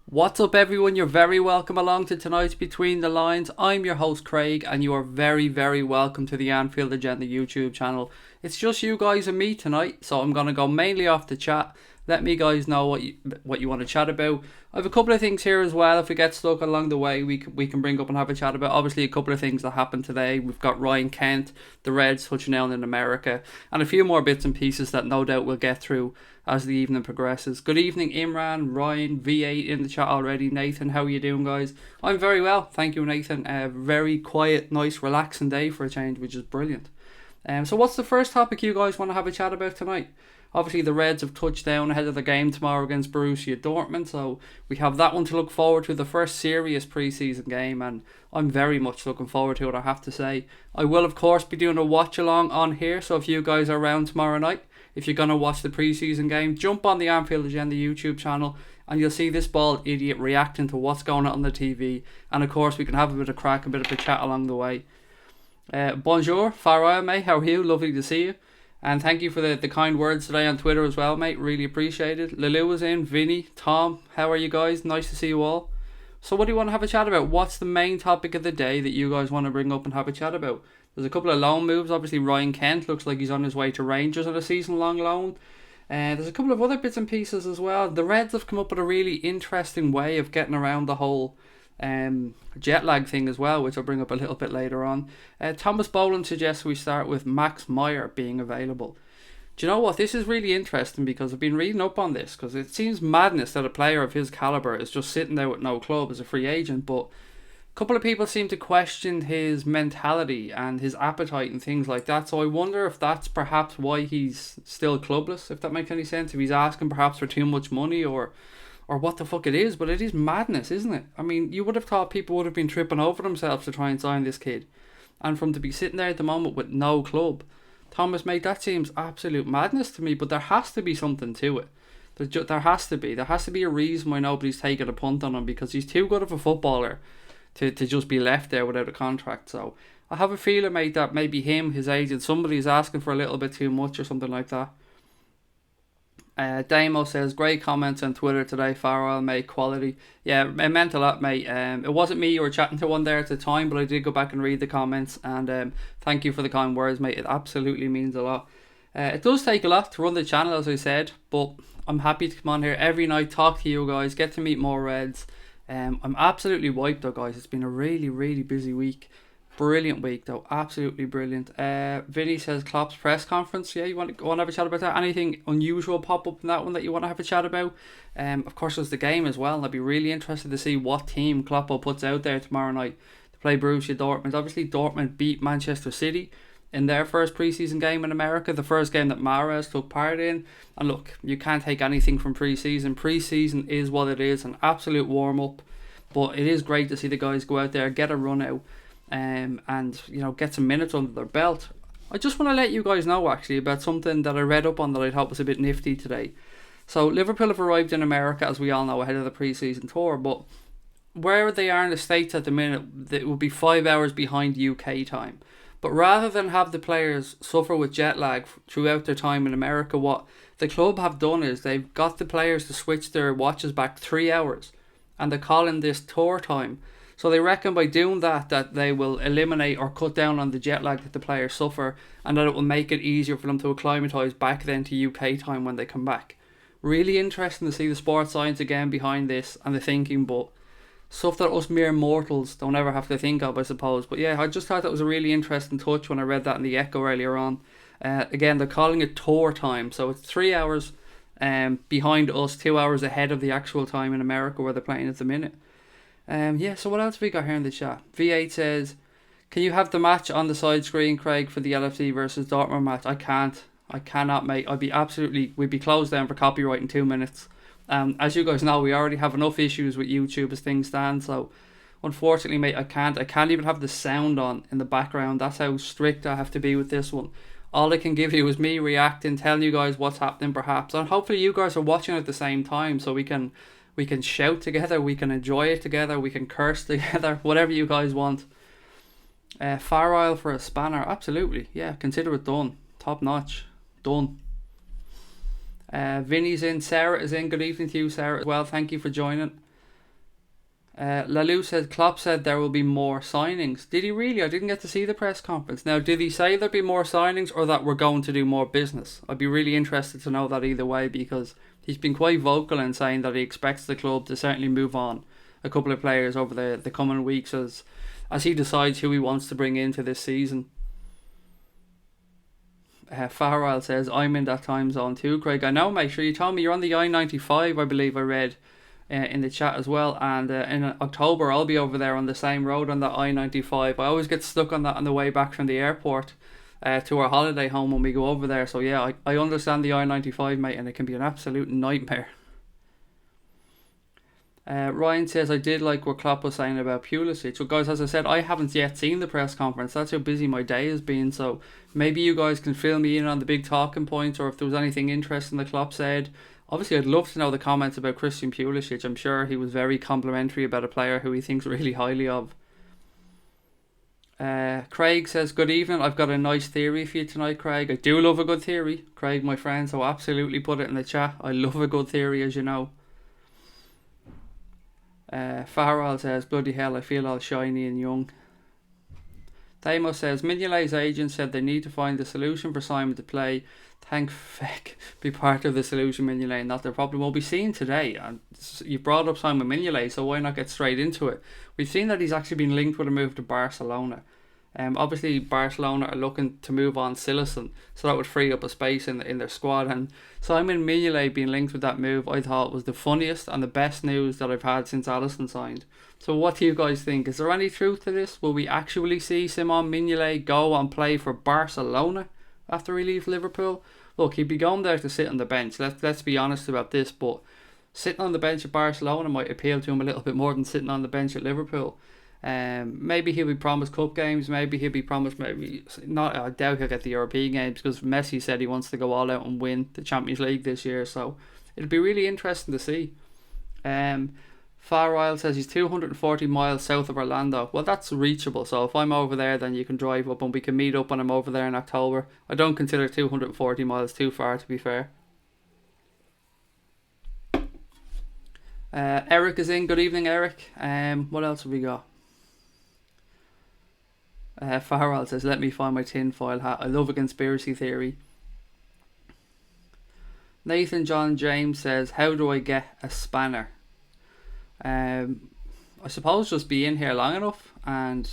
What's up, everyone? You're very welcome along to tonight's Between the Lines. I'm your host Craig, and you are very, very welcome to the Anfield Agenda YouTube channel. It's just you guys and me tonight, so I'm gonna go mainly off the chat. Let me guys know what you want to chat about. I have a couple of things here as well. If we get stuck along the way, we can bring up and have a chat about. Obviously, a couple of things that happened today. We've got Ryan Kent, the Reds touching down in America, and a few more bits and pieces that no doubt we'll get through as the evening progresses. Good evening, Imran, Ryan, V8 in the chat already. Nathan, how are you doing, guys? I'm very well, thank you, Nathan. A very quiet, nice, relaxing day for a change, which is brilliant. So what's the first topic you guys want to have a chat about tonight? Obviously, the Reds have touched down ahead of the game tomorrow against Borussia Dortmund, so we have that one to look forward to, the first serious pre-season game, and I'm very much looking forward to it, I have to say. I will, of course, be doing a watch-along on here, so if you guys are around tomorrow night, if you're going to watch the pre-season game, jump on the Anfield Agenda YouTube channel, and you'll see this bald idiot reacting to what's going on the TV, and of course, we can have a bit of crack, a bit of a chat along the way. Bonjour, Farah, mate, how are you? Lovely to see you. And thank you for the kind words today on Twitter as well, mate. Really appreciate it. Lulu was in, Vinny, Tom, how are you guys? Nice to see you all. So what do you want to have a chat about? What's the main topic of the day that you guys want to bring up and have a chat about? There's a couple of loan moves. Obviously, Ryan Kent looks like he's on his way to Rangers on a season-long loan. There's a couple of other bits and pieces as well. The Reds have come up with a really interesting way of getting around the whole jet lag thing as well, which I'll bring up a little bit later on. Thomas Boland suggests we start with Max Meyer being available. Do you know what? This is really interesting because I've been reading up on this, because it seems madness that a player of his calibre is just sitting there with no club as a free agent, but a couple of people seem to question his mentality and his appetite and things like that, so I wonder if that's perhaps why he's still clubless, if that makes any sense, if he's asking perhaps for too much money or what the fuck it is. But it is madness, isn't it? I mean, you would have thought people would have been tripping over themselves to try and sign this kid, and from to be sitting there at the moment with no club, Thomas, mate, that seems absolute madness to me. But there has to be something to it. There has to be a reason why nobody's taking a punt on him, because he's too good of a footballer to just be left there without a contract. So I have a feeling, mate, that maybe him, his agent, somebody's asking for a little bit too much or something like that. Damo says, great comments on Twitter today, Farrell, mate, quality. Yeah, it meant a lot, mate. It wasn't me you were chatting to one there at the time, but I did go back and read the comments, and thank you for the kind words, mate. It absolutely means a lot. It does take a lot to run the channel, as I said, but I'm happy to come on here every night, talk to you guys, get to meet more Reds. I'm absolutely wiped though, guys. It's been a really, really busy week. Brilliant week though, absolutely brilliant. Vinny says Klopp's press conference. Yeah, you want to have a chat about that? Anything unusual pop up in that one that you want to have a chat about? Of course, there's the game as well. I'd be really interested to see what team Klopp puts out there tomorrow night to play Borussia Dortmund. Obviously, Dortmund beat Manchester City in their first preseason game in America, the first game that Mahrez took part in. And look, you can't take anything from preseason. Preseason is what it is, an absolute warm up. But it is great to see the guys go out there, get a run out, and get some minutes under their belt. I just want to let you guys know actually about something that I read up on that I thought was a bit nifty today. So Liverpool have arrived in America, as we all know, ahead of the pre-season tour, but where they are in the States at the minute, it will be 5 hours behind UK time. But rather than have the players suffer with jet lag throughout their time in America, what the club have done is they've got the players to switch their watches back 3 hours, and they're calling this tour time. So they reckon by doing that they will eliminate or cut down on the jet lag that the players suffer, and that it will make it easier for them to acclimatise back then to UK time when they come back. Really interesting to see the sports science again behind this and the thinking, but stuff that us mere mortals don't ever have to think of, I suppose. But yeah, I just thought that was a really interesting touch when I read that in the Echo earlier on. Again, they're calling it tour time, so it's 3 hours behind us, 2 hours ahead of the actual time in America where they're playing at the minute. So what else have we got here in the chat? V8 says, can you have the match on the side screen, Craig, for the LFC versus Dortmund match? I cannot, mate. We'd be closed down for copyright in 2 minutes. As you guys know, we already have enough issues with YouTube as things stand, so unfortunately, mate, I can't even have the sound on in the background. That's how strict I have to be with this one. All I can give you is me reacting, telling you guys what's happening perhaps, and hopefully you guys are watching at the same time, so we can shout together, we can enjoy it together, we can curse together, whatever you guys want. Fire oil for a spanner, absolutely, yeah, consider it done, top notch, done. Vinny's in, Sarah is in, good evening to you, Sarah, as well, thank you for joining. Lalou said Klopp said there will be more signings. Did he really? I didn't get to see the press conference. Now, did he say there'd be more signings or that we're going to do more business? I'd be really interested to know that either way, because he's been quite vocal in saying that he expects the club to certainly move on a couple of players over the coming weeks as he decides who he wants to bring into this season. Farrell says, I'm in that time zone too, Craig. I know, mate. Sure, you told me you're on the I-95, I believe I read in the chat as well. And in October, I'll be over there on the same road on the I-95. I always get stuck on that on the way back from the airport to our holiday home when we go over there. So yeah, I understand the I-95, mate, and it can be an absolute nightmare. Ryan says, I did like what Klopp was saying about Pulisic. So guys, as I said, I haven't yet seen the press conference. That's how busy my day has been. So maybe you guys can fill me in on the big talking points, or if there was anything interesting that Klopp said. Obviously, I'd love to know the comments about Christian Pulisic. I'm sure he was very complimentary about a player who he thinks really highly of. Craig says, good evening. I've got a nice theory for you tonight, Craig. I do love a good theory, Craig, my friend. So absolutely put it in the chat. I love a good theory, as you know. Farrell says, bloody hell, I feel all shiny and young. Damo says, Mignolet's agent said they need to find a solution for Simon to play. Thank feck, be part of the solution, Mignolet, not their problem. We'll be seeing today, and you brought up Simon Mignolet, so why not get straight into it? We've seen that he's actually been linked with a move to Barcelona. Obviously Barcelona are looking to move on Silicon, so that would free up a space in their squad, and Simon Mignolet being linked with that move I thought was the funniest and the best news that I've had since Alisson signed. So what do you guys think? Is there any truth to this? Will we actually see Simon Mignolet go and play for Barcelona after he leaves Liverpool? Look, he'd be going there to sit on the bench, let's be honest about this, but sitting on the bench at Barcelona might appeal to him a little bit more than sitting on the bench at Liverpool. Maybe he'll be promised cup games, maybe he'll be promised, maybe not. I doubt he'll get the European games, because Messi said he wants to go all out and win the Champions League this year, so it'll be really interesting to see. Farrell says he's 240 miles south of Orlando. Well, that's reachable, so if I'm over there, then you can drive up and we can meet up when I'm over there in October. I don't consider 240 miles too far, to be fair. Eric is in. Good evening, Eric. What else have we got? Farrell says, let me find my tinfoil hat. I love a conspiracy theory. Nathan John James says, how do I get a spanner? I suppose just be in here long enough and,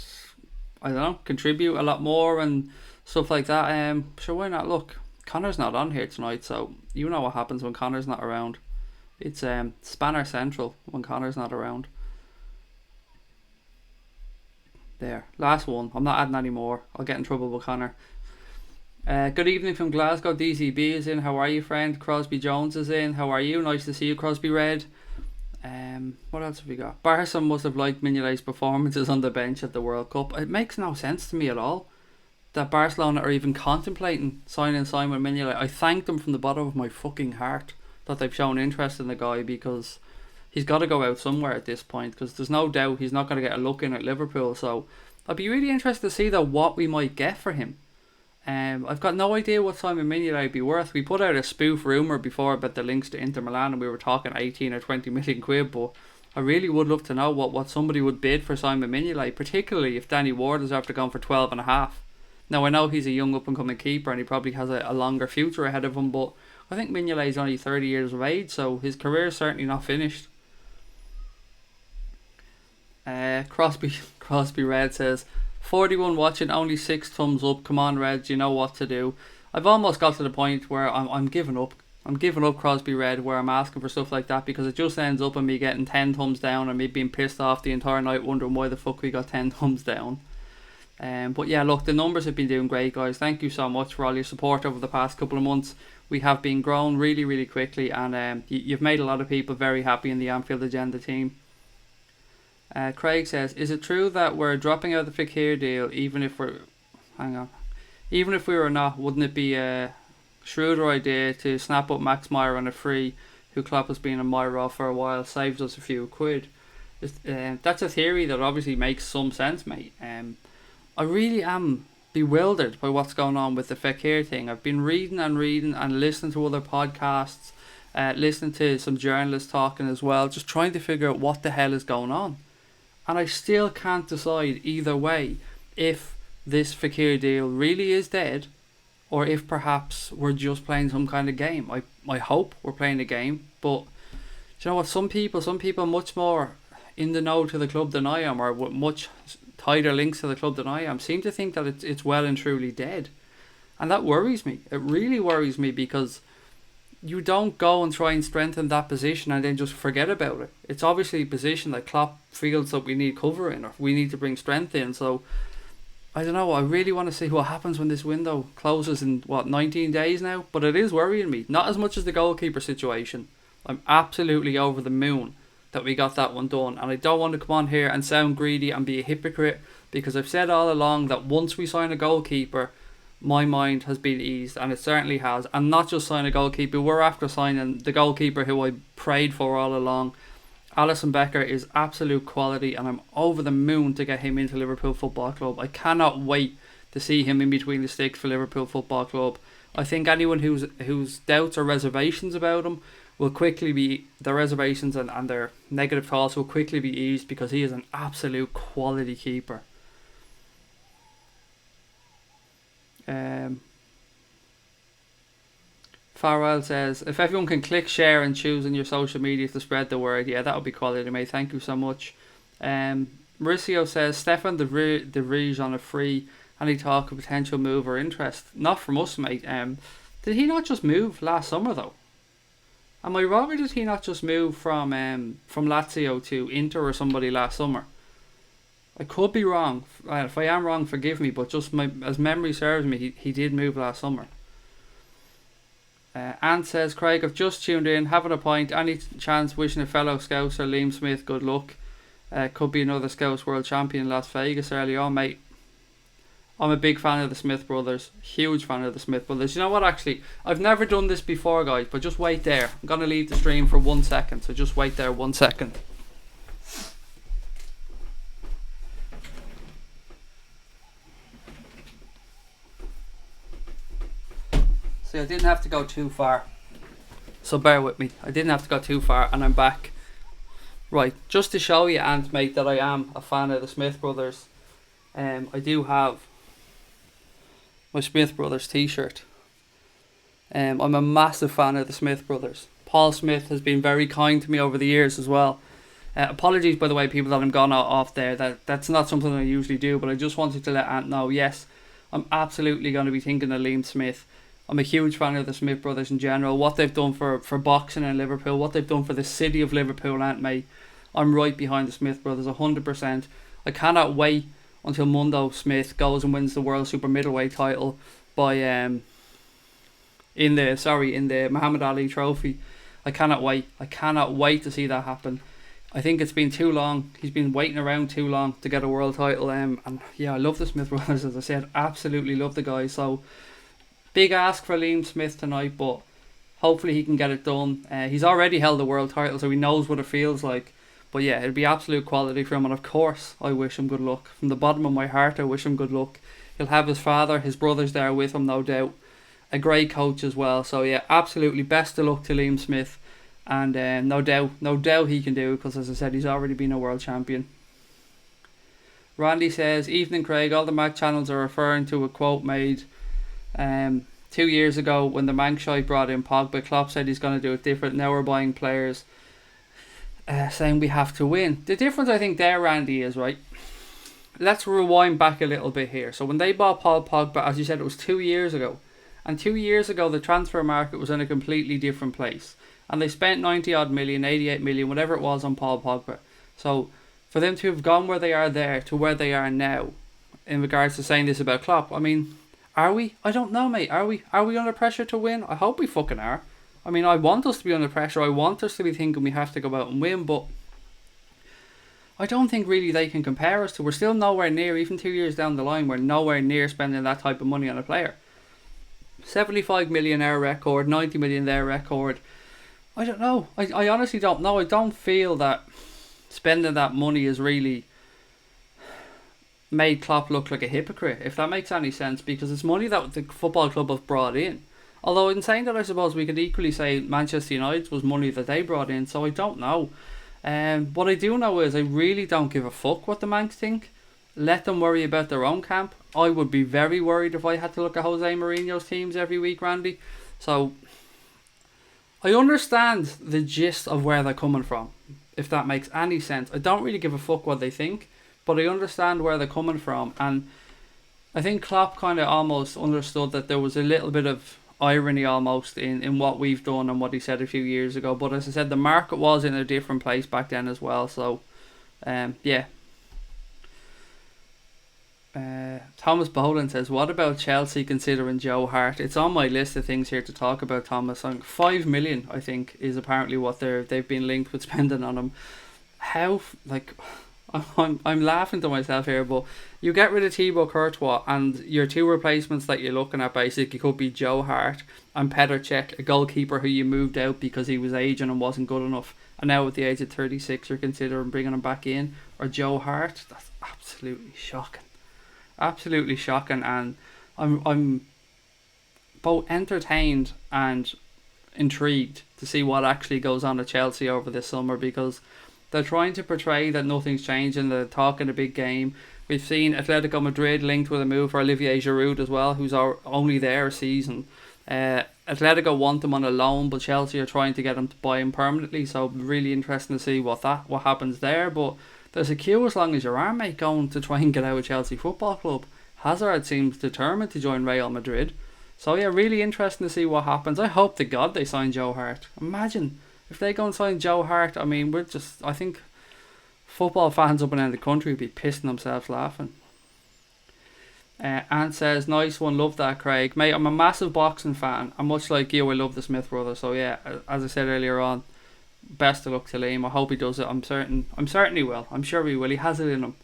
I don't know, contribute a lot more and stuff like that. Sure, why not? Look, Connor's not on here tonight, so you know what happens when Connor's not around. It's Spanner Central when Connor's not around. There, last one. I'm not adding any more. I'll get in trouble with Connor. Good evening from Glasgow. DZB is in. How are you, friend? Crosby Jones is in. How are you? Nice to see you, Crosby Red. What else have we got? Barca must have liked Mignolet's performances on the bench at the World Cup. It makes no sense to me at all that Barcelona are even contemplating signing Simon Mignolet. I thank them from the bottom of my fucking heart that they've shown interest in the guy, because he's got to go out somewhere at this point, because there's no doubt he's not going to get a look in at Liverpool. So I'd be really interested to see though what we might get for him. I've got no idea what Simon Mignolet would be worth. We put out a spoof rumour before about the links to Inter Milan, and we were talking 18 or 20 million quid, but I really would love to know what somebody would bid for Simon Mignolet, particularly if Danny Ward is after going for 12.5. Now I know he's a young up and coming keeper and he probably has a longer future ahead of him, but I think Mignolet is only 30 years of age, so his career is certainly not finished. Crosby Red says, 41 watching, only 6 thumbs up. Come on, Reds, you know what to do. I've almost got to the point where I'm giving up. I'm giving up, Crosby Red, where I'm asking for stuff like that, because it just ends up in me getting 10 thumbs down and me being pissed off the entire night wondering why the fuck we got 10 thumbs down. But yeah, look, the numbers have been doing great, guys. Thank you so much for all your support over the past couple of months. We have been growing really, really quickly, and you've made a lot of people very happy in the Anfield Agenda team. Craig says, is it true that we're dropping out the Fekir deal even if we're... Hang on. Even if we were not, wouldn't it be a shrewder idea to snap up Max Meyer on a free, who Klopp has been on Meyer off for a while, saves us a few quid? That's a theory that obviously makes some sense, mate. I really am bewildered by what's going on with the Fekir thing. I've been reading and listening to other podcasts, listening to some journalists talking as well, just trying to figure out what the hell is going on. and I still can't decide either way if this Fekir deal really is dead or if perhaps we're just playing some kind of game. I hope we're playing a game, but do you know what? Some people much more in the know to the club than I am, or with much tighter links to the club than I am, seem to think that it's well and truly dead. And that worries me. It really worries me, because you don't go and try and strengthen that position and then just forget about it. It's obviously a position that Klopp feels that we need covering, or we need to bring strength in. So I don't know, I really want to see what happens when this window closes in 19 days now, but it is worrying me. Not as much as the goalkeeper situation. I'm absolutely over the moon that we got that one done, and I don't want to come on here and sound greedy and be a hypocrite, because I've said all along that once we sign a goalkeeper, my mind has been eased, and it certainly has. And not just sign a goalkeeper, we're after signing the goalkeeper who I prayed for all along. Alisson Becker is absolute quality, and I'm over the moon to get him into Liverpool Football Club. I cannot wait to see him in between the sticks for Liverpool Football Club. I think anyone whose doubts or reservations about him will quickly be, their reservations and their negative thoughts will quickly be eased, because he is an absolute quality keeper. Farwell says, if everyone can click share and choose in your social media to spread the word, yeah, that would be quality, mate. Thank you so much. Mauricio says, Stefan De Vrij on a free. Any talk of potential move or interest? Not from us, mate. Did he not just move last summer, though? Am I wrong, or did he not just move from Lazio to Inter or somebody last summer? I could be wrong. If I am wrong, forgive me, but just as memory serves me, he did move last summer. Ant says, Craig, I've just tuned in, having a pint. Any chance wishing a fellow Scouser, Liam Smith, good luck? Could be another Scouts World Champion in Las Vegas early on, mate. I'm a big fan of the Smith brothers. Huge fan of the Smith brothers. You know what, actually? I've never done this before, guys, but just wait there. I'm going to leave the stream for 1 second, so just wait there 1 second. See, I didn't have to go too far, so bear with me. I didn't have to go too far, and I'm back. Right, just to show you, Ant, mate, that I am a fan of the Smith brothers, I do have my Smith brothers t-shirt. I'm a massive fan of the Smith brothers. Paul Smith has been very kind to me over the years as well. Apologies, by the way, people, that I'm gone off there. That's not something I usually do, but I just wanted to let Ant know, yes, I'm absolutely going to be thinking of Liam Smith. I'm a huge fan of the Smith brothers in general. What they've done for boxing in Liverpool, what they've done for the city of Liverpool, Ant, mate. I'm right behind the Smith brothers, 100%. I cannot wait until Mundo Smith goes and wins the World Super Middleweight title by in the Muhammad Ali Trophy. I cannot wait. I cannot wait to see that happen. I think it's been too long. He's been waiting around too long to get a world title. And yeah, I love the Smith brothers, as I said. Absolutely love the guys. So big ask for Liam Smith tonight, but hopefully he can get it done. He's already held the world title, so he knows what it feels like. But yeah, it'd be absolute quality for him, and of course I wish him good luck. From the bottom of my heart, I wish him good luck. He'll have his father, his brothers there with him, no doubt. A great coach as well. So yeah, absolutely best of luck to Liam Smith, and no doubt he can do it, because as I said, he's already been a world champion. Randy says, evening Craig, all the Mac channels are referring to a quote made 2 years ago when the Mankshy brought in Pogba. Klopp said he's going to do it different. Now we're buying players saying we have to win. The difference, I think, there, Randy, is, right, let's rewind back a little bit here. So when they bought Paul Pogba, as you said, it was 2 years ago. And 2 years ago, the transfer market was in a completely different place. And they spent 90 odd million, 88 million, whatever it was, on Paul Pogba. So for them to have gone where they are there to where they are now, in regards to saying this about Klopp, I mean, are we? I don't know, mate. Are we under pressure to win? I hope we fucking are. I mean, I want us to be under pressure. I want us to be thinking we have to go out and win, but I don't think really they can compare us to. We're still nowhere near, even 2 years down the line, we're nowhere near spending that type of money on a player. 75 million our record, 90 million their record. I don't know. I honestly don't know. I don't feel that spending that money has really made Klopp look like a hypocrite, if that makes any sense, because it's money that the football club have brought in. Although in saying that, I suppose we could equally say Manchester United was money that they brought in, so I don't know. What I do know is I really don't give a fuck what the Mancs think. Let them worry about their own camp. I would be very worried if I had to look at Jose Mourinho's teams every week, Randy. So I understand the gist of where they're coming from, if that makes any sense. I don't really give a fuck what they think, but I understand where they're coming from. And I think Klopp kind of almost understood that there was a little bit of irony almost in what we've done and what he said a few years ago. But as I said, the market was in a different place back then as well. So, yeah. Thomas Boland says, what about Chelsea considering Joe Hart? It's on my list of things here to talk about, Thomas. 5 million, I think, is apparently what they've been linked with spending on him. How, like, I'm laughing to myself here, but you get rid of Thibaut Courtois and your two replacements that you're looking at basically could be Joe Hart and Petr Cech, a goalkeeper who you moved out because he was aging and wasn't good enough, and now at the age of 36 you're considering bringing him back in, or Joe Hart. That's absolutely shocking. Absolutely shocking, and I'm both entertained and intrigued to see what actually goes on at Chelsea over this summer, because they're trying to portray that nothing's changing. They're talking a big game. We've seen Atletico Madrid linked with a move for Olivier Giroud as well, who's only there a season. Atletico want him on a loan, but Chelsea are trying to get him to buy him permanently. So really interesting to see what happens there. But there's a queue as long as your arm, mate, going to try and get out of Chelsea Football Club. Hazard seems determined to join Real Madrid. So yeah, really interesting to see what happens. I hope to God they sign Joe Hart. Imagine if they go and sign Joe Hart. I mean, I think football fans up and down the country would be pissing themselves laughing. Ant says, nice one, love that, Craig. Mate, I'm a massive boxing fan, and much like you, I love the Smith brothers. So yeah, as I said earlier on, best of luck to Liam. I hope he does it. I'm certain he will. I'm sure he will. He has it in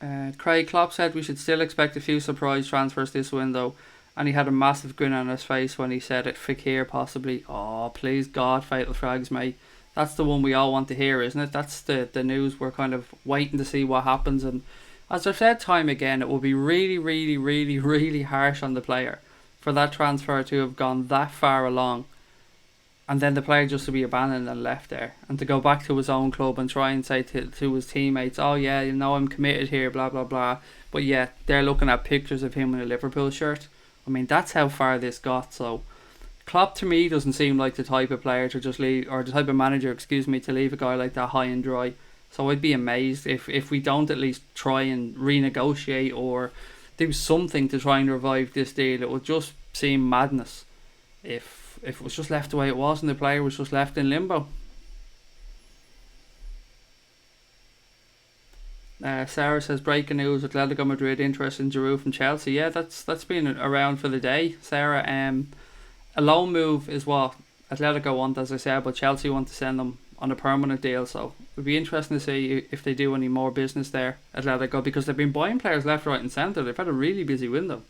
him. Craig, Klopp said we should still expect a few surprise transfers this window, and he had a massive grin on his face when he said it. Fekir possibly. Oh, please God, fatal frags, mate. That's the one we all want to hear, isn't it? That's the news we're kind of waiting to see what happens. And as I've said time again, it will be really, really, really, really harsh on the player for that transfer to have gone that far along, and then the player just to be abandoned and left there, and to go back to his own club and try and say to his teammates, oh yeah, you know, I'm committed here, blah blah blah, but yeah, they're looking at pictures of him in a Liverpool shirt. I mean, that's how far this got. So Klopp to me doesn't seem like the type of player to just leave, or the type of manager, to leave a guy like that high and dry. So I'd be amazed if we don't at least try and renegotiate or do something to try and revive this deal. It would just seem madness if it was just left the way it was and the player was just left in limbo. Sarah says, breaking news, Atletico Madrid interest in Giroud from Chelsea. Yeah, that's been around for the day, Sarah. A loan move is what Atletico want, as I said, but Chelsea want to send them on a permanent deal. So it'd be interesting to see if they do any more business there, Atletico, because they've been buying players left, right and centre. They've had a really busy window.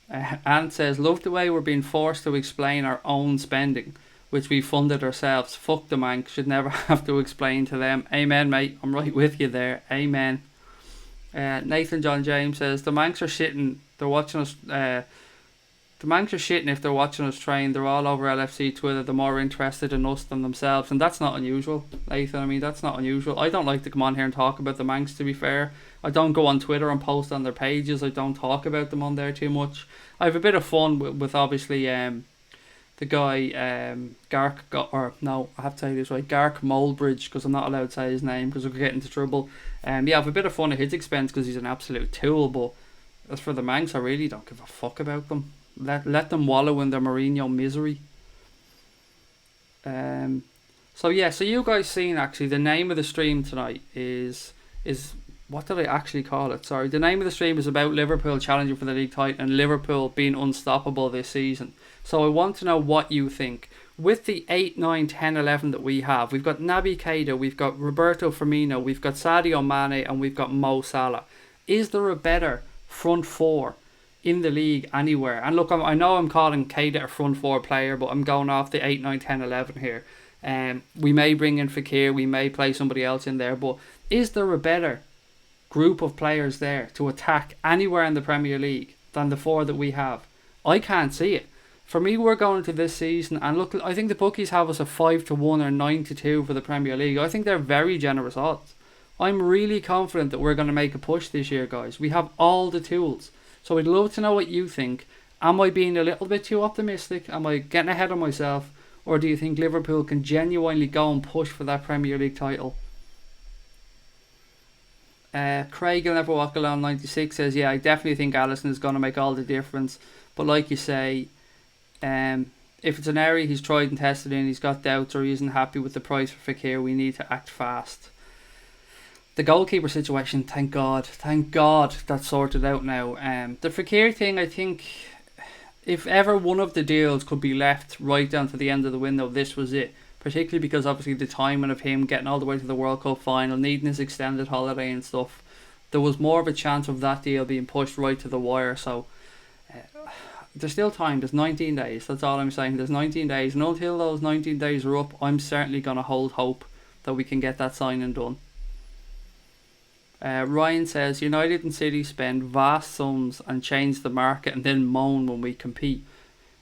Ant says, love the way we're being forced to explain our own spending, which we funded ourselves. Fuck the Mancs, should never have to explain to them. Amen, mate. I'm right with you there. Amen. Nathan John James says, the Mancs are shitting. They're watching us. The Mancs are shitting if they're watching us train. They're all over LFC Twitter. They're more interested in us than themselves, and that's not unusual, Nathan. I mean, that's not unusual. I don't like to come on here and talk about the Mancs, to be fair. I don't go on Twitter and post on their pages. I don't talk about them on there too much. I have a bit of fun with obviously the guy Gark, or no, I have to say this right, Gark Mulbridge, because I'm not allowed to say his name because we'll get into trouble. Yeah, I have a bit of fun at his expense because he's an absolute tool. But as for the Mancs, I really don't give a fuck about them. Let them wallow in their Mourinho misery. So you guys seen, actually, the name of the stream tonight is what did I actually call it? Sorry, the name of the stream is about Liverpool challenging for the league title and Liverpool being unstoppable this season. So I want to know what you think. With the 8, 9, 10, 11 that we have, we've got Naby Keita, we've got Roberto Firmino, we've got Sadio Mane, and we've got Mo Salah. Is there a better front four in the league anywhere? And look, I know I'm calling Keita a front four player, but I'm going off the 8, 9, 10, 11 here. We may bring in Fekir, we may play somebody else in there, but is there a better group of players there to attack anywhere in the Premier League than the four that we have? I can't see it. For me, we're going into this season, and look, I think the bookies have us a 5-1 or 9-2 for the Premier League. I think they're very generous odds. I'm really confident that we're going to make a push this year, guys. We have all the tools. So I'd love to know what you think. Am I being a little bit too optimistic? Am I getting ahead of myself? Or do you think Liverpool can genuinely go and push for that Premier League title? Craig will never walk alone 96 says, yeah, I definitely think Alisson is going to make all the difference. But like you say, if it's an area he's tried and tested in, he's got doubts or he isn't happy with the price for Fekir, we need to act fast. The goalkeeper situation, thank God that's sorted out now. The Fekir thing, I think, if ever one of the deals could be left right down to the end of the window, this was it. Particularly because obviously the timing of him getting all the way to the World Cup final, needing his extended holiday and stuff, there was more of a chance of that deal being pushed right to the wire. So there's still time. There's 19 days. That's all I'm saying. There's 19 days. And until those 19 days are up, I'm certainly going to hold hope that we can get that signing done. Ryan says, United and City spend vast sums and change the market and then moan when we compete.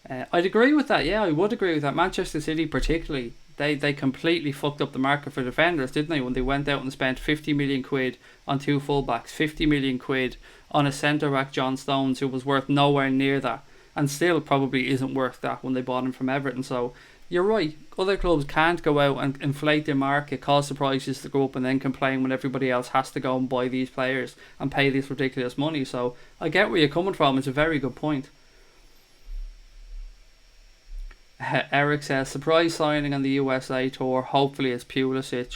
I'd agree with that. Yeah, I would agree with that. Manchester City particularly, they completely fucked up the market for defenders, didn't they, when they went out and spent 50 million quid on two fullbacks, 50 million quid on a centre-back, John Stones, who was worth nowhere near that, and still probably isn't worth that when they bought him from Everton. So you're right, other clubs can't go out and inflate their market, cause the prices to go up and then complain when everybody else has to go and buy these players and pay this ridiculous money. So I get where you're coming from. It's a very good point. Eric says, surprise signing on the USA tour, hopefully it's Pulisic.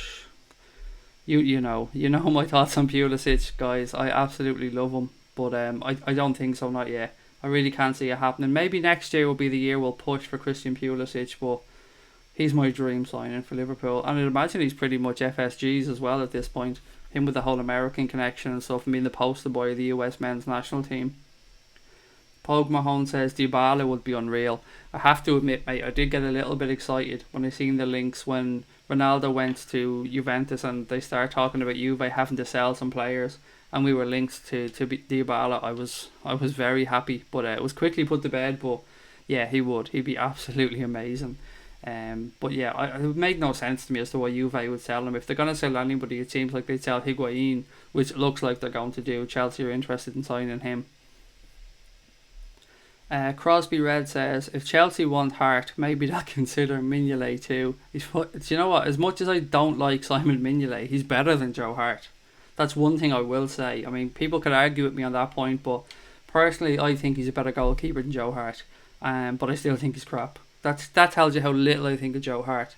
You know my thoughts on Pulisic, guys. I absolutely love him, but I don't think so, not yet. I really can't see it happening. Maybe next year will be the year we'll push for Christian Pulisic, but he's my dream signing for Liverpool. And I'd imagine he's pretty much FSG's as well at this point. Him with the whole American connection and stuff, and being the poster boy of the US men's national team. Pogue Mahone says Dybala would be unreal. I have to admit, mate, I did get a little bit excited when I seen the links when Ronaldo went to Juventus and they started talking about Juve having to sell some players, and we were linked to Dybala. I was very happy, but it was quickly put to bed. But yeah, he'd be absolutely amazing. But yeah, it made no sense to me as to why Juve would sell him. If they're gonna sell anybody, it seems like they'd sell Higuain, which it looks like they're going to do. Chelsea are interested in signing him. Crosby Red says, if Chelsea want Hart, maybe they'll consider Mignolet too. Do you know what? As much as I don't like Simon Mignolet, he's better than Joe Hart. That's one thing I will say. I mean, people could argue with me on that point, but personally, I think he's a better goalkeeper than Joe Hart. But I still think he's crap. That tells you how little I think of Joe Hart.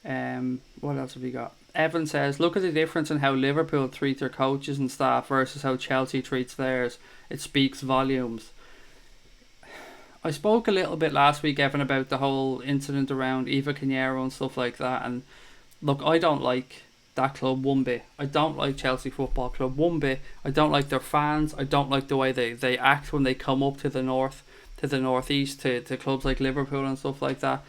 What else have we got? Evan says, look at the difference in how Liverpool treat their coaches and staff versus how Chelsea treats theirs. It speaks volumes. I spoke a little bit last week, Evan, about the whole incident around Eva Cañero and stuff like that. And look, I don't like that club one bit. I don't like Chelsea Football Club one bit. I don't like their fans. I don't like the way they act when they come up to the north, to the northeast, to clubs like Liverpool and stuff like that.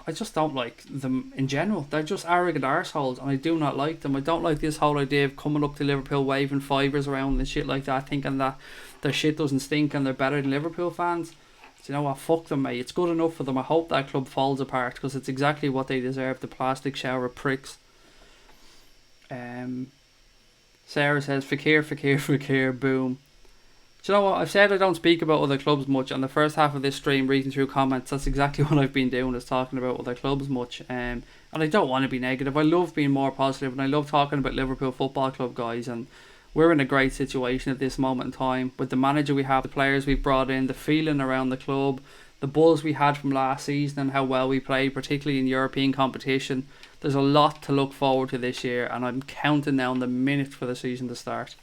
I just don't like them in general. They're just arrogant arseholes, and I do not like them. I don't like this whole idea of coming up to Liverpool waving fivers around and shit like that, thinking that their shit doesn't stink and they're better than Liverpool fans. You know what, fuck them, mate. It's good enough for them. I hope that club falls apart because it's exactly what they deserve, the plastic shower pricks. Sarah says, Fekir, boom. Do you know what, I've said I don't speak about other clubs much. On the first half of this stream, reading through comments, that's exactly what I've been doing, is talking about other clubs much. And I don't want to be negative. I love being more positive, and I love talking about Liverpool Football Club, guys, and we're in a great situation at this moment in time with the manager we have, the players we've brought in, the feeling around the club, the buzz we had from last season and how well we played, particularly in European competition. There's a lot to look forward to this year, and I'm counting down the minutes for the season to start.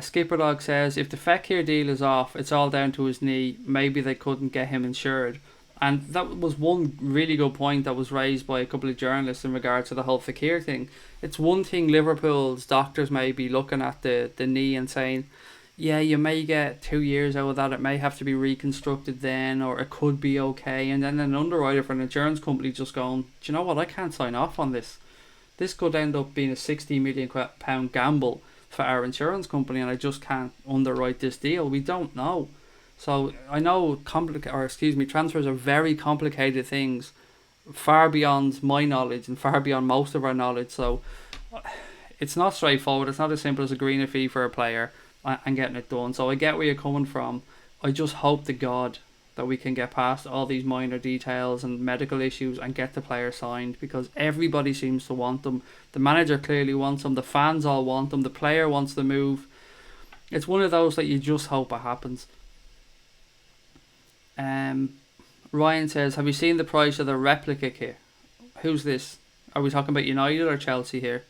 Skipper Dog says, if the Fekir deal is off, it's all down to his knee. Maybe they couldn't get him insured. And that was one really good point that was raised by a couple of journalists in regards to the whole Fekir thing. It's one thing Liverpool's doctors may be looking at the knee and saying, yeah, you may get 2 years out of that, it may have to be reconstructed then, or it could be okay. And then an underwriter for an insurance company just going, do you know what, I can't sign off on this. This could end up being a £60 million gamble for our insurance company, and I just can't underwrite this deal. We don't know. So I know transfers are very complicated things, far beyond my knowledge and far beyond most of our knowledge. So it's not straightforward. It's not as simple as agreeing a fee for a player and getting it done. So I get where you're coming from. I just hope to God that we can get past all these minor details and medical issues and get the player signed, because everybody seems to want them. The manager clearly wants them. The fans all want them. The player wants to move. It's one of those that you just hope it happens. Ryan says, have you seen the price of the replica kit? Who's this? Are we talking about United or Chelsea here?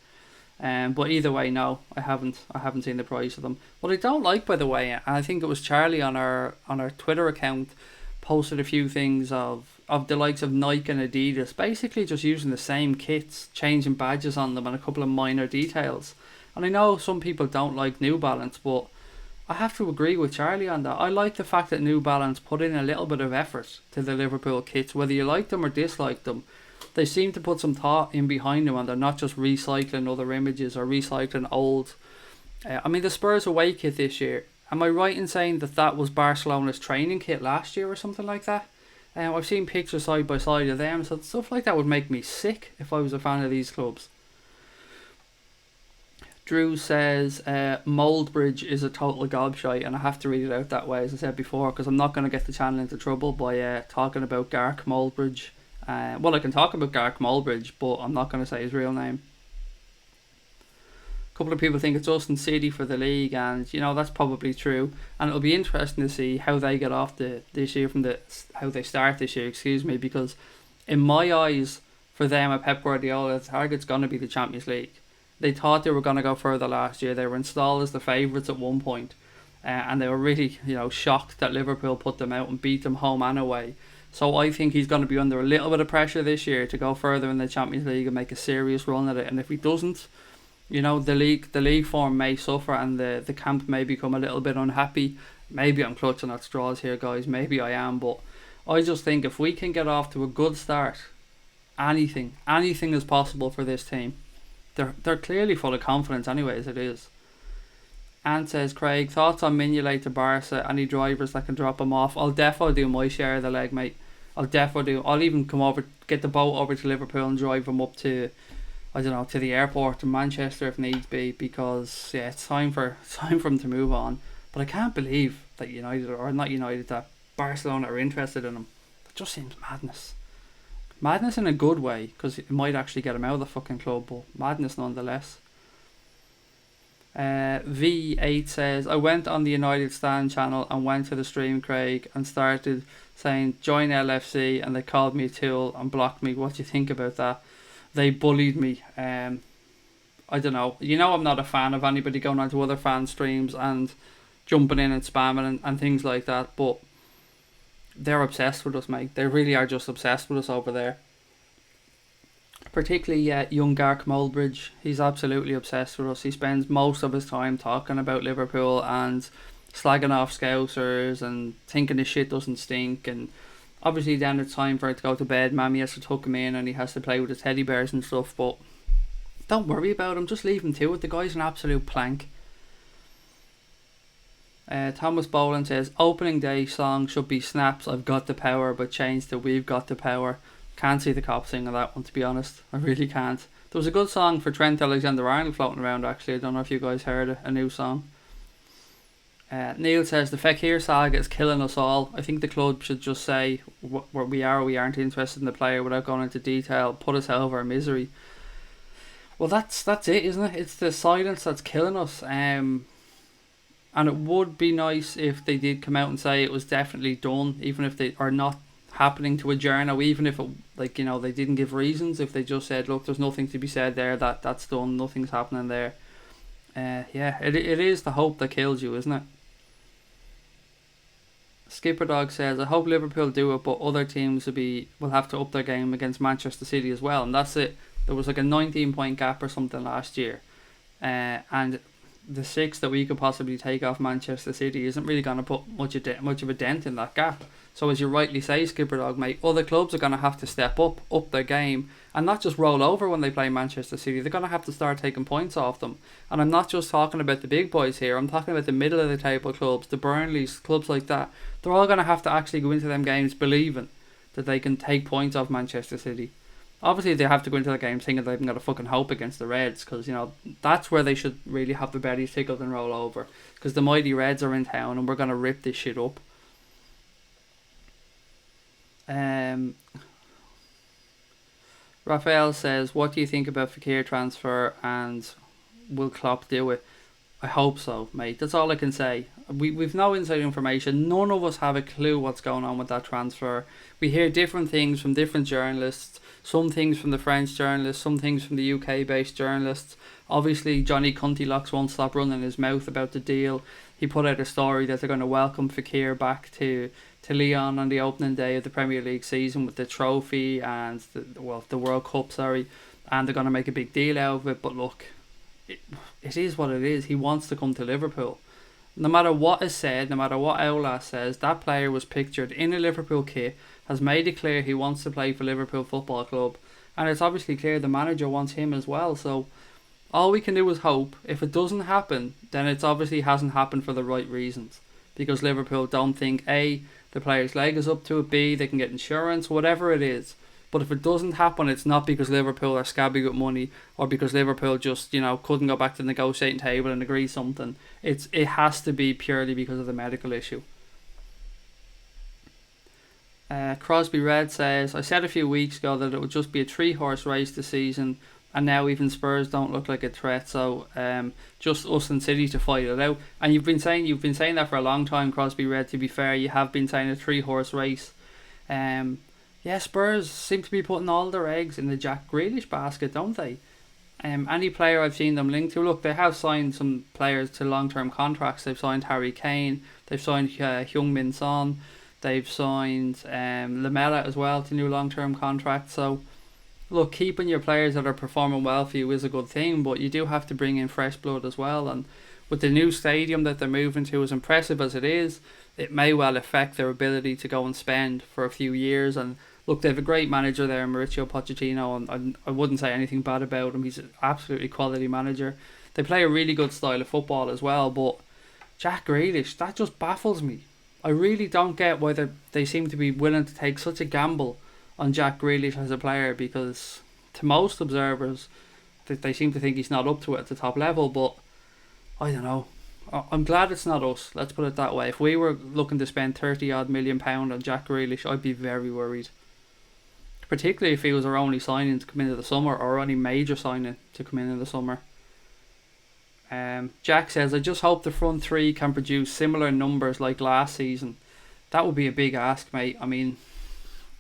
But either way, no, I haven't seen the price of them. What I don't like, by the way, and I think it was Charlie on our Twitter account posted a few things of the likes of Nike and Adidas basically just using the same kits, changing badges on them and a couple of minor details. And I know some people don't like New Balance, but I have to agree with Charlie on that. I like the fact that New Balance put in a little bit of effort to the Liverpool kits, whether you like them or dislike them. They seem to put some thought in behind them, and they're not just recycling other images or recycling old. The Spurs away kit this year, am I right in saying that was Barcelona's training kit last year or something like that? I've seen pictures side by side of them, so stuff like that would make me sick if I was a fan of these clubs. Drew says Moldbridge is a total gobshite, and I have to read it out that way, as I said before, because I'm not going to get the channel into trouble by talking about Gark Moldbridge. Well, I can talk about Gark Moldbridge, but I'm not going to say his real name. A couple of people think it's us and City for the league, and that's probably true. And it'll be interesting to see how they get off this year how they start this year. Because in my eyes, for them at Pep Guardiola, the target's going to be the Champions League. They thought they were going to go further last year. They were installed as the favourites at one point, and they were really shocked that Liverpool put them out and beat them home and away. So I think he's going to be under a little bit of pressure this year to go further in the Champions League and make a serious run at it. And if he doesn't, the league form may suffer, and the camp may become a little bit unhappy. Maybe I'm clutching at straws here, guys. Maybe I am, but I just think if we can get off to a good start, anything is possible for this team. They're clearly full of confidence anyway, as it is. Ant says, Craig, thoughts on Mignolet to Barca? Any drivers that can drop him off? I'll definitely do my share of the leg, mate. I'll even come over, get the boat over to Liverpool and drive him up to, to the airport in Manchester if needs be, because it's time for him to move on. But I can't believe that that Barcelona are interested in him. It just seems madness. Madness in a good way, because it might actually get him out of the fucking club, but madness nonetheless. V8 says, I went on the United Stand channel and went to the stream, Craig, and started saying join LFC, and they called me a tool and blocked me. What do you think about that? They bullied me. I don't know. I'm not a fan of anybody going onto other fan streams and jumping in and spamming and things like that, but they're obsessed with us, mate. They really are just obsessed with us over there. Particularly young Gark Moldbridge. He's absolutely obsessed with us. He spends most of his time talking about Liverpool and slagging off Scousers and thinking his shit doesn't stink. And obviously then it's time for it to go to bed. Mammy has to tuck him in and he has to play with his teddy bears and stuff. But don't worry about him. Just leave him to it. The guy's an absolute plank. Thomas Boland says, opening day song should be Snaps I've Got the Power, but change to We've Got the Power. Can't see the cop singing that one, to be honest. I really can't. There was a good song for Trent Alexander-Arnold floating around, actually. I don't know if you guys heard it, a new song. Neil says, the Fekir saga is killing us all. I think the club should just say where we are or we aren't interested in the player without going into detail, put us out of our misery. Well, that's it, isn't it? It's the silence that's killing us. And it would be nice if they did come out and say it was definitely done, even if they are not happening to a journal, even if it, they didn't give reasons. If they just said, look, there's nothing to be said there, that's done, nothing's happening there. It is the hope that kills you, isn't it? Skipper Dog says, I hope Liverpool do it, but other teams will have to up their game against Manchester City as well. And that's it. There was like a 19-point gap or something last year, and the 6 that we could possibly take off Manchester City isn't really going to put much of a dent in that gap. So as you rightly say, Skipper Dog, mate, other clubs are going to have to step up their game, and not just roll over when they play Manchester City. They're going to have to start taking points off them. And I'm not just talking about the big boys here. I'm talking about the middle of the table clubs, the Burnleys, clubs like that. They're all going to have to actually go into them games believing that they can take points off Manchester City. Obviously, they have to go into the game thinking they've got a fucking hope against the Reds, because, you know, that's where they should really have the bellies tickled and roll over. Because the mighty Reds are in town and we're going to rip this shit up. Raphael says, what do you think about Fekir transfer, and will Klopp do it? I hope so, mate. That's all I can say. We've no inside information. None of us have a clue what's going on with that transfer. We hear different things from different journalists. Some things from the French journalists, some things from the UK based journalists. Obviously Johnny Cuntylocks won't stop running his mouth about the deal. He put out a story that they're going to welcome Fekir back to Lyon on the opening day of the Premier League season with the trophy and the World Cup, and they're going to make a big deal out of it. But look, it is what it is. He wants to come to Liverpool. No matter what is said, no matter what Ola says, that player was pictured in a Liverpool kit, has made it clear he wants to play for Liverpool Football Club, and it's obviously clear the manager wants him as well. So all we can do is hope. If it doesn't happen, then it's obviously hasn't happened for the right reasons, because Liverpool don't think A, the player's leg is up to it, B, they can get insurance, whatever it is. But if it doesn't happen, it's not because Liverpool are scabby with money, or because Liverpool just, you know, couldn't go back to the negotiating table and agree something. It has to be purely because of the medical issue. Crosby Red says, I said a few weeks ago that it would just be a 3-horse race this season, and now even Spurs don't look like a threat. So just us and City to fight it out. And you've been saying that for a long time, Crosby Red. To be fair, you have been saying a 3-horse race. Yeah, Spurs seem to be putting all their eggs in the Jack Grealish basket, don't they? Any player I've seen them linked to, look, they have signed some players to long-term contracts. They've signed Harry Kane, they've signed Heung-min Son, they've signed Lamela as well to new long-term contracts. So, look, keeping your players that are performing well for you is a good thing, but you do have to bring in fresh blood as well. And with the new stadium that they're moving to, as impressive as it is, it may well affect their ability to go and spend for a few years. And look, they have a great manager there, Mauricio Pochettino, and I wouldn't say anything bad about him. He's an absolutely quality manager. They play a really good style of football as well, but Jack Grealish, that just baffles me. I really don't get why they seem to be willing to take such a gamble on Jack Grealish as a player, because to most observers, they seem to think he's not up to it at the top level. But I don't know. I'm glad it's not us, let's put it that way. If we were looking to spend £30-odd million on Jack Grealish, I'd be very worried. Particularly if he was our only signing to come into the summer, or our only major signing to come in the summer. Jack says, I just hope the front three can produce similar numbers like last season. That would be a big ask, mate. I mean,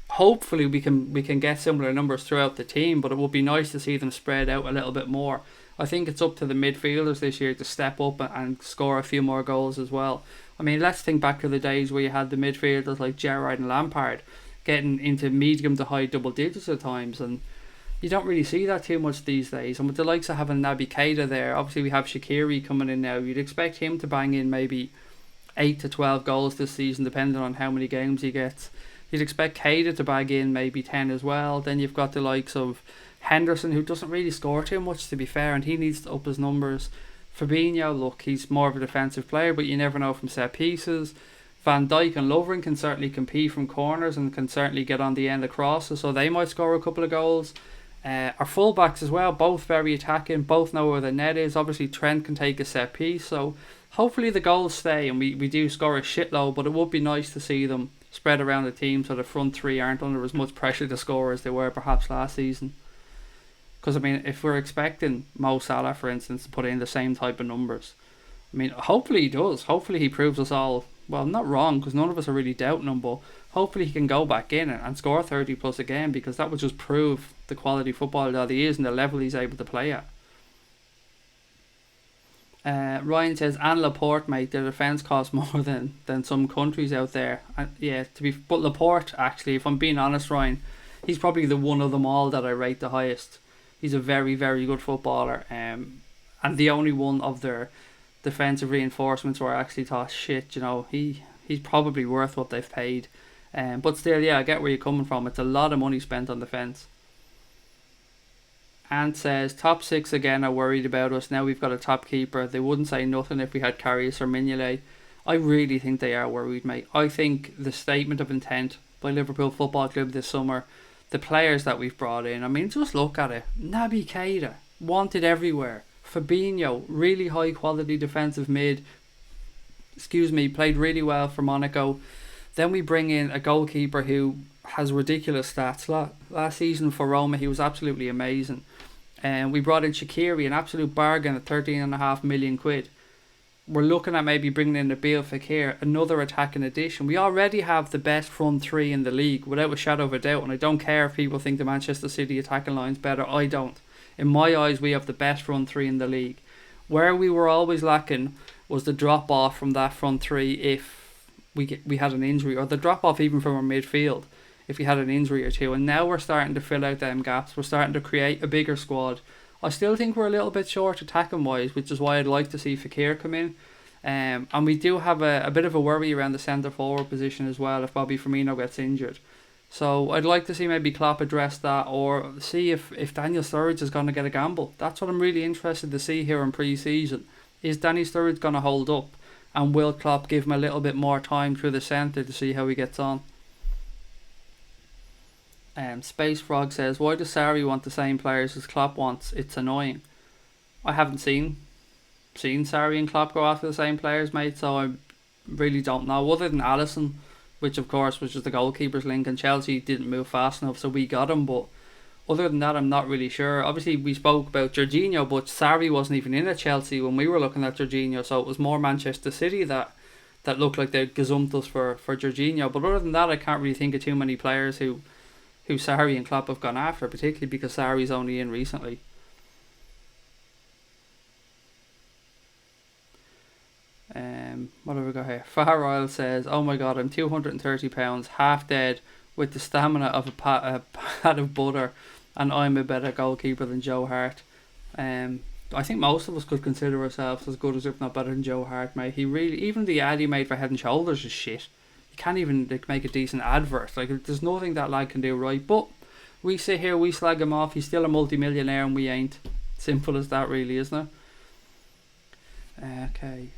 hopefully we can get similar numbers throughout the team, but it would be nice to see them spread out a little bit more. I think it's up to the midfielders this year to step up and score a few more goals as well. I mean, let's think back to the days where you had the midfielders like Gerrard and Lampard getting into medium to high double digits at times, and you don't really see that too much these days. And with the likes of having Naby Keita there, obviously we have Shaqiri coming in now, you'd expect him to bang in maybe 8 to 12 goals this season, depending on how many games he gets. You'd expect Keita to bag in maybe 10 as well. Then you've got the likes of Henderson, who doesn't really score too much, to be fair, and he needs to up his numbers. Fabinho, look, he's more of a defensive player, but you never know from set pieces. Van Dijk and Lovren can certainly compete from corners and can certainly get on the end of crosses, so they might score a couple of goals. Our fullbacks as well, both very attacking, both know where the net is. Obviously Trent can take a set piece, so hopefully the goals stay and we do score a shitload, but it would be nice to see them spread around the team so the front three aren't under as much pressure to score as they were perhaps last season. Because, I mean, if we're expecting Mo Salah, for instance, to put in the same type of numbers, I mean, hopefully he does. Hopefully he proves us all, well, not wrong, because none of us are really doubting him, but hopefully he can go back in and score 30 plus again, because that would just prove the quality footballer that he is and the level he's able to play at. Ryan says, and Laporte, mate, their defence costs more than some countries out there. But Laporte, actually, if I'm being honest, Ryan, he's probably the one of them all that I rate the highest. He's a very, very good footballer, and the only one of their defensive reinforcements where I actually thought, shit, you know, he's probably worth what they've paid. But still, yeah, I get where you're coming from. It's a lot of money spent on defence. Ant says, top six again are worried about us. Now we've got a top keeper. They wouldn't say nothing if we had Karius or Mignolet. I really think they are worried, mate. I think the statement of intent by Liverpool Football Club this summer, the players that we've brought in, I mean, just look at it. Naby Keita, wanted everywhere. Fabinho, really high quality defensive mid. Played really well for Monaco. Then we bring in a goalkeeper who has ridiculous stats. Last season for Roma, he was absolutely amazing. And we brought in Shaqiri, an absolute bargain at 13.5 million quid. We're looking at maybe bringing in Nabil Fekir, another attacking addition. We already have the best front three in the league, without a shadow of a doubt. And I don't care if people think the Manchester City attacking line's better. I don't. In my eyes, we have the best front three in the league. Where we were always lacking was the drop off from that front three if we had an injury, or the drop off even from our midfield if we had an injury or two. And now we're starting to fill out them gaps. We're starting to create a bigger squad. I still think we're a little bit short attacking wise, which is why I'd like to see Fekir come in. And we do have a bit of a worry around the centre forward position as well if Bobby Firmino gets injured. So I'd like to see maybe Klopp address that, or see if Daniel Sturridge is going to get a gamble. That's what I'm really interested to see here in pre-season. Is Danny Sturridge going to hold up? And will Klopp give him a little bit more time through the centre to see how he gets on? Space Frog says, why does Sarri want the same players as Klopp wants? It's annoying. I haven't seen Sarri and Klopp go after the same players, mate, so I really don't know. Other than Alisson, which of course was just the goalkeeper's link, and Chelsea didn't move fast enough, so we got him. But other than that, I'm not really sure. Obviously, we spoke about Jorginho, but Sarri wasn't even in at Chelsea when we were looking at Jorginho, so it was more Manchester City that looked like they'd gazumped us for Jorginho. But other than that, I can't really think of too many players who Sarri and Klopp have gone after, particularly because Sarri's only in recently. What have we got here? Far Isle says, oh my god, I'm £230, half dead, with the stamina of a pat of butter, and I'm a better goalkeeper than Joe Hart. I think most of us could consider ourselves as good as, if not better than, Joe Hart, mate. He really, even the ad he made for Head and Shoulders is shit. You can't even make a decent advert. There's nothing that lad can do right. But we sit here, we slag him off. He's still a multi-millionaire and we ain't. Simple as that, really, isn't it? Okay.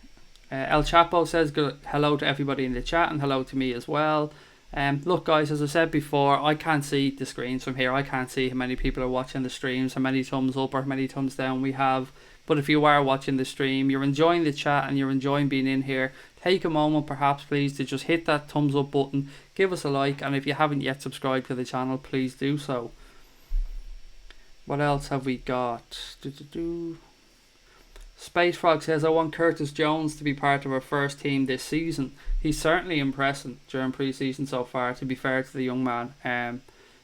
El Chapo says hello to everybody in the chat, and hello to me as well. Look guys, as I said before, I can't see the screens from here. I can't see how many people are watching the streams, how many thumbs up or how many thumbs down we have. But if you are watching the stream, you're enjoying the chat and you're enjoying being in here, take a moment perhaps please to just hit that thumbs up button, give us a like, and if you haven't yet subscribed to the channel, please do so. What else have we got? Space Frog says, I want Curtis Jones to be part of our first team this season. He's certainly impressing during pre-season so far, to be fair to the young man.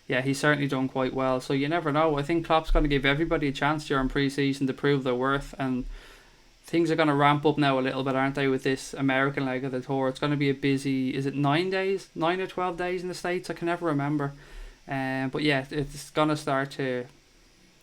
Yeah, he's certainly done quite well, so you never know. I think Klopp's going to give everybody a chance during pre-season to prove their worth, and things are going to ramp up now a little bit, aren't they, with this American leg of the tour. It's going to be a busy, is it 9 days? 9 or 12 days in the States? I can never remember. But yeah, it's going to start to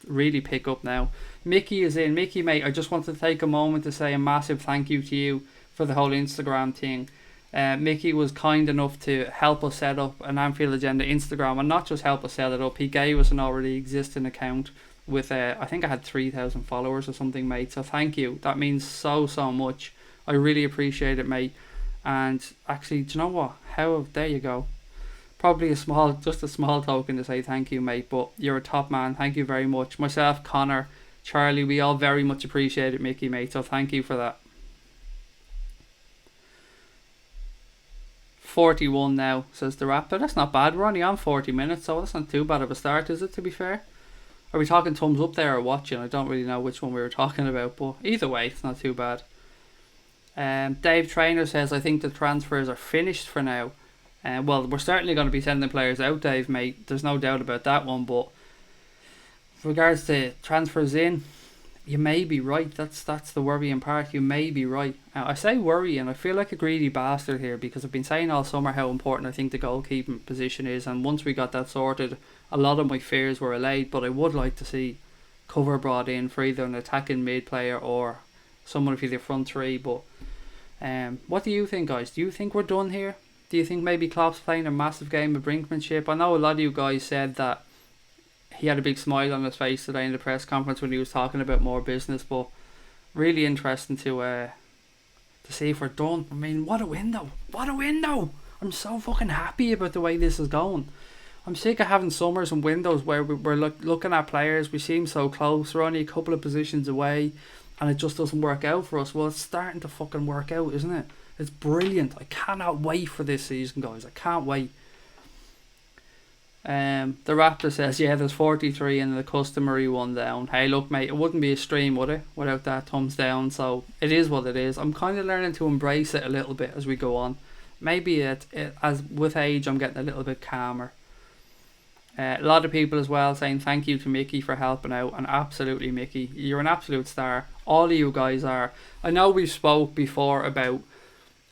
really pick up now. Mickey is in. Mickey, mate, I just want to take a moment to say a massive thank you to you for the whole Instagram thing. Mickey was kind enough to help us set up an Anfield Agenda Instagram, and not just help us set it up, he gave us an already existing account with I think I had 3,000 followers or something, mate, so thank you. That means so much. I really appreciate it, mate. And actually, do you know what, there you go, probably just a small token to say thank you, mate, but you're a top man. Thank you very much. Myself, Connor, Charlie, we all very much appreciate it, Mickey, mate, so thank you for that. 41 now, says the rapper. That's not bad. We're only on 40 minutes, so that's not too bad of a start, is it, to be fair? Are we talking thumbs up there or watching? I don't really know which one we were talking about, but either way, it's not too bad. Dave Trainer says, I think the transfers are finished for now. Well, we're certainly going to be sending players out, Dave, mate. There's no doubt about that one, but with regards to transfers in, you may be right. That's the worrying part. You may be right. I say worry, and I feel like a greedy bastard here, because I've been saying all summer how important I think the goalkeeping position is, and once we got that sorted, a lot of my fears were allayed. But I would like to see cover brought in for either an attacking mid player or someone for the front three. But what do you think, guys? Do you think we're done here? Do you think maybe Klopp's playing a massive game of brinkmanship? I know a lot of you guys said that he had a big smile on his face today in the press conference when he was talking about more business, but really interesting to see if we're done. I mean, what a window! What a window! I'm so fucking happy about the way this is going. I'm sick of having summers and windows where we're looking at players, we seem so close, we're only a couple of positions away, and it just doesn't work out for us. Well, it's starting to fucking work out, isn't it? It's brilliant. I cannot wait for this season, guys. I can't wait. The Raptor says, yeah, there's 43 and the customary one down. Hey, look, mate, it wouldn't be a stream, would it, without that thumbs down? So it is what it is. I'm kind of learning to embrace it a little bit as we go on. Maybe as with age, I'm getting a little bit calmer. A lot of people as well saying thank you to Mickey for helping out, and absolutely, Mickey, you're an absolute star. All of you guys are. I know we've spoke before about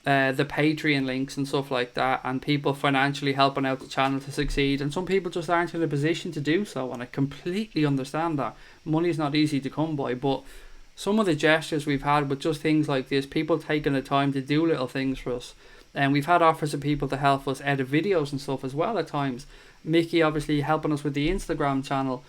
the Patreon links and stuff like that, and people financially helping out the channel to succeed, and some people just aren't in a position to do so, and I completely understand that. Money's not easy to come by, but some of the gestures we've had with just things like this, people taking the time to do little things for us, and we've had offers of people to help us edit videos and stuff as well at times. Mickey obviously helping us with the Instagram channel.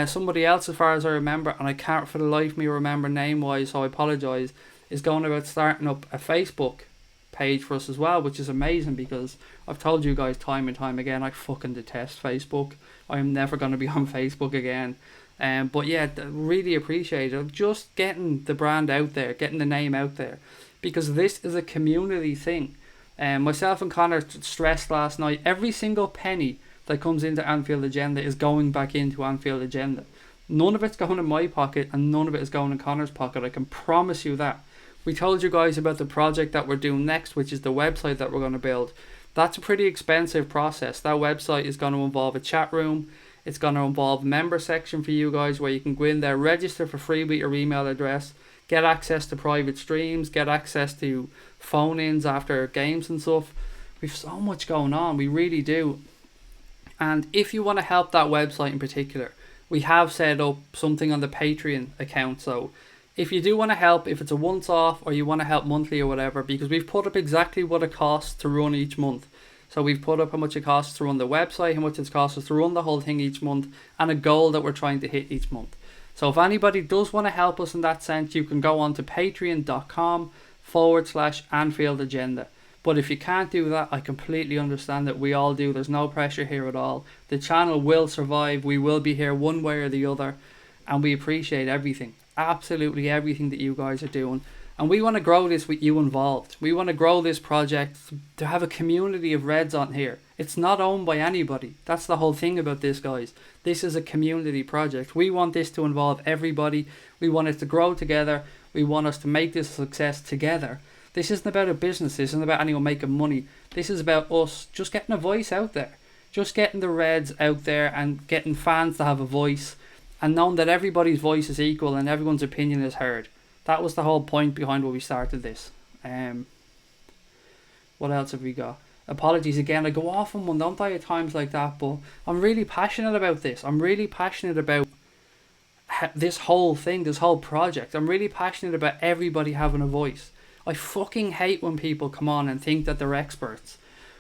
Somebody else, as far as I remember, and I can't for the life of me remember name wise, so I apologise, is going about starting up a Facebook page for us as well, which is amazing, because I've told you guys time and time again, I fucking detest Facebook. I'm never going to be on Facebook again. But yeah, really appreciate it. Just getting the brand out there, getting the name out there, because this is a community thing. Myself and Connor stressed last night, every single penny that comes into Anfield Agenda is going back into Anfield Agenda. None of it's going in my pocket, and none of it is going in Connor's pocket. I can promise you that. We told you guys about the project that we're doing next, which is the website that we're going to build. That's a pretty expensive process. That website is going to involve a chat room. It's going to involve a member section for you guys where you can go in there, register for free with your email address, get access to private streams, get access to phone-ins after games and stuff. We've so much going on. We really do. And if you want to help that website in particular, we have set up something on the Patreon account. So if you do want to help, if it's a once off or you want to help monthly or whatever, because we've put up exactly what it costs to run each month. So we've put up how much it costs to run the website, how much it costs us to run the whole thing each month, and a goal that we're trying to hit each month. So if anybody does want to help us in that sense, you can go on to patreon.com/Anfield Agenda. But if you can't do that, I completely understand that. We all do. There's no pressure here at all. The channel will survive. We will be here one way or the other. And we appreciate everything. Absolutely everything that you guys are doing. And we want to grow this with you involved. We want to grow this project to have a community of Reds on here. It's not owned by anybody. That's the whole thing about this, guys. This is a community project. We want this to involve everybody. We want it to grow together. We want us to make this a success together. This isn't about a business. This isn't about anyone making money. This is about us just getting a voice out there. Just getting the Reds out there and getting fans to have a voice. And knowing that everybody's voice is equal and everyone's opinion is heard. That was the whole point behind what we started this. What else have we got? Apologies again. I go off on one, don't I, at times like that. But I'm really passionate about this. I'm really passionate about this whole thing, this whole project. I'm really passionate about everybody having a voice. I fucking hate when people come on and think that they're experts,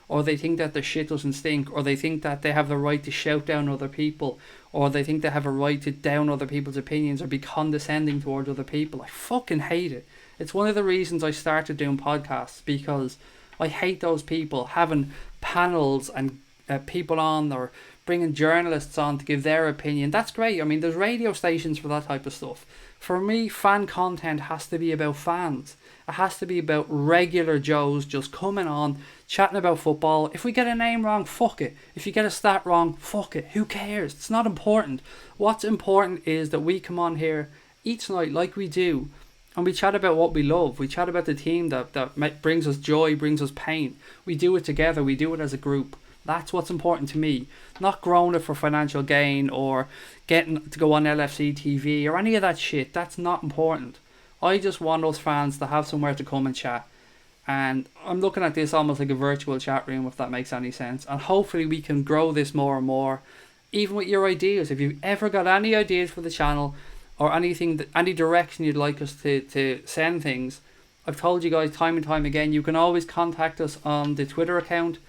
or they think that their shit doesn't stink, or they think that they have the right to shout down other people, or they think they have a right to down other people's opinions or be condescending towards other people. I fucking hate it. It's one of the reasons I started doing podcasts, because I hate those people having panels and people on, or bringing journalists on to give their opinion. That's great. I mean, there's radio stations for that type of stuff. For me, fan content has to be about fans. It has to be about regular Joes just coming on, chatting about football. If we get a name wrong, fuck it. If you get a stat wrong, fuck it. Who cares? It's not important. What's important is that we come on here each night like we do, and we chat about what we love. We chat about the team that brings us joy, brings us pain. We do it together. We do it as a group. That's what's important to me. Not growing it for financial gain or getting to go on LFC TV or any of that shit. That's not important. I just want us fans to have somewhere to come and chat. And I'm looking at this almost like a virtual chat room, if that makes any sense. And hopefully we can grow this more and more. Even with your ideas. If you've ever got any ideas for the channel or anything, any direction you'd like us to send things, I've told you guys time and time again, you can always contact us on the Twitter account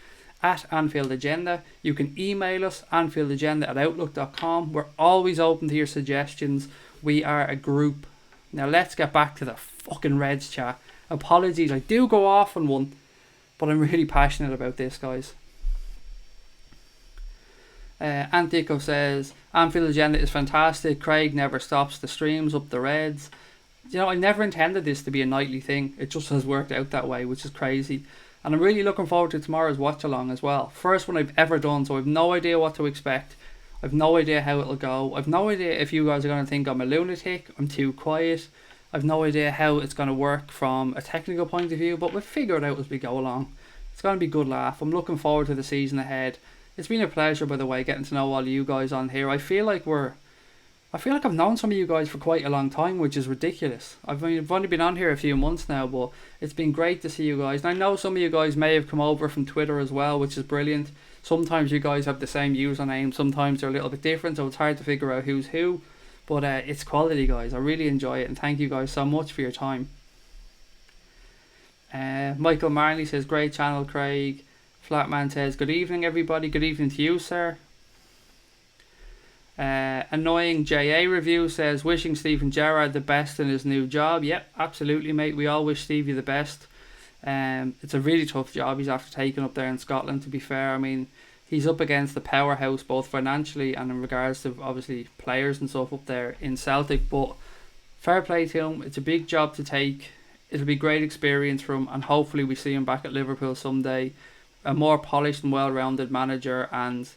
at Anfield Agenda. You can email us, AnfieldAgenda@outlook.com. We're always open to your suggestions. We are a group. Now let's get back to the fucking Reds chat. Apologies, I do go off on one, but I'm really passionate about this, guys. Antico says, Anfield Agenda is fantastic. Craig never stops the streams up the Reds. You know, I never intended this to be a nightly thing. It just has worked out that way, which is crazy. And I'm really looking forward to tomorrow's watch along as well. First one I've ever done, so I've no idea what to expect. I've no idea how it'll go. I've no idea if you guys are going to think I'm a lunatic, I'm too quiet. I've no idea how it's going to work from a technical point of view, but we'll figure it out as we go along. It's going to be a good laugh. I'm looking forward to the season ahead. It's been a pleasure, by the way, getting to know all of you guys on here. I feel like I've known some of you guys for quite a long time, which is ridiculous. I've only been on here a few months now, but it's been great to see you guys. And I know some of you guys may have come over from Twitter as well, which is brilliant. Sometimes you guys have the same username, sometimes they're a little bit different, so it's hard to figure out who's who. But it's quality, guys. I really enjoy it, and thank you guys so much for your time. Michael Marley says, great channel, Craig. Flatman says, good evening, everybody. Good evening to you, sir. Annoying JA review says, wishing Stephen Gerrard the best in his new job. Yep, absolutely, mate. We all wish Stevie the best. It's a really tough job he's after taking up there in Scotland, to be fair. I mean, he's up against the powerhouse both financially and in regards to obviously players and stuff up there in Celtic, but fair play to him. It's a big job to take. It'll be great experience for him, and hopefully we see him back at Liverpool someday, a more polished and well-rounded manager, and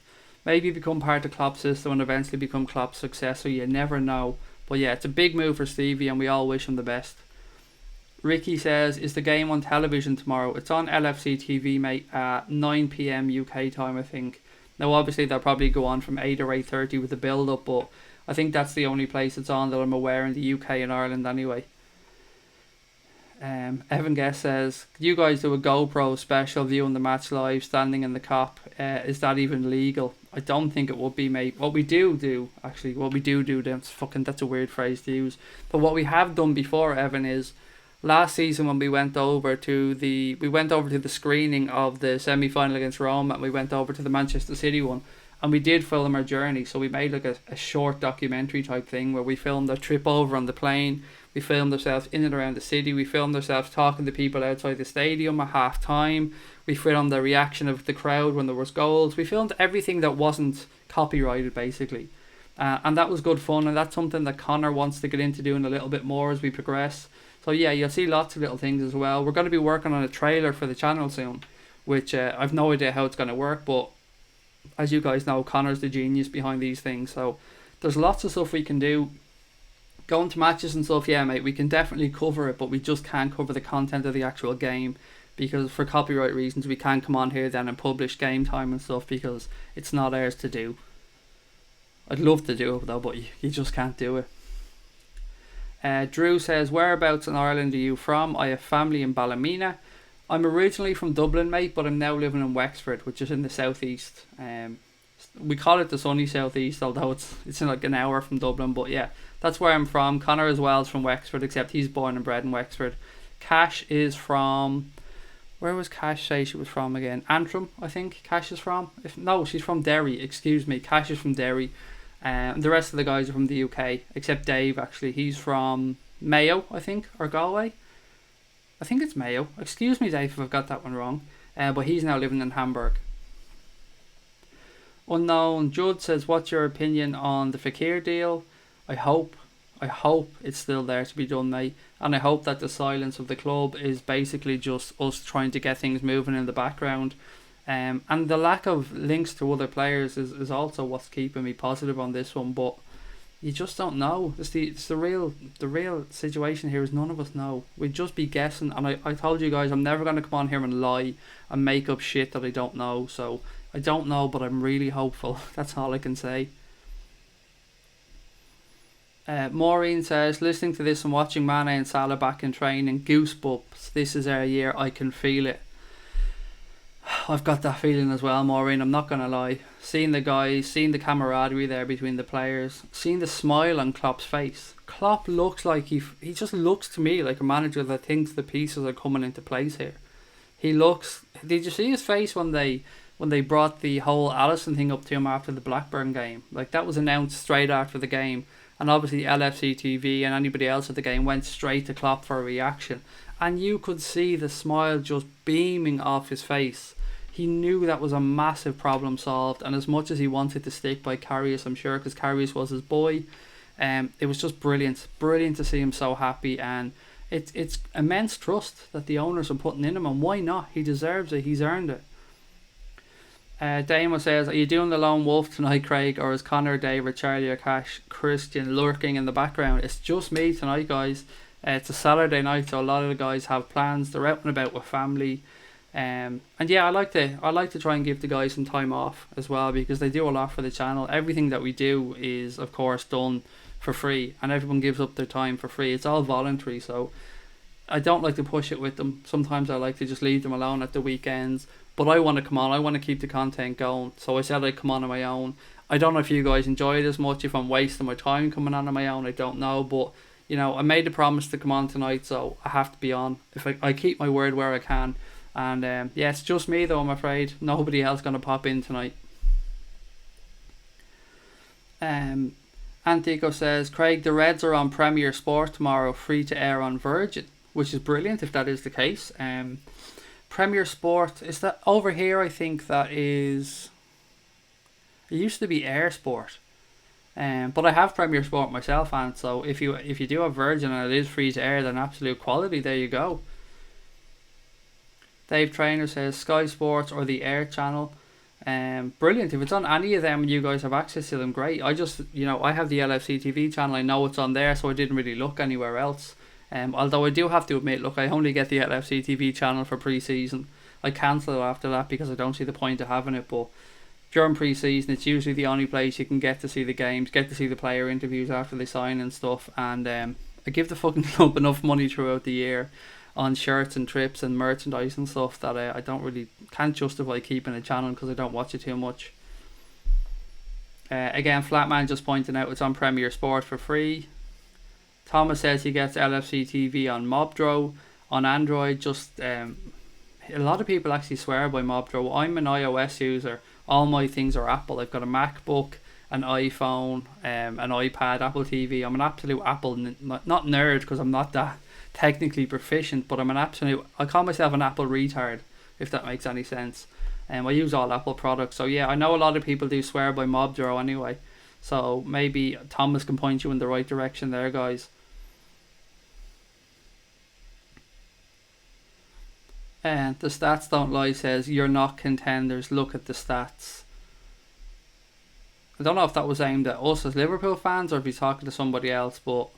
maybe become part of Klopp's system and eventually become Klopp's successor. You never know. But yeah, it's a big move for Stevie, and we all wish him the best. Ricky says, is the game on television tomorrow? It's on LFC TV, mate, at 9 PM UK time, I think. Now, obviously, they'll probably go on from 8 or 8:30 with the build-up, but I think that's the only place it's on that I'm aware in the UK and Ireland anyway. Evan Guest says, could you guys do a GoPro special viewing the match live, standing in the cop? Is that even legal? I don't think it would be, mate. What we do, that's a weird phrase to use, but what we have done before, Evan, is last season when we went over to the screening of the semi-final against Roma, and we went over to the Manchester City one, and we did film our journey. So we made like a short documentary type thing where we filmed our trip over on the plane, we filmed ourselves in and around the city, we filmed ourselves talking to people outside the stadium at half time, we filmed the reaction of the crowd when there was goals, we filmed everything that wasn't copyrighted basically. And that was good fun, and that's something that Connor wants to get into doing a little bit more as we progress. So yeah, you'll see lots of little things as well. We're going to be working on a trailer for the channel soon, which I've no idea how it's going to work, but as you guys know, Connor's the genius behind these things, so there's lots of stuff we can do. Going to matches and stuff, yeah, mate, we can definitely cover it, but we just can't cover the content of the actual game, because for copyright reasons we can't come on here then and publish game time and stuff, because it's not ours to do. I'd love to do it though, but you just can't do it. Drew says, whereabouts in Ireland are you from? I have family in Ballymena. I'm originally from Dublin, mate, but I'm now living in Wexford, which is in the southeast. We call it the sunny southeast, although it's in like an hour from Dublin, but yeah, that's where I'm from. Connor as well is from Wexford, except he's born and bred in Wexford. Cash is from, where was Cash say she was from again? Antrim, I think Cash is from. No, she's from Derry, excuse me. Cash is from Derry. The rest of the guys are from the UK, except Dave, actually. He's from Mayo, I think, or Galway. I think it's Mayo. Excuse me, Dave, if I've got that one wrong. But he's now living in Hamburg. Unknown Judd says, what's your opinion on the Fekir deal? I hope it's still there to be done, mate. And I hope that the silence of the club is basically just us trying to get things moving in the background. And the lack of links to other players is also what's keeping me positive on this one, but you just don't know. It's the real situation here is none of us know. We'd just be guessing, and I told you guys I'm never going to come on here and lie and make up shit that I don't know. So I don't know, but I'm really hopeful. That's all I can say. Maureen says, listening to this and watching Mane and Salah back in training, goosebumps. This is our year. I can feel it. I've got that feeling as well, Maureen. I'm not gonna lie. Seeing the guys, seeing the camaraderie there between the players, seeing the smile on Klopp's face. Klopp looks like he just looks to me like a manager that thinks the pieces are coming into place here. He looks. Did you see his face when they brought the whole Allison thing up to him after the Blackburn game? Like, that was announced straight after the game, and obviously LFC TV and anybody else at the game went straight to Klopp for a reaction, and you could see the smile just beaming off his face. He knew that was a massive problem solved, and as much as he wanted to stick by Karius, I'm sure, because Karius was his boy, it was just brilliant to see him so happy, and it's immense trust that the owners are putting in him, and why not? He deserves it. He's earned it. Damo says, are you doing the lone wolf tonight, Craig, or is Connor, David, Charlie, or Cash, Christian lurking in the background? It's just me tonight, guys. It's a Saturday night, so a lot of the guys have plans. They're out and about with family. And yeah, I like to try and give the guys some time off as well, because they do a lot for the channel. Everything that we do is, of course, done for free, and everyone gives up their time for free. It's all voluntary, so I don't like to push it with them. Sometimes I like to just leave them alone at the weekends, but I want to come on. I want to keep the content going, so I said I'd come on my own. I don't know if you guys enjoy it as much, if I'm wasting my time coming on my own, I don't know, but you know, I made a promise to come on tonight, so I have to be on. If I keep my word where I can. And yeah, it's just me though, I'm afraid. Nobody else going to pop in tonight. Antico says, Craig, the Reds are on Premier Sport tomorrow, free to air on Virgin, which is brilliant if that is the case. Premier Sport, is that over here? I think that is, it used to be Air Sport. But I have Premier Sport myself, and so if you do have Virgin and it is free to air, then absolute quality, there you go. Dave Trainer says Sky Sports or the Air channel. Brilliant. If it's on any of them and you guys have access to them, great. I just, I have the LFC TV channel. I know it's on there, so I didn't really look anywhere else. Although I do have to admit, look, I only get the LFC TV channel for pre-season. I cancel it after that because I don't see the point of having it. But during pre-season, it's usually the only place you can get to see the games, get to see the player interviews after they sign and stuff. And I give the fucking club enough money throughout the year on shirts and trips and merchandise and stuff that I can't justify keeping a channel because I don't watch it too much. Again, Flatman just pointing out it's on Premier Sport for free. Thomas says he gets LFC TV on Mobdro on Android. Just a lot of people actually swear by Mobdro. I'm an iOS user. All my things are Apple. I've got a MacBook, an iPhone, an iPad, Apple TV. I'm an absolute Apple not nerd because I'm not that technically proficient, but I call myself an Apple retard, if that makes any sense. I use all Apple products, so yeah, I know a lot of people do swear by Mobdro anyway, so maybe Thomas can point you in the right direction there, guys. And the stats don't lie says you're not contenders, look at the stats. I don't know if that was aimed at us as Liverpool fans or if he's talking to somebody else, but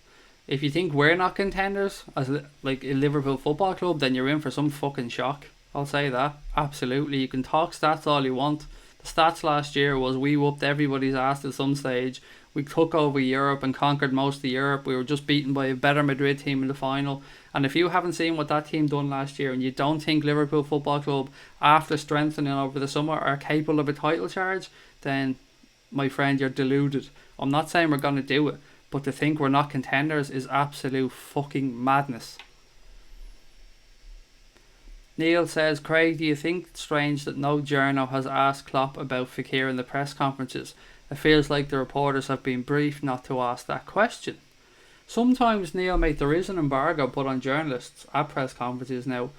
if you think we're not contenders as like a Liverpool Football Club, then you're in for some fucking shock. I'll say that. Absolutely. You can talk stats all you want. The stats last year was we whooped everybody's ass at some stage. We took over Europe and conquered most of Europe. We were just beaten by a better Madrid team in the final. And if you haven't seen what that team done last year and you don't think Liverpool Football Club, after strengthening over the summer, are capable of a title charge, then, my friend, you're deluded. I'm not saying we're going to do it, but to think we're not contenders is absolute fucking madness. Neil says, Craig, do you think it's strange that no journo has asked Klopp about Fekir in the press conferences? It feels like the reporters have been briefed not to ask that question. Sometimes, Neil, mate, there is an embargo put on journalists at press conferences now.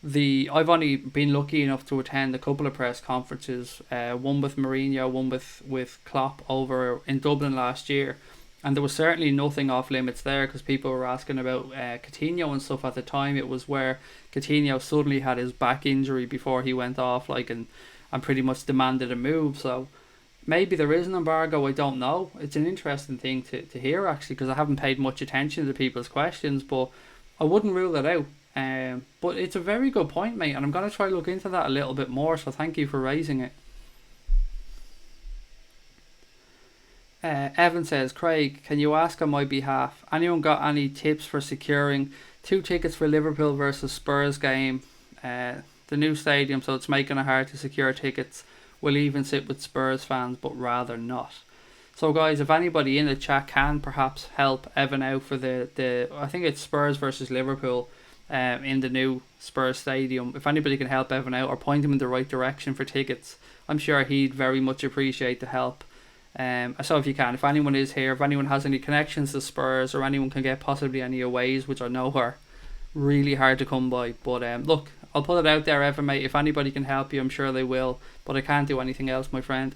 I've only been lucky enough to attend a couple of press conferences, one with Mourinho, one with Klopp over in Dublin last year. And there was certainly nothing off limits there because people were asking about Coutinho and stuff at the time. It was where Coutinho suddenly had his back injury before he went off, and pretty much demanded a move. So maybe there is an embargo, I don't know. It's an interesting thing to hear actually, because I haven't paid much attention to people's questions, but I wouldn't rule it out. But it's a very good point, mate, and I'm going to try to look into that a little bit more, so thank you for raising it. Evan says, Craig, can you ask on my behalf, anyone got any tips for securing 2 tickets for Liverpool versus Spurs game? The new stadium, so it's making it hard to secure tickets. Will even sit with Spurs fans, but rather not. So guys, if anybody in the chat can perhaps help Evan out for the I think it's Spurs versus Liverpool in the new Spurs stadium. If anybody can help Evan out or point him in the right direction for tickets, I'm sure he'd very much appreciate the help. So if you can, if anyone is here, if anyone has any connections to Spurs or anyone can get possibly any aways, which I know are really hard to come by. But look, I'll put it out there, Evan, mate. If anybody can help you, I'm sure they will. But I can't do anything else, my friend.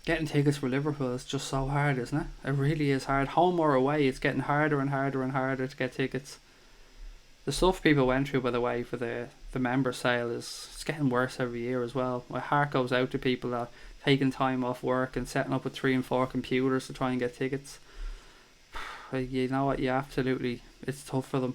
Getting tickets for Liverpool is just so hard, isn't it? It really is hard. Home or away, it's getting harder and harder and harder to get tickets. The stuff people went through, by the way, for the member sale it's getting worse every year as well. My heart goes out to people that are taking time off work and setting up with 3 and 4 computers to try and get tickets. You know what? Yeah, absolutely. It's tough for them.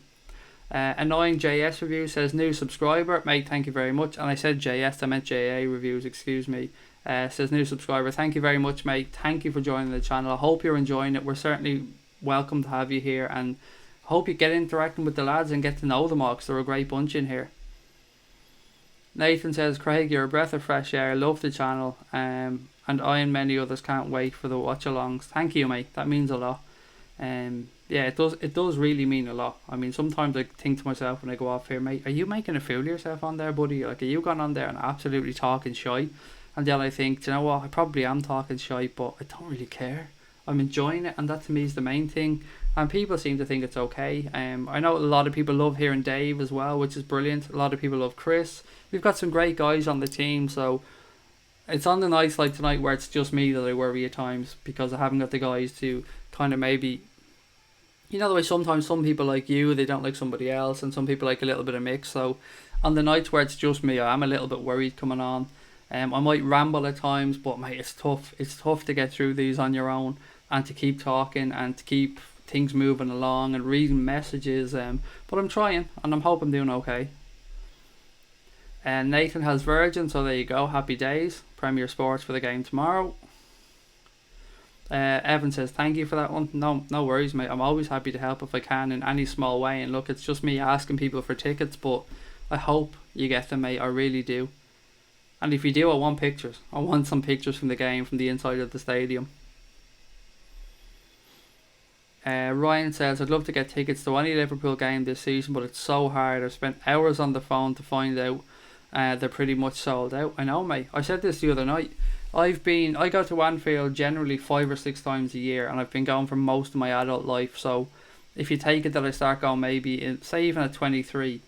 Annoying JS review says new subscriber, mate. Thank you very much. And I said JS, I meant JA reviews. Excuse me. Says new subscriber. Thank you very much, mate. Thank you for joining the channel. I hope you're enjoying it. We're certainly welcome to have you here, and hope you get interacting with the lads and get to know them all, because they're a great bunch in here. Nathan says, Craig, you're a breath of fresh air. Love the channel. And I and many others can't wait for the watch alongs. Thank you, mate. That means a lot. Yeah, it does really mean a lot. I mean, sometimes I think to myself when I go off here, mate, are you making a fool of yourself on there, buddy? Like, are you gone on there and absolutely talking shy? And then I think, do you know what, I probably am talking shy, but I don't really care. I'm enjoying it, and that to me is the main thing. And people seem to think it's okay. I know a lot of people love hearing Dave as well, which is brilliant. A lot of people love Chris. We've got some great guys on the team, so it's on the nights like tonight where it's just me that I worry at times, because I haven't got the guys to kind of maybe, you know the way sometimes some people like you, they don't like somebody else, and some people like a little bit of mix. So on the nights where it's just me, I am a little bit worried coming on. I might ramble at times, but mate, it's tough. It's tough to get through these on your own and to keep talking and to keep things moving along and reading messages. But I'm trying, and I'm hoping I'm doing okay. And Nathan has Virgin, so there you go. Happy days. Premier Sports for the game tomorrow. Evan says thank you for that one. No worries, mate. I'm always happy to help if I can in any small way. And look, it's just me asking people for tickets, but I hope you get them, mate. I really do. And if you do, I want pictures. I want some pictures from the game, from the inside of the stadium. Ryan says, I'd love to get tickets to any Liverpool game this season, but it's so hard. I've spent hours on the phone to find out they're pretty much sold out. I know, mate. I said this the other night. I go to Anfield generally 5 or 6 times a year, and I've been going for most of my adult life. So if you take it that I start going maybe, say even at 23,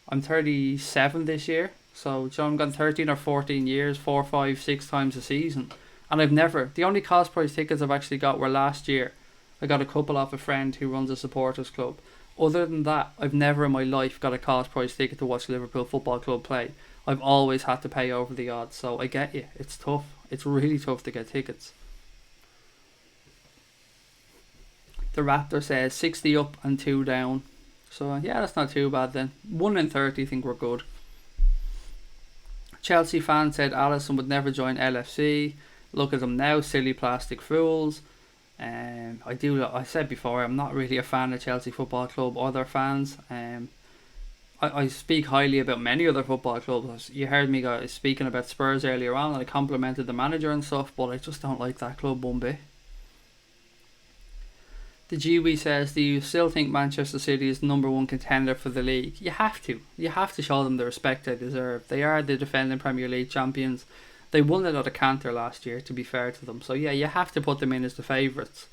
I'm 37 this year. So I'm gone 13 or 14 years, 4, 5, 6 times a season. And the only cost price tickets I've actually got were last year. I got a couple off a friend who runs a supporters club. Other than that, I've never in my life got a cost price ticket to watch Liverpool Football Club play. I've always had to pay over the odds. So I get you. It's tough. It's really tough to get tickets. The Raptor says 60 up and 2 down. So yeah, that's not too bad then. 1 in 30 think we're good. Chelsea fan said Alisson would never join LFC. Look at them now, silly plastic fools. I said before, I'm not really a fan of Chelsea Football Club or their fans. I speak highly about many other football clubs. You heard me guys speaking about Spurs earlier on, and I complimented the manager and stuff, but I just don't like that club one bit. The GW says, do you still think Manchester City is the #1 contender for the league? You have to. You have to show them the respect they deserve. They are the defending Premier League champions. They won it at a canter last year, to be fair to them. So yeah, you have to put them in as the favourites.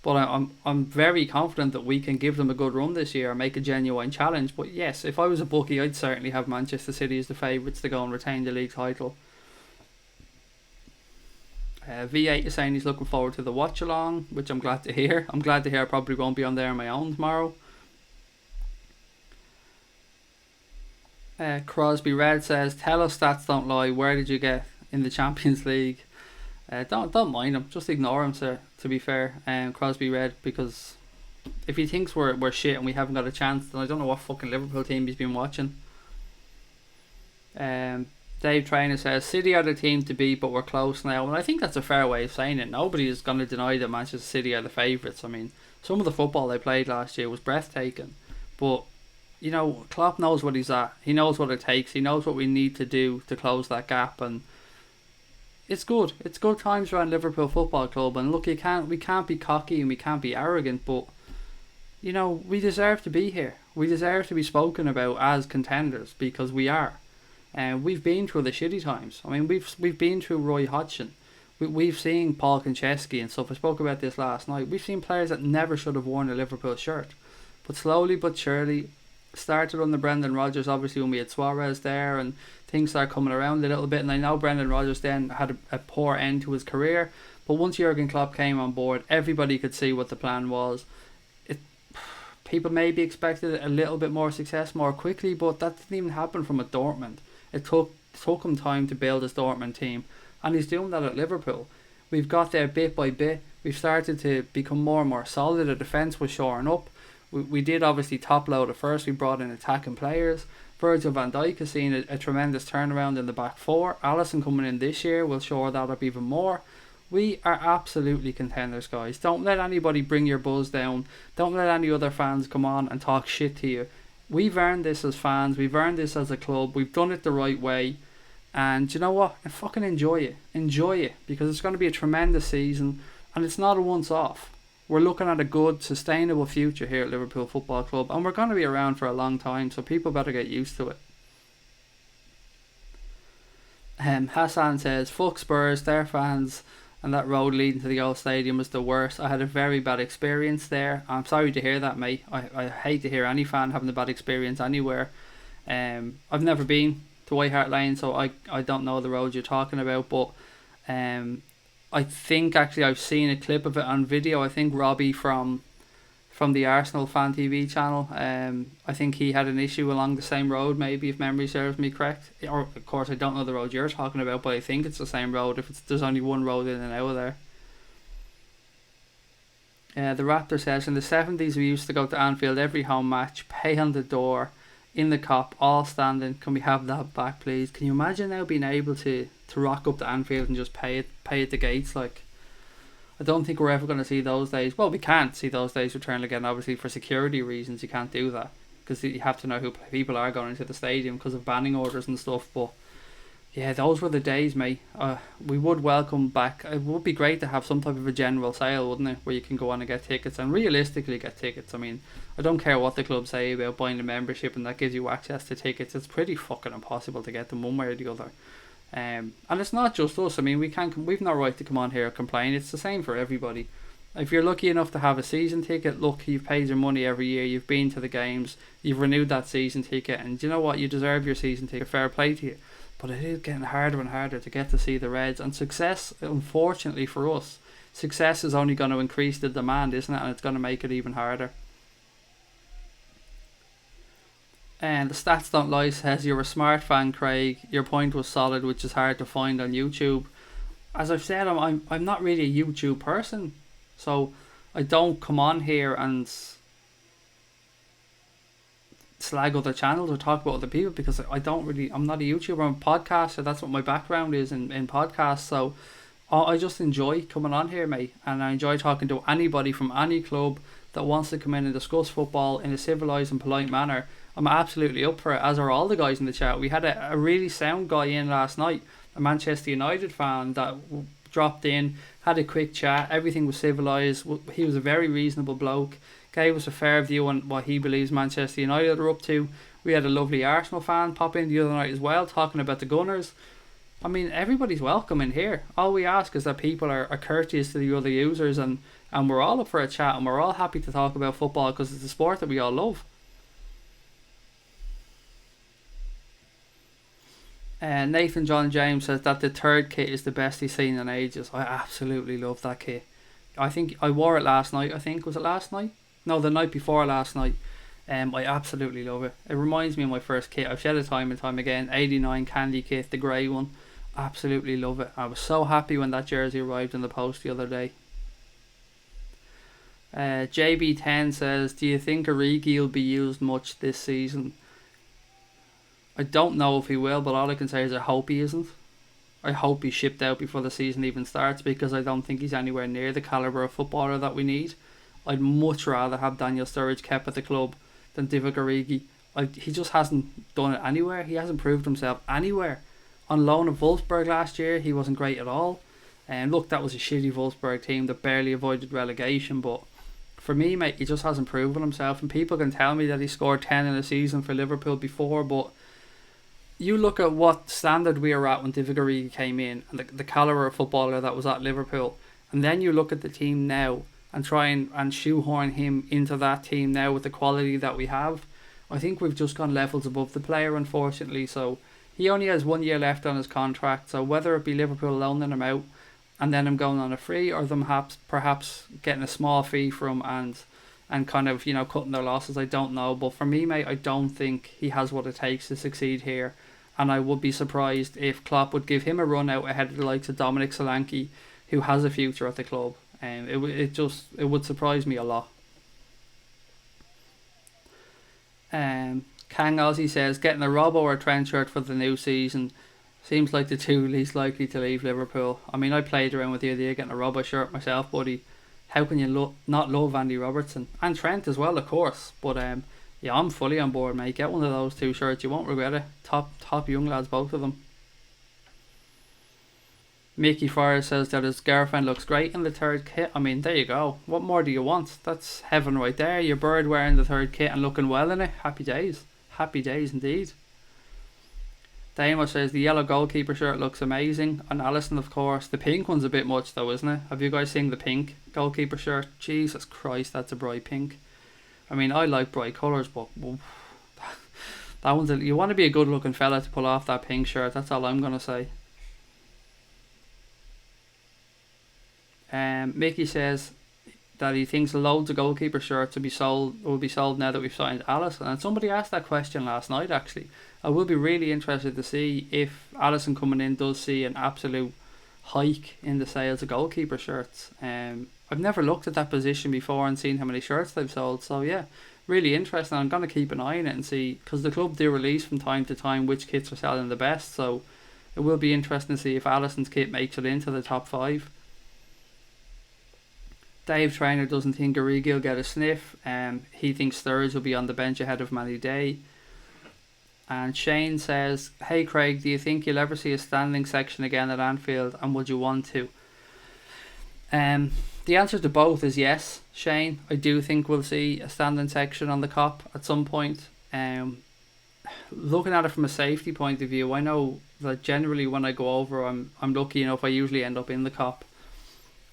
But I'm very confident that we can give them a good run this year and make a genuine challenge. But yes, if I was a bookie, I'd certainly have Manchester City as the favourites to go and retain the league title. V8 is saying he's looking forward to the watch along, which I'm glad to hear. I'm glad to hear I probably won't be on there on my own tomorrow. Crosby Red says, tell us stats don't lie. Where did you get in the Champions League? Don't mind him. Just ignore him, sir, to be fair. Crosby Red, because if he thinks we're shit and we haven't got a chance, then I don't know what fucking Liverpool team he's been watching. Dave Trainer says City are the team to beat, but we're close now. And I think that's a fair way of saying it. Nobody is going to deny that Manchester City are the favourites. I mean, some of the football they played last year was breathtaking, but Klopp knows what he's at. He knows what it takes. He knows what we need to do to close that gap, and it's good. It's good times around Liverpool Football Club. And look, we can't be cocky and we can't be arrogant, but we deserve to be here. We deserve to be spoken about as contenders because we are. And we've been through the shitty times. I mean, we've been through Roy Hodgson. We've seen Paul Konchesky and stuff. I spoke about this last night. We've seen players that never should have worn a Liverpool shirt, but slowly but surely, started under Brendan Rodgers. Obviously, when we had Suarez there, and things started coming around a little bit. And I know Brendan Rodgers then had a poor end to his career, but once Jurgen Klopp came on board, everybody could see what the plan was. People maybe expected a little bit more success more quickly, but that didn't even happen from a Dortmund. It took him time to build his Dortmund team, and he's doing that at Liverpool. We've got there bit by bit. We've started to become more and more solid. The defence was shoring up. We did obviously top load at first. We brought in attacking players. Virgil van Dijk has seen a tremendous turnaround in the back four. Alisson coming in this year will shore that up even more. We are absolutely contenders, guys. Don't let anybody bring your buzz down. Don't let any other fans come on and talk shit to you. We've earned this as fans. We've earned this as a club. We've done it the right way. And you know what? Fucking enjoy it. Enjoy it. Because it's going to be a tremendous season. And it's not a once off. We're looking at a good, sustainable future here at Liverpool Football Club. And we're going to be around for a long time. So people better get used to it. Hassan says, fuck Spurs, their fans, and that road leading to the old stadium was the worst. I had a very bad experience there. I'm sorry to hear that, mate. I hate to hear any fan having a bad experience anywhere. I've never been to White Hart Lane, so I don't know the road you're talking about, but I think actually I've seen a clip of it on video. I think Robbie from the Arsenal Fan TV channel, I think he had an issue along the same road, maybe, if memory serves me correct. Or of course I don't know the road you're talking about, but I think it's the same road if there's only one road in and out of there. The Raptor says, in the 70s we used to go to Anfield every home match, pay on the door, in the cop, all standing. Can we have that back, please? Can you imagine now being able to rock up to Anfield and just pay at the gates? Like, I don't think we're ever going to see those days. Well, we can't see those days return again. Obviously, for security reasons, you can't do that because you have to know who people are going into the stadium because of banning orders and stuff. But yeah, those were the days, mate. We would welcome back. It would be great to have some type of a general sale, wouldn't it, where you can go on and get tickets and realistically get tickets. I mean, I don't care what the club say about buying a membership and that gives you access to tickets. It's pretty fucking impossible to get them one way or the other. And it's not just us. I mean, we've no right to come on here and complain. It's the same for everybody. If you're lucky enough to have a season ticket, look, you've paid your money every year. You've been to the games. You've renewed that season ticket, and you know what? You deserve your season ticket. Fair play to you. But it is getting harder and harder to get to see the Reds. And success, unfortunately for us, success is only going to increase the demand, isn't it? And it's going to make it even harder. And the stats don't lie says, you're a smart fan, Craig. Your point was solid, which is hard to find on YouTube. As I've said, I'm not really a YouTube person, so I don't come on here and slag other channels or talk about other people because I'm not a YouTuber. I'm a podcaster. That's what my background is in podcasts. So I just enjoy coming on here, mate, and I enjoy talking to anybody from any club that wants to come in and discuss football in a civilised and polite manner. I'm absolutely up for it, as are all the guys in the chat. We had a really sound guy in last night, a Manchester United fan that dropped in, had a quick chat. Everything was civilised. He was a very reasonable bloke, gave us a fair view on what he believes Manchester United are up to. We had a lovely Arsenal fan pop in the other night as well, talking about the Gunners. I mean, everybody's welcome in here. All we ask is that people are courteous to the other users, and we're all up for a chat, and we're all happy to talk about football because it's a sport that we all love. Nathan John James says that the third kit is the best he's seen in ages. I absolutely love that kit. I think I wore it last night. Was it last night? No, the night before last night. I absolutely love it. It reminds me of my first kit. I've shed it time and time again. 89 candy kit, the grey one. Absolutely love it. I was so happy when that jersey arrived in the post the other day. JB10 says, do you think Origi will be used much this season? I don't know if he will, but all I can say is I hope he isn't. I hope he's shipped out before the season even starts because I don't think he's anywhere near the calibre of footballer that we need. I'd much rather have Daniel Sturridge kept at the club than Divock Origi. he just hasn't done it anywhere. He hasn't proved himself anywhere. On loan at Wolfsburg last year, he wasn't great at all. And look, that was a shitty Wolfsburg team that barely avoided relegation. But for me, mate, he just hasn't proven himself. And people can tell me that he scored 10 in a season for Liverpool before, but you look at what standard we were at when Divock Origi came in, and the calibre of footballer that was at Liverpool, and then you look at the team now and try and shoehorn him into that team now with the quality that we have. I think we've just gone levels above the player, unfortunately. So he only has 1 year left on his contract, so whether it be Liverpool loaning him out and then him going on a free, or them perhaps getting a small fee for him and kind of, cutting their losses, I don't know. But for me, mate, I don't think he has what it takes to succeed here. And I would be surprised if Klopp would give him a run out ahead of the likes of Dominic Solanke, who has a future at the club. It would surprise me a lot. Kang Ozzy says, getting a Robbo or Trent shirt for the new season seems like the two least likely to leave Liverpool. I mean, I played around with the idea of getting a Robbo shirt myself, buddy. How can you not love Andy Robertson? And Trent as well, of course. But yeah, I'm fully on board, mate. Get one of those two shirts. You won't regret it. Top young lads, both of them. Mickey Fire says that his girlfriend looks great in the third kit. I mean, there you go. What more do you want? That's heaven right there. Your bird wearing the third kit and looking well in it. Happy days. Happy days indeed. Damo says the yellow goalkeeper shirt looks amazing. And Alisson, of course. The pink one's a bit much though, isn't it? Have you guys seen the pink goalkeeper shirt? Jesus Christ, that's a bright pink. I mean, I like bright colours, but that one's you want to be a good looking fella to pull off that pink shirt. That's all I'm going to say. Mickey says that he thinks loads of goalkeeper shirts will be sold now that we've signed Alisson. And somebody asked that question last night, actually. I will be really interested to see if Alisson coming in does see an absolute hike in the sales of goalkeeper shirts. I've never looked at that position before and seen how many shirts they've sold. So yeah, really interesting. I'm going to keep an eye on it and see, because the club do release from time to time which kits are selling the best. So it will be interesting to see if Alisson's kit makes it into the top 5. Dave Trainer doesn't think Origi will get a sniff. He thinks Sturridge will be on the bench ahead of Manny Day. And Shane says, hey Craig, do you think you'll ever see a standing section again at Anfield, and would you want to? The answer to both is yes, Shane. I do think we'll see a standing section on the Kop at some point. Looking at it from a safety point of view, I know that generally when I go over, I'm lucky enough, I usually end up in the Kop.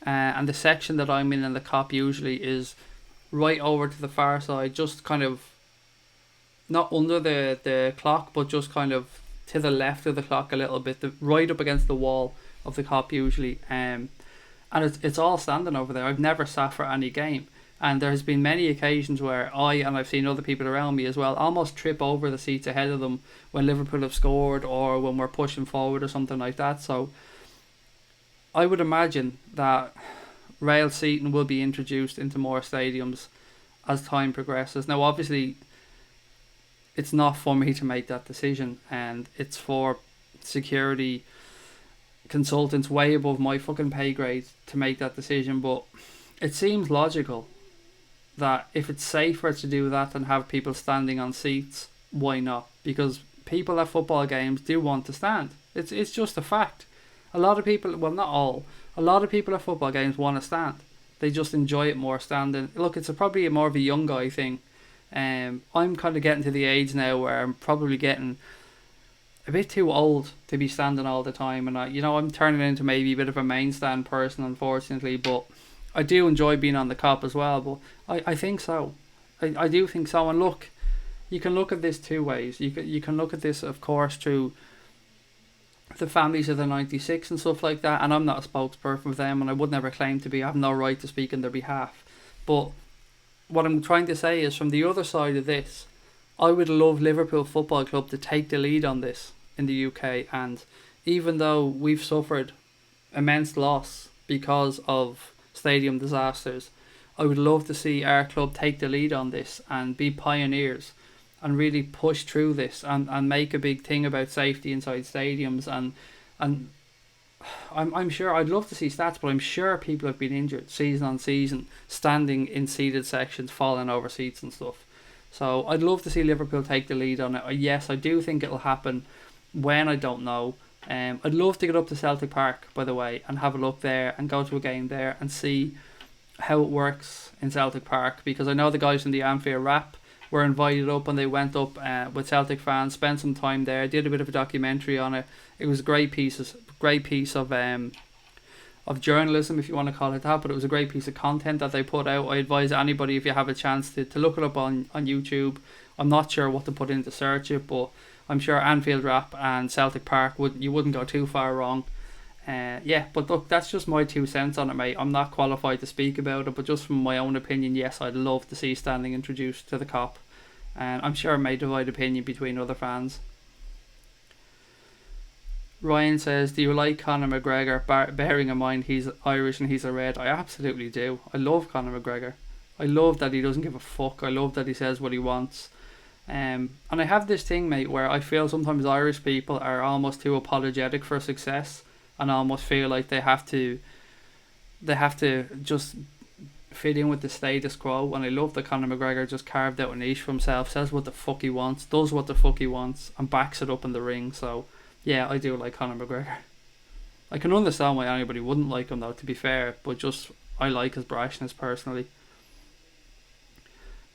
And the section that I'm in the Kop usually is right over to the far side, just kind of not under the clock, but just kind of to the left of the clock a little bit, right up against the wall of the Kop usually. And it's all standing over there. I've never sat for any game, and there has been many occasions where I've seen other people around me as well, almost trip over the seats ahead of them when Liverpool have scored or when we're pushing forward or something like that. So I would imagine that rail seating will be introduced into more stadiums as time progresses. Now, obviously, it's not for me to make that decision, and it's for security consultants way above my fucking pay grade to make that decision. But it seems logical that if it's safer to do that than have people standing on seats, why not? Because people at football games do want to stand. It's just a fact. A lot of people, well, not all, a lot of people at football games want to stand. They just enjoy it more standing. Look, it's probably more of a young guy thing. I'm kind of getting to the age now where I'm probably getting a bit too old to be standing all the time, and I'm turning into maybe a bit of a main stand person, unfortunately. But I do enjoy being on the Kop as well. But I think so. I do think so. And look, you can look at this two ways. You can look at this, of course, through the families of the 96 and stuff like that, and I'm not a spokesperson for them, and I would never claim to be. I have no right to speak on their behalf. But what I'm trying to say is, from the other side of this, I would love Liverpool Football Club to take the lead on this in the UK. And even though we've suffered immense loss because of stadium disasters, I would love to see our club take the lead on this and be pioneers and really push through this and make a big thing about safety inside stadiums. And I'm sure, I'd love to see stats, but I'm sure people have been injured season on season, standing in seated sections, falling over seats and stuff. So I'd love to see Liverpool take the lead on it. Yes, I do think it'll happen. When, I don't know. I'd love to get up to Celtic Park, by the way, and have a look there and go to a game there and see how it works in Celtic Park, because I know the guys in the Anfield Rap were invited up and they went up with Celtic fans, spent some time there, did a bit of a documentary on it. It was a great piece of journalism, if you want to call it that, but it was a great piece of content that they put out. I advise anybody, if you have a chance, to look it up on YouTube. I'm not sure what to put in to search it, but I'm sure Anfield Rap and Celtic Park, you wouldn't go too far wrong. Yeah, but look, that's just my 2 cents on it, mate. I'm not qualified to speak about it, but just from my own opinion, yes, I'd love to see Standing introduced to the COP, and I'm sure it may divide opinion between other fans. Ryan says, do you like Conor McGregor, bearing in mind he's Irish and he's a Red? I absolutely do. I love Conor McGregor. I love that he doesn't give a fuck. I love that he says what he wants. And I have this thing, mate, where I feel sometimes Irish people are almost too apologetic for success and almost feel like they have to just fit in with the status quo. And I love that Conor McGregor just carved out a niche for himself, says what the fuck he wants, does what the fuck he wants, and backs it up in the ring. So yeah, I do like Conor McGregor. I can understand why anybody wouldn't like him, though, to be fair, but just I like his brashness personally.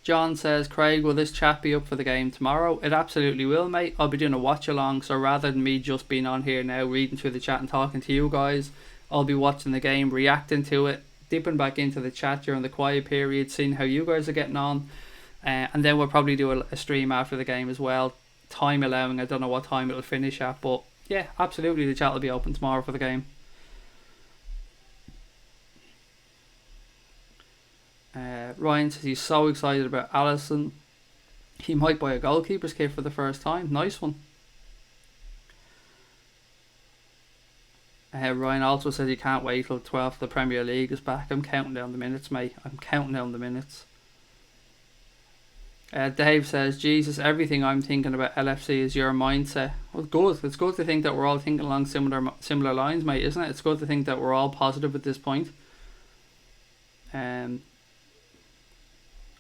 John says, Craig, will this chat be up for the game tomorrow? It absolutely will, mate. I'll be doing a watch along, so rather than me just being on here now reading through the chat and talking to you guys, I'll be watching the game, reacting to it, dipping back into the chat during the quiet period, seeing how you guys are getting on, and then we'll probably do a stream after the game as well, time allowing. I don't know what time it'll finish at, but yeah, absolutely the chat will be open tomorrow for the game. Ryan says he's so excited about Alisson. He might buy a goalkeeper's kit for the first time. Nice one. Ryan also says he can't wait till 12th the Premier League is back. I'm counting down the minutes, mate. I'm counting down the minutes. Dave says, Jesus, everything I'm thinking about LFC is your mindset. Well, good. It's good to think that we're all thinking along similar lines, mate, isn't it? It's good to think that we're all positive at this point.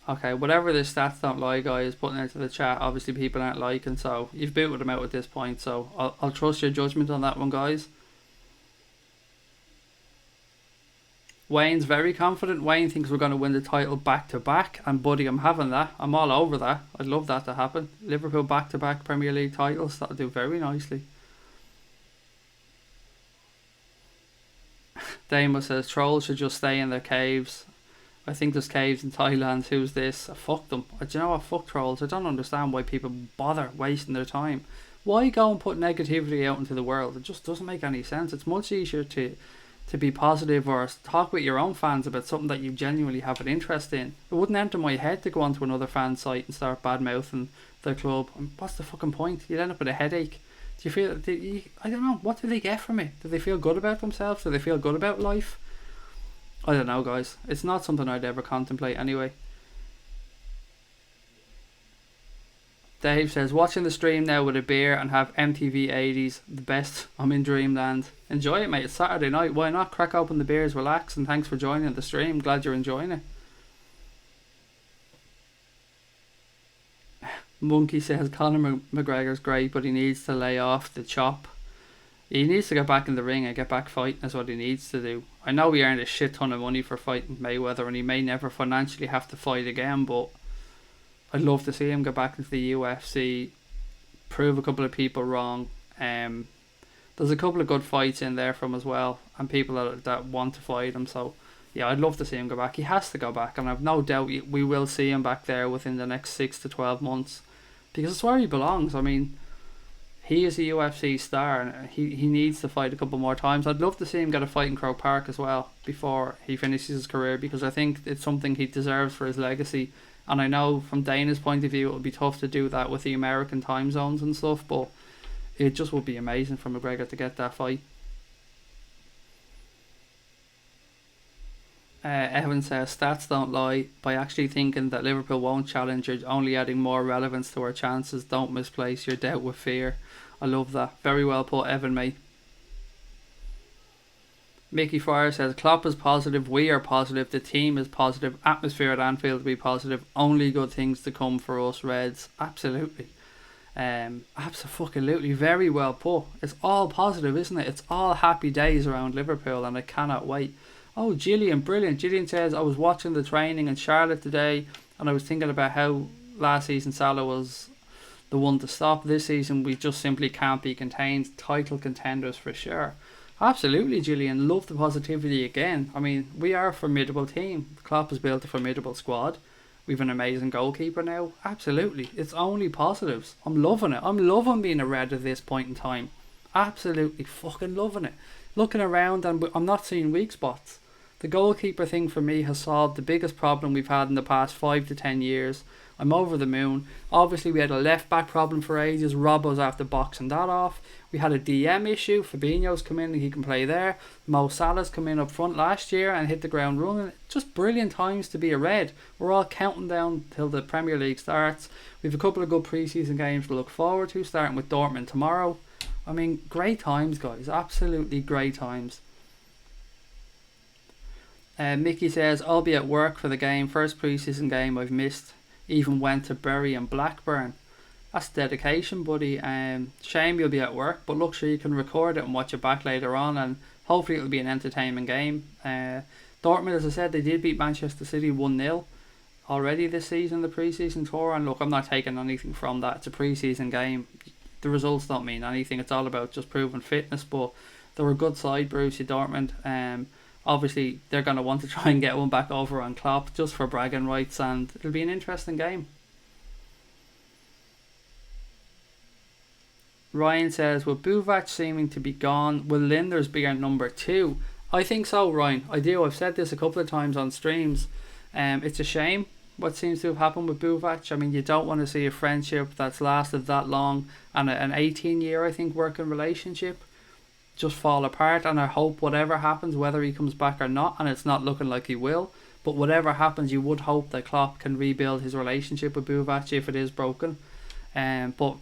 Okay, whatever the stats don't lie guy is putting into the chat, obviously people aren't liking, so you've booted him out at this point, so I'll trust your judgment on that one, guys. Wayne's very confident. Wayne thinks we're going to win the title back to back, and buddy, I'm having that. I'm all over that. I'd love that to happen. Liverpool back to back Premier League titles, that'll do very nicely. Damo says trolls should just stay in their caves. I think there's caves in Thailand. Who's this? Fuck them. Do you know what? Fuck trolls. I don't understand why people bother wasting their time. Why go and put negativity out into the world? It just doesn't make any sense. It's much easier to be positive or talk with your own fans about something that you genuinely have an interest in. It wouldn't enter my head to go onto another fan site and start bad mouthing their club. What's the fucking point? You'd end up with a headache. Do you feel? I don't know. What do they get from it? Do they feel good about themselves? Do they feel good about life? I don't know, guys. It's not something I'd ever contemplate anyway. Dave says, watching the stream now with a beer and have MTV 80s, the best. I'm in dreamland. Enjoy it, mate. It's Saturday night. Why not? Crack open the beers, relax, and thanks for joining the stream. Glad you're enjoying it. Monkey says, Conor McGregor's great, but he needs to lay off the chop. He needs to get back in the ring and get back fighting is what he needs to do. I know he earned a shit ton of money for fighting Mayweather and he may never financially have to fight again, but I'd love to see him go back into the UFC, prove a couple of people wrong. There's a couple of good fights in there from as well, and people that want to fight him, so yeah, I'd love to see him go back. He has to go back, and I've no doubt we will see him back there within the next 6 to 12 months, because it's where he belongs. I mean, he is a UFC star and he needs to fight a couple more times. I'd love to see him get a fight in Croke Park as well before he finishes his career, because I think it's something he deserves for his legacy. And I know from Dana's point of view it would be tough to do that with the American time zones and stuff, but it just would be amazing for McGregor to get that fight. Evan says, stats don't lie. By actually thinking that Liverpool won't challenge, you're only adding more relevance to our chances. Don't misplace your doubt with fear. I love that. Very well put, Evan, mate. Mickey Fryer says Klopp is positive, we are positive, the team is positive, atmosphere at Anfield will be positive, only good things to come for us Reds. Absolutely. Absolutely, very well put. It's all positive, isn't it? It's all happy days around Liverpool, and I cannot wait. Oh, Gillian, brilliant. Gillian says, I was watching the training in Charlotte today, and I was thinking about how last season Salah was the one to stop. This season, we just simply can't be contained. Title contenders for sure. Absolutely, Gillian. Love the positivity again. I mean, we are a formidable team. Klopp has built a formidable squad. We've an amazing goalkeeper now. Absolutely. It's only positives. I'm loving it. I'm loving being a Red at this point in time. Absolutely fucking loving it. Looking around and I'm not seeing weak spots. The goalkeeper thing for me has solved the biggest problem we've had in the past 5 to 10 years. I'm over the moon. Obviously we had a left back problem for ages. Robbo's after boxing that off. We had a DM issue. Fabinho's come in and he can play there. Mo Salah's come in up front last year and hit the ground running. Just brilliant times to be a Red. We're all counting down till the Premier League starts. We've a couple of good pre-season games to look forward to, starting with Dortmund tomorrow. I mean, great times, guys. Absolutely great times. Mickey says, I'll be at work for the game. First pre-season game I've missed. Even went to Bury and Blackburn. That's dedication, buddy. Shame you'll be at work, but look, sure you can record it and watch it back later on, and hopefully it'll be an entertainment game. Dortmund, as I said, they did beat Manchester City 1-0 already this season, the pre-season tour, and look, I'm not taking anything from that. It's a pre-season game. The results don't mean anything. It's all about just proving fitness, but they were a good side, Borussia Dortmund. Obviously, they're going to want to try and get one back over on Klopp just for bragging rights, and it'll be an interesting game. Ryan says, with Buvac seeming to be gone, will Linders be our number 2? I think so, Ryan. I do. I've said this a couple of times on streams. It's a shame what seems to have happened with Buvac. I mean, you don't want to see a friendship that's lasted that long and an 18-year, I think, working relationship just fall apart. And I hope whatever happens, whether he comes back or not, and it's not looking like he will, but whatever happens, you would hope that Klopp can rebuild his relationship with Buvac if it is broken. But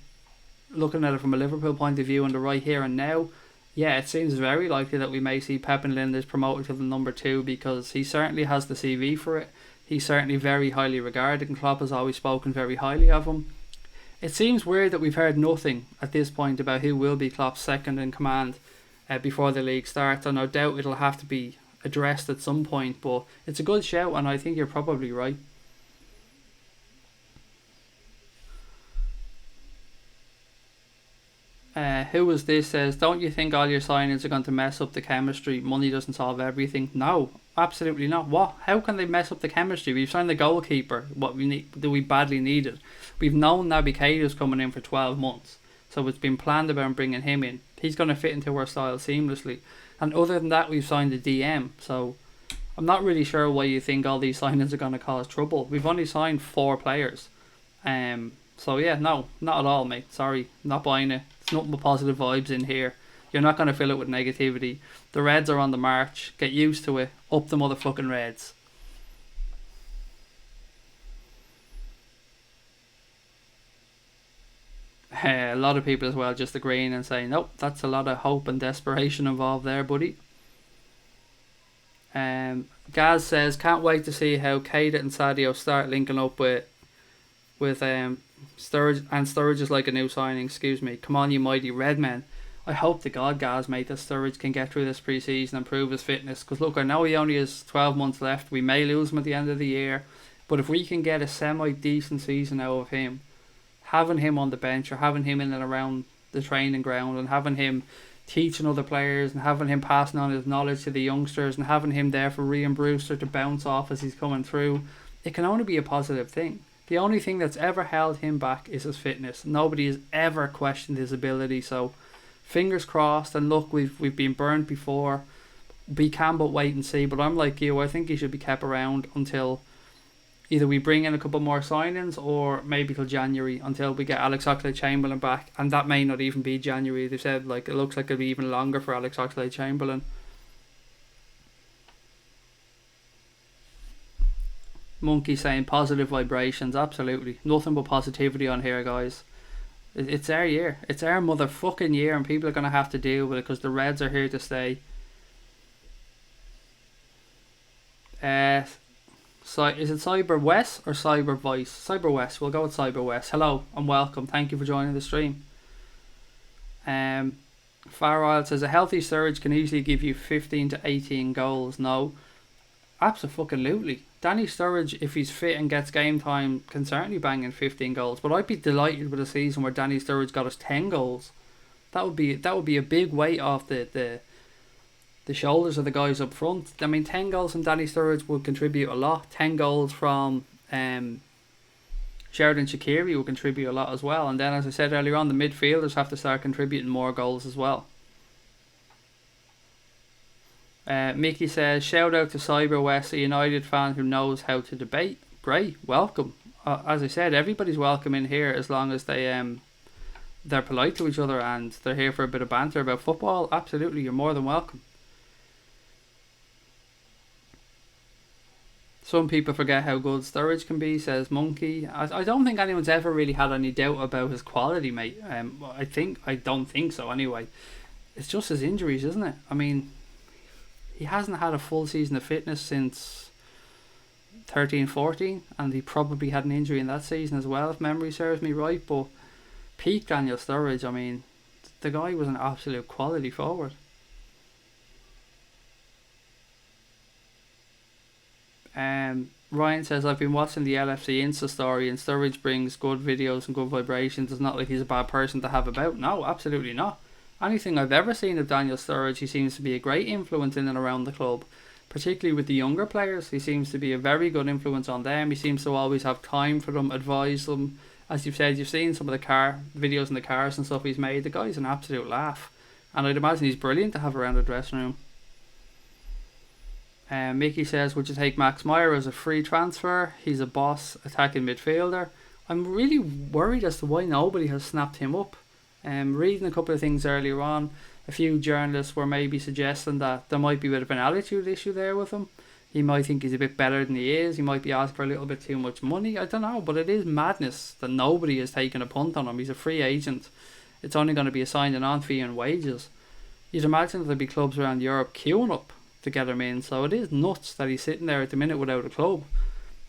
looking at it from a Liverpool point of view, and the right here and now, yeah, it seems very likely that we may see Pep and Linders promoted to the number 2, because he certainly has the CV for it. He's certainly very highly regarded, and Klopp has always spoken very highly of him. It seems weird that we've heard nothing at this point about who will be Klopp's second in command before the league starts, and I doubt it'll have to be addressed at some point, but it's a good shout, and I think you're probably right. Who was this says, don't you think all your signings are going to mess up the chemistry? Money doesn't solve everything. No, absolutely not. What? How can they mess up the chemistry? We've signed the goalkeeper. What we need, do we badly need it? We've known Naby Keita's coming in for 12 months, so it's been planned about bringing him in. He's going to fit into our style seamlessly. And other than that, we've signed a DM, so I'm not really sure why you think all these signings are going to cause trouble. We've only signed 4 players. So yeah, no, not at all, mate. Sorry, not buying it. It's nothing but positive vibes in here. You're not going to fill it with negativity. The Reds are on the march. Get used to it. Up the motherfucking Reds. A lot of people as well just agreeing and saying, nope, that's a lot of hope and desperation involved there, buddy. Gaz says, can't wait to see how Keita and Sadio start linking up with Sturridge, and Sturridge is like a new signing, excuse me. Come on, you mighty red men. I hope to God, Gaz, mate, that Sturridge can get through this pre-season and prove his fitness, because look, I know he only has 12 months left. We may lose him at the end of the year, but if we can get a semi-decent season out of him, having him on the bench, or having him in and around the training ground, and having him teaching other players, and having him passing on his knowledge to the youngsters, and having him there for Ryan Brewster to bounce off as he's coming through, it can only be a positive thing. The only thing that's ever held him back is his fitness. Nobody has ever questioned his ability, so fingers crossed. And look, we've been burned before. We can but wait and see, but I'm like you, I think he should be kept around until either we bring in a couple more signings, or maybe till January, until we get Alex Oxlade-Chamberlain back, and that may not even be January. They said like it looks like it'll be even longer for Alex Oxlade-Chamberlain. Monkey saying positive vibrations. Absolutely, nothing but positivity on here, guys. It's our year. It's our motherfucking year, and people are going to have to deal with it because the Reds are here to stay. Uh, is it Cyber West or Cyber Voice? Cyber West. We'll go with Cyber West. Hello and welcome. Thank you for joining the stream. Farrell says a healthy Sturridge can easily give you 15 to 18 goals. No, absolutely. Danny Sturridge, if he's fit and gets game time, can certainly bang in 15 goals. But I'd be delighted with a season where Danny Sturridge got us 10 goals. That would be a big weight off the shoulders of the guys up front. I mean, 10 goals from Danny Sturridge would contribute a lot. 10 goals from Sheridan Shaqiri will contribute a lot as well. And then, as I said earlier on, the midfielders have to start contributing more goals as well. Mickey says, shout out to Cyber West, a United fan who knows how to debate. Great, welcome. As I said, everybody's welcome in here as long as they're polite to each other and they're here for a bit of banter about football. Absolutely, you're more than welcome. Some people forget how good Sturridge can be, says Monkey. I don't think anyone's ever really had any doubt about his quality, mate. I don't think so anyway. It's just his injuries, isn't it? I mean, he hasn't had a full season of fitness since 13-14, and he probably had an injury in that season as well, if memory serves me right. But peak Daniel Sturridge, I mean, the guy was an absolute quality forward. Ryan says, I've been watching the LFC Insta story and Sturridge brings good videos and good vibrations. It's not like he's a bad person to have about. No, absolutely not. Anything I've ever seen of Daniel Sturridge, he seems to be a great influence in and around the club, particularly with the younger players. He seems to be a very good influence on them. He seems to always have time for them, advise them. As you've said, you've seen some of the car videos in the cars and stuff he's made. The guy's an absolute laugh, and I'd imagine he's brilliant to have around the dressing room. Mickey says, would you take Max Meyer as a free transfer? He's a boss attacking midfielder. I'm really worried as to why nobody has snapped him up. Reading a couple of things earlier on, a few journalists were maybe suggesting that there might be a bit of an attitude issue there with him. He might think he's a bit better than he is. He might be asking for a little bit too much money. I don't know, but it is madness that nobody is taking a punt on him. He's a free agent. It's only going to be a signing on fee and wages. You'd imagine that there'd be clubs around Europe queuing up to get him in. So it is nuts that he's sitting there at the minute without a club,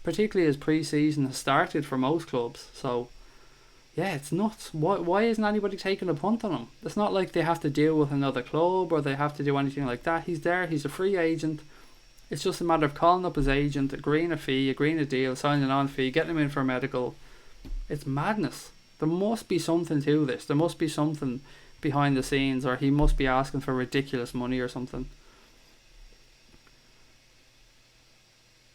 particularly as pre-season has started for most clubs. So yeah, it's nuts. Why isn't anybody taking a punt on him? It's not like they have to deal with another club or they have to do anything like that. He's there, he's a free agent. It's just a matter of calling up his agent, agreeing a fee, agreeing a deal, signing on fee, getting him in for a medical. It's madness. There must be something to this. There must be something behind the scenes, or he must be asking for ridiculous money or something.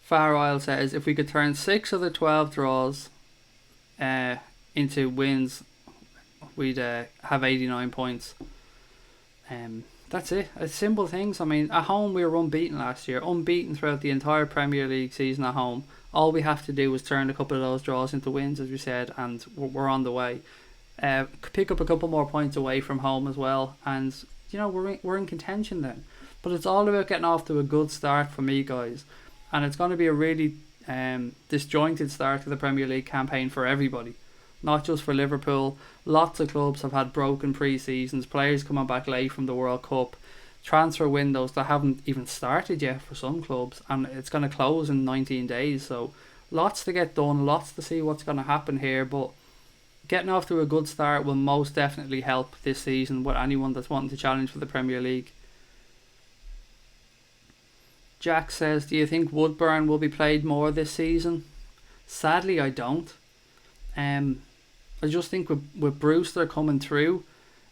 Far Isle says, if we could turn 6 of the 12 draws into wins, we'd have 89 points. That's it. It's simple things. I mean, at home we were unbeaten last year, unbeaten throughout the entire Premier League season at home. All we have to do is turn a couple of those draws into wins, as we said, and we're on the way. Pick up a couple more points away from home as well, and you know we're in contention then. But it's all about getting off to a good start for me, guys, and it's going to be a really disjointed start to the Premier League campaign for everybody. Not just for Liverpool. Lots of clubs have had broken pre-seasons, players coming back late from the World Cup, transfer windows that haven't even started yet for some clubs, and it's going to close in 19 days. So lots to get done, lots to see what's going to happen here, but getting off to a good start will most definitely help this season with anyone that's wanting to challenge for the Premier League. Jack says, do you think Woodburn will be played more this season? Sadly, I don't. I just think with Brewster coming through,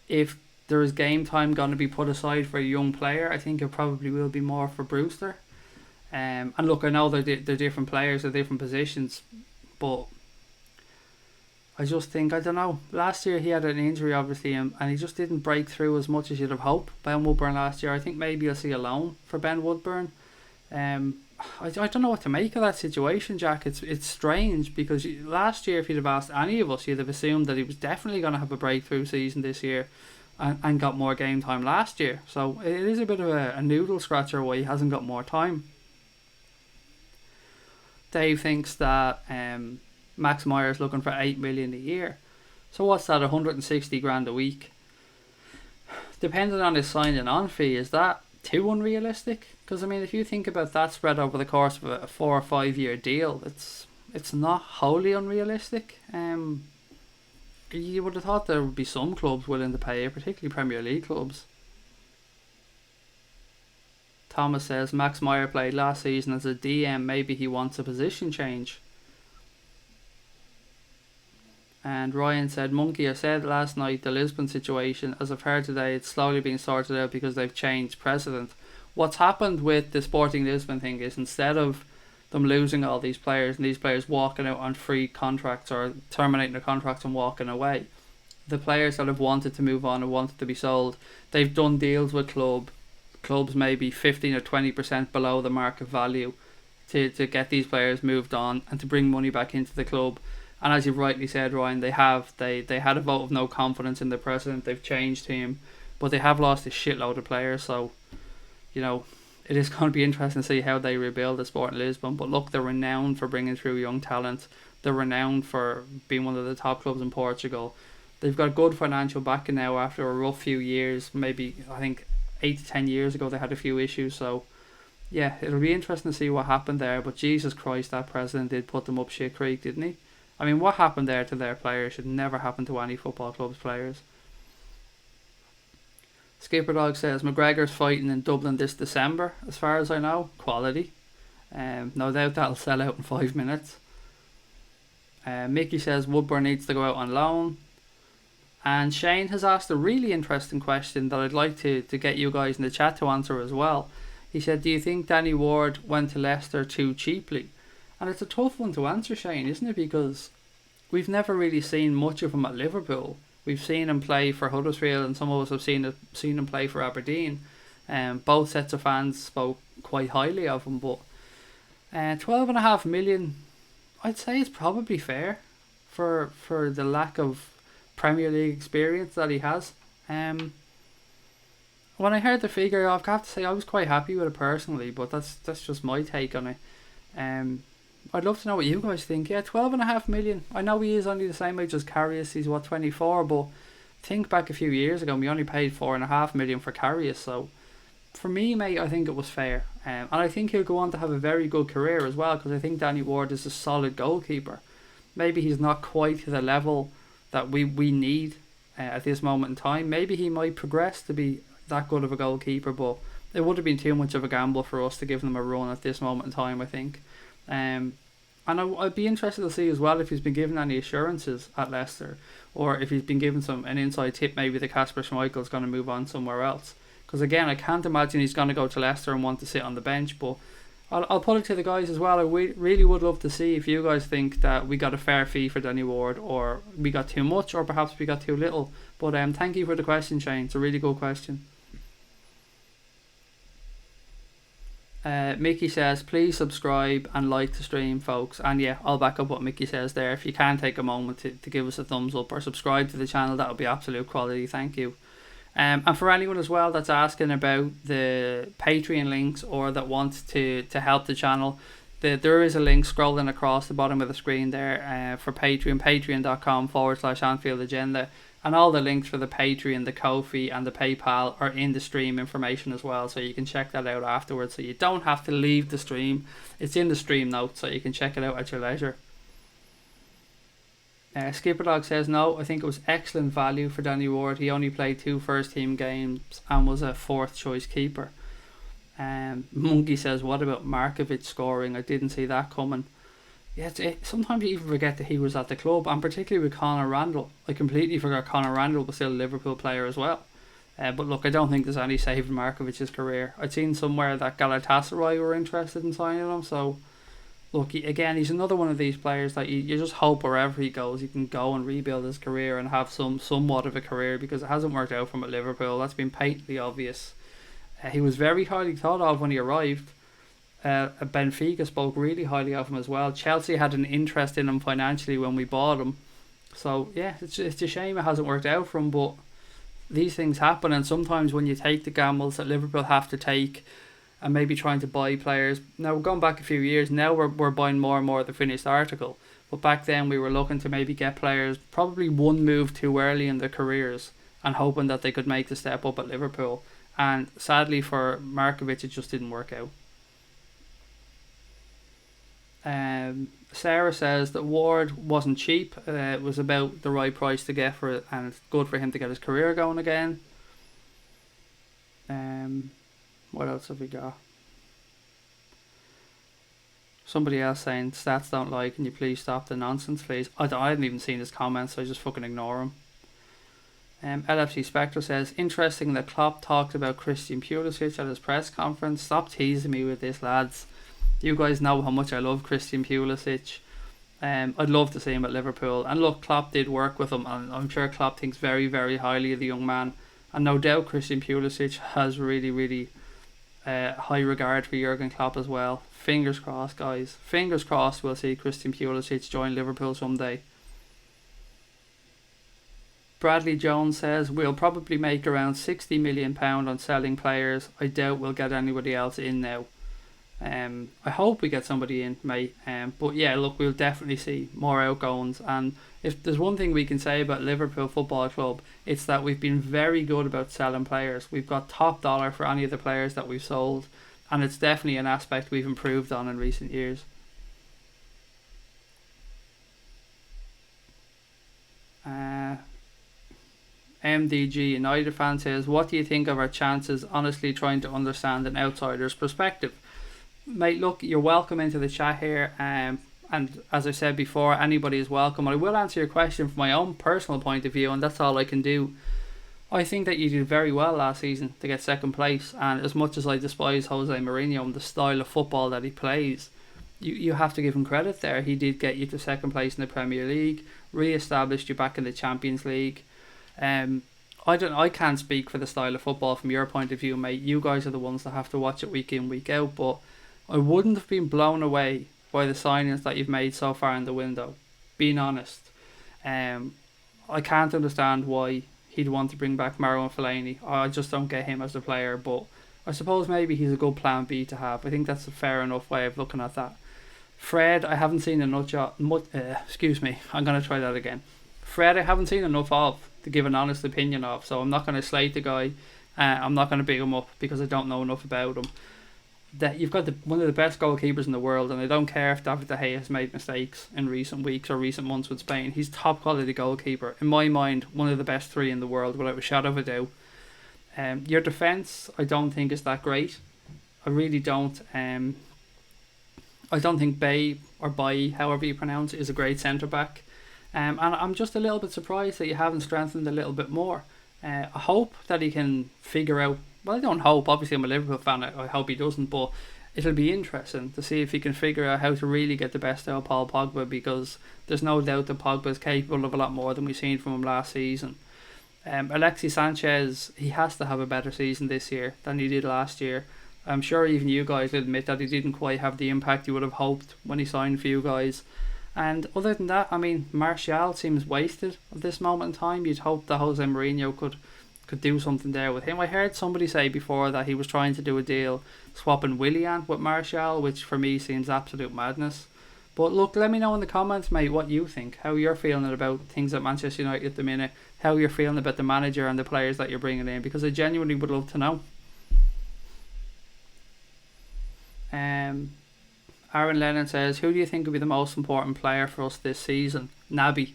if there is game time going to be put aside for a young player, I think it probably will be more for Brewster. And look, I know they're different players, they're different positions, but I just think, I don't know, last year he had an injury obviously, and he just didn't break through as much as you'd have hoped. Ben Woodburn last year, I think maybe you'll see a loan for Ben Woodburn. I don't know what to make of that situation, Jack. It's strange because last year, if you'd have asked any of us, you'd have assumed that he was definitely going to have a breakthrough season this year and got more game time last year. So it is a bit of a noodle scratcher why he hasn't got more time. Dave thinks that Max Meyer's looking for 8 million a year. So what's that, 160 grand a week? Depending on his signing on fee, is that too unrealistic? Because I mean, if you think about that spread over the course of a 4 or 5 year deal, it's not wholly unrealistic. You would have thought there would be some clubs willing to pay it, particularly Premier League clubs. Thomas says Max Meyer played last season as a DM. Maybe he wants a position change. And Ryan said, Monkey, I said last night the Lisbon situation, as I've heard today, it's slowly being sorted out because they've changed precedent. What's happened with the Sporting Lisbon thing is instead of them losing all these players and these players walking out on free contracts or terminating their contracts and walking away, the players that have wanted to move on and wanted to be sold, they've done deals with clubs maybe 15 or 20% below the market value to get these players moved on and to bring money back into the club. And as you've rightly said, Ryan, they had a vote of no confidence in the president. They've changed him, but they have lost a shitload of players. So, you know, it is going to be interesting to see how they rebuild the Sporting Lisbon. But look, they're renowned for bringing through young talent. They're renowned for being one of the top clubs in Portugal. They've got good financial backing now after a rough few years. Maybe, I think, 8 to 10 years ago they had a few issues. So, yeah, it'll be interesting to see what happened there. But Jesus Christ, that president did put them up shit creek, didn't he? I mean, what happened there to their players should never happen to any football club's players. Skipper Dog says McGregor's fighting in Dublin this December, as far as I know. Quality. No doubt that'll sell out in 5 minutes. Mickey says Woodburn needs to go out on loan. And Shane has asked a really interesting question that I'd like to get you guys in the chat to answer as well. He said, do you think Danny Ward went to Leicester too cheaply? And it's a tough one to answer, Shane, isn't it? Because we've never really seen much of him at Liverpool. We've seen him play for Huddersfield, and some of us have seen him play for Aberdeen. Both sets of fans spoke quite highly of him, but 12.5 million, I'd say it's probably fair for the lack of Premier League experience that he has. When I heard the figure, I've got to say I was quite happy with it personally, but that's just my take on it. I'd love to know what you guys think. Yeah, 12.5 million. I know he is only the same age as Karius. He's 24, but think back a few years ago, we only paid 4.5 million for Karius. So for me, mate, I think it was fair. And I think he'll go on to have a very good career as well, because I think Danny Ward is a solid goalkeeper. Maybe he's not quite to the level that we need at this moment in time. Maybe he might progress to be that good of a goalkeeper, but it would have been too much of a gamble for us to give him a run at this moment in time, I think. And I'd be interested to see as well if he's been given any assurances at Leicester, or if he's been given an inside tip maybe that Kasper Schmeichel's going to move on somewhere else. Because again, I can't imagine he's going to go to Leicester and want to sit on the bench. But I'll put it to the guys as well. I really would love to see if you guys think that we got a fair fee for Danny Ward, or we got too much, or perhaps we got too little. But thank you for the question, Shane. It's a really good question. Mickey says, please subscribe and like the stream, folks. And yeah, I'll back up what Mickey says there. If you can take a moment to give us a thumbs up or subscribe to the channel, that would be absolute quality. Thank you. And for anyone as well that's asking about the Patreon links, or that wants to help the channel, there is a link scrolling across the bottom of the screen there for Patreon, patreon.com/Anfield Agenda. And all the links for the Patreon, the Ko-fi and the PayPal are in the stream information as well, so you can check that out afterwards. So you don't have to leave the stream. It's in the stream notes, so you can check it out at your leisure. Skipper Dog says, no, I think it was excellent value for Danny Ward. He only played 2 first team games and was a 4th choice keeper. Monkey says, what about Markovic scoring? I didn't see that coming. Yeah, sometimes you even forget that he was at the club, and particularly with Conor Randall. I completely forgot Conor Randall was still a Liverpool player as well. But look, I don't think there's any saving Markovic's career. I'd seen somewhere that Galatasaray were interested in signing him, so look, again, he's another one of these players that you just hope wherever he goes, he can go and rebuild his career and have somewhat of a career, because it hasn't worked out for him at Liverpool. That's been patently obvious. He was very highly thought of when he arrived. Benfica spoke really highly of him as well. Chelsea had an interest in him financially when we bought him. So yeah, it's a shame it hasn't worked out for him, but these things happen, and sometimes when you take the gambles that Liverpool have to take and maybe trying to buy players. Now we're going back a few years, now we're buying more and more of the finished article, but back then we were looking to maybe get players probably one move too early in their careers and hoping that they could make the step up at Liverpool. and sadly for Markovic, it just didn't work out. Sarah says that Ward wasn't cheap. It was about the right price to get for it, and it's good for him to get his career going again. What else have we got? Somebody else saying stats don't lie. Can you please stop the nonsense, please? I hadn't even seen his comments, so I just fucking ignore him. LFC Spectre says, interesting that Klopp talked about Christian Pulisic at his press conference. Stop teasing me with this, lads. You guys know how much I love Christian Pulisic. I'd love to see him at Liverpool. And look, Klopp did work with him, and I'm sure Klopp thinks very, very highly of the young man. And no doubt Christian Pulisic has really, really high regard for Jurgen Klopp as well. Fingers crossed, guys. Fingers crossed we'll see Christian Pulisic join Liverpool someday. Bradley Jones says, we'll probably make around £60 million on selling players. I doubt we'll get anybody else in now. I hope we get somebody in, mate. But yeah, look, we'll definitely see more outgoings. And if there's one thing we can say about Liverpool Football Club, it's that we've been very good about selling players. We've got top dollar for any of the players that we've sold, and it's definitely an aspect we've improved on in recent years. MDG United fan says, what do you think of our chances? Honestly, trying to understand an outsider's perspective. Mate, look, you're welcome into the chat here, and as I said before, anybody is welcome. I will answer your question from my own personal point of view, and that's all I can do. I think that you did very well last season to get second place, and as much as I despise Jose Mourinho and the style of football that he plays, you have to give him credit there. He did get you to second place in the Premier League, re-established you back in the Champions League. I can't speak for the style of football from your point of view, mate. You guys are the ones that have to watch it week in, week out, but I wouldn't have been blown away by the signings that you've made so far in the window, being honest. I can't understand why he'd want to bring back Marouane Fellaini. I just don't get him as a player, but I suppose maybe he's a good plan B to have. I think that's a fair enough way of looking at that. Fred, I haven't seen enough excuse me, I'm going to try that again. Fred, I haven't seen enough of to give an honest opinion of, so I'm not going to slate the guy. I'm not going to big him up because I don't know enough about him. That you've got one of the best goalkeepers in the world, and I don't care if David De Gea has made mistakes in recent weeks or recent months with Spain. He's top quality goalkeeper. In my mind, one of the best three in the world without a shadow of a doubt. Your defence, I don't think is that great. I really don't. I don't think Bailly, however you pronounce it, is a great centre back. And I'm just a little bit surprised that you haven't strengthened a little bit more. I hope that he can figure out. Well, I don't hope. Obviously, I'm a Liverpool fan. I hope he doesn't. But it'll be interesting to see if he can figure out how to really get the best out of Paul Pogba, because there's no doubt that Pogba is capable of a lot more than we've seen from him last season. Alexis Sanchez, he has to have a better season this year than he did last year. I'm sure even you guys will admit that he didn't quite have the impact you would have hoped when he signed for you guys. And other than that, I mean, Martial seems wasted at this moment in time. You'd hope that Jose Mourinho could do something there with him. I heard somebody say before that he was trying to do a deal swapping Willian with Martial, which for me seems absolute madness. But look, let me know in the comments, mate, what you think, how you're feeling about things at Manchester United at the minute, how you're feeling about the manager and the players that you're bringing in, because I genuinely would love to know. Aaron Lennon says, who do you think will be the most important player for us this season? Naby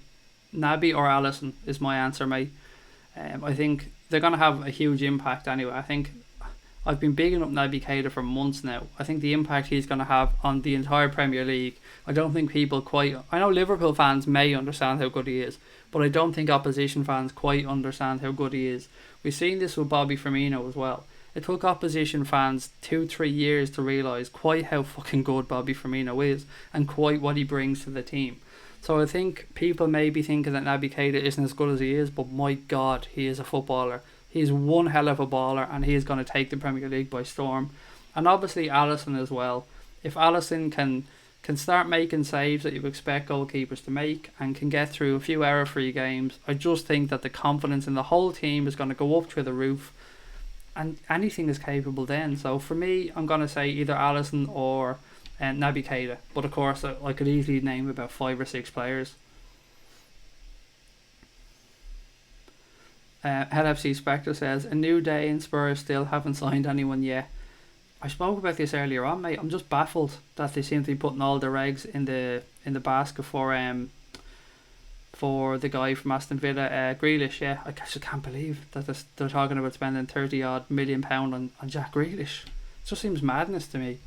or Alisson is my answer, mate. I think they're going to have a huge impact anyway. I think I've been bigging up Naby Keita for months now. I think the impact he's going to have on the entire Premier League, I don't think people quite... I know Liverpool fans may understand how good he is, but I don't think opposition fans quite understand how good he is. We've seen this with Bobby Firmino as well. It took opposition fans 2-3 years to realise quite how fucking good Bobby Firmino is and quite what he brings to the team. So I think people may be thinking that Naby Keita isn't as good as he is, but my God, he is a footballer. He's one hell of a baller, and he is going to take the Premier League by storm. And obviously Alisson as well. If Alisson can start making saves that you expect goalkeepers to make and can get through a few error-free games, I just think that the confidence in the whole team is going to go up through the roof. And anything is capable then. So for me, I'm going to say either Alisson or Naby Keita. But of course, I could easily name about 5 or 6 players. LFC Spectre says, a new day in Spurs, still haven't signed anyone yet. I spoke about this earlier on, mate. I'm just baffled that they seem to be putting all their eggs in the basket for the guy from Aston Villa, Grealish. Yeah, I just can't believe that they're talking about spending 30 odd million pound on Jack Grealish. It just seems madness to me.